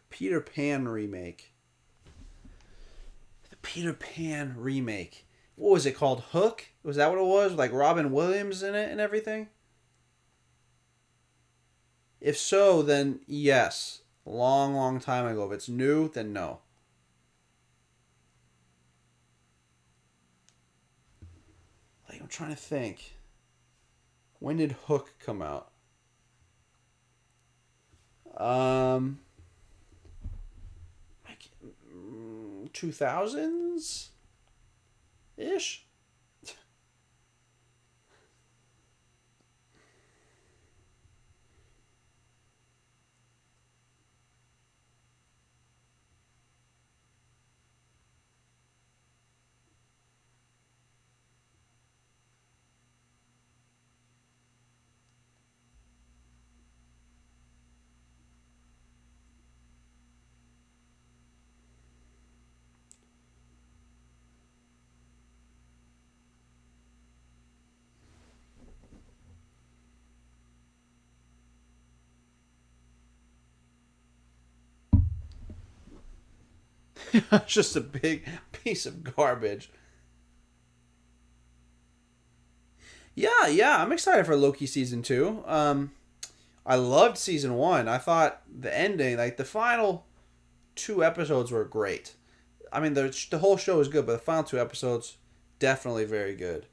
Peter Pan remake. The Peter Pan remake. What was it called? Hook? Was that what it was? Like Robin Williams in it and everything? If so, then yes. Long, long time ago. If it's new, then no. Like, I'm trying to think. When did Hook come out? Um, 2000s ish. Just a big piece of garbage. Yeah, yeah, I'm excited for Loki season two. I loved season one. I thought the ending, like the final two episodes, were great. I mean, the whole show is good, but the final two episodes definitely very good.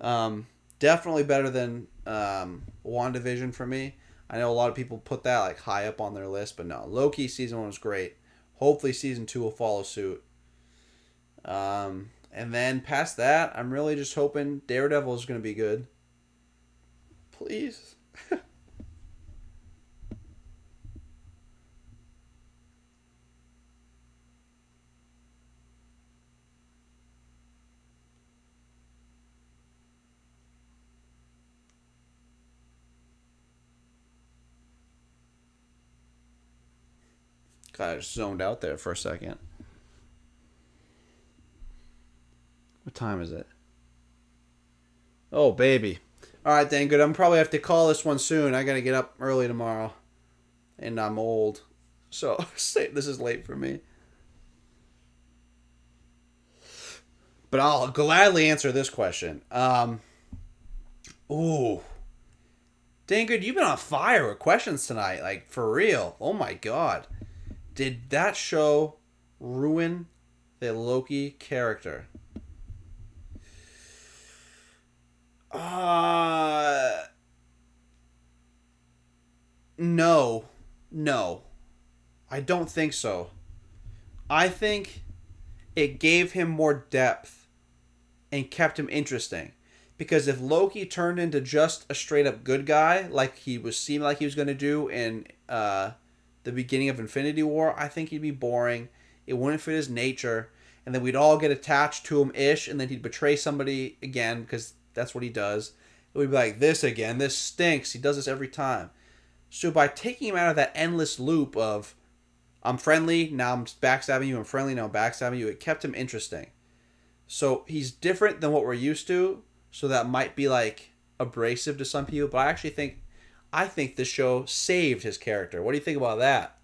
Definitely better than WandaVision for me. I know a lot of people put that like high up on their list, but no, Loki season one was great. Hopefully, season two will follow suit. And then past that, I'm really just hoping Daredevil is going to be good. Please. God, I just zoned out there for a second. What time is it? Oh, baby. All right, then, good. I'm probably have to call this one soon. I got to get up early tomorrow, and I'm old. So this is late for me. But I'll gladly answer this question. Ooh. Dang good, you've been on fire with questions tonight. Like, for real. Oh my god. Did that show ruin the Loki character? Uh, no. No, I don't think so. I think it gave him more depth and kept him interesting. Because if Loki turned into just a straight up good guy, like he was seemed like he was going to do in the beginning of Infinity War, I think he'd be boring. It wouldn't fit his nature, and then we'd all get attached to him ish, and then he'd betray somebody again because that's what he does. It would be like this again. This stinks. He does this every time. So by taking him out of that endless loop of I'm friendly, now I'm backstabbing you, I'm friendly, now I'm backstabbing you, it kept him interesting. So he's different than what we're used to, so that might be like abrasive to some people, but I think this show saved his character. What do you think about that?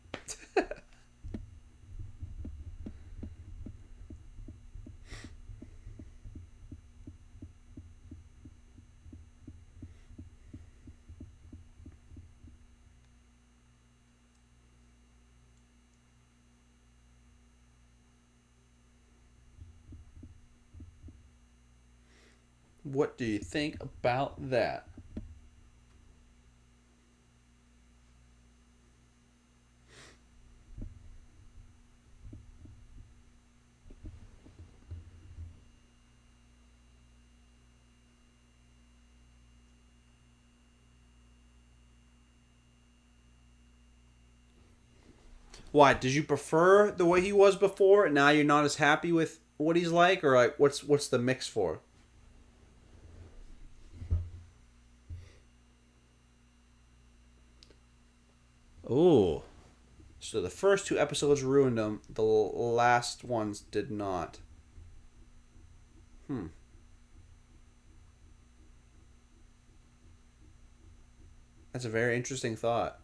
What do you think about that? Why? Did you prefer the way he was before? And now you're not as happy with what he's like, or like what's the mix for? Ooh. So the first two episodes ruined him. The last ones did not. Hmm. That's a very interesting thought.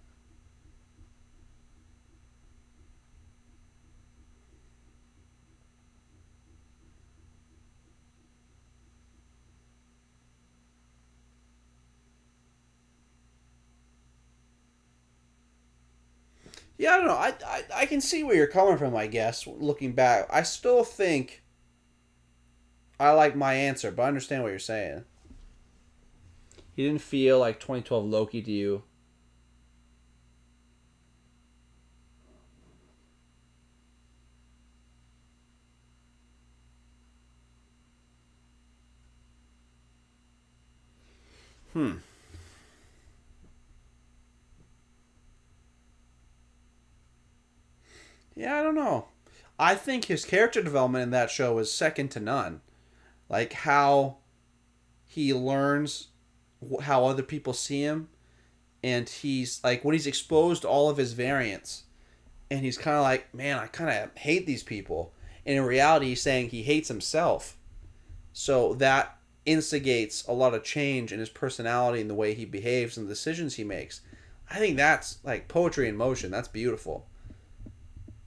Yeah, I don't know. I can see where you're coming from, I guess, looking back. I still think I like my answer, but I understand what you're saying. He didn't feel like 2012 Loki to you. Hmm. Yeah, I don't know. I think his character development in that show was second to none. Like how he learns how other people see him, and he's like when he's exposed to all of his variants, and he's kind of like, man, I kind of hate these people. And in reality, he's saying he hates himself. So that instigates a lot of change in his personality and the way he behaves and the decisions he makes. I think that's like poetry in motion. That's beautiful.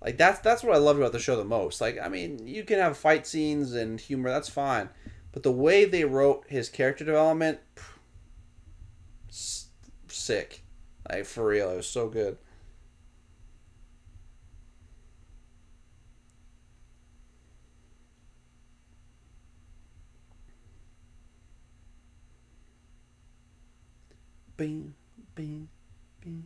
Like that's what I loved about the show the most. Like I mean, you can have fight scenes and humor, that's fine, but the way they wrote his character development, sick. Like for real, it was so good. Bing, bing, bing.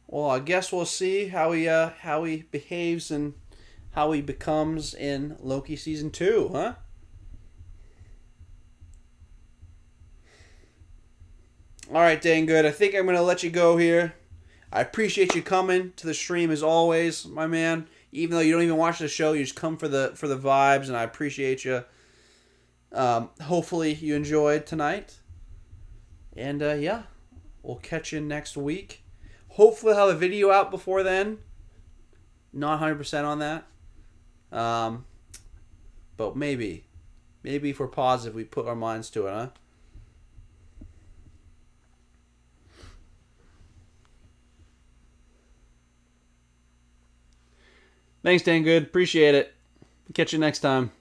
Well, I guess we'll see how he behaves and how he becomes in Loki season 2, huh? All right, dang good. I think I'm gonna let you go here. I appreciate you coming to the stream as always, my man. Even though you don't even watch the show, you just come for the vibes, and I appreciate you. Hopefully you enjoyed tonight, and yeah, we'll catch you next week. Hopefully I'll have a video out before then. Not 100% on that, um, but maybe if we're positive, we put our minds to it, huh? Thanks, Dan. Good. Appreciate it. Catch you next time.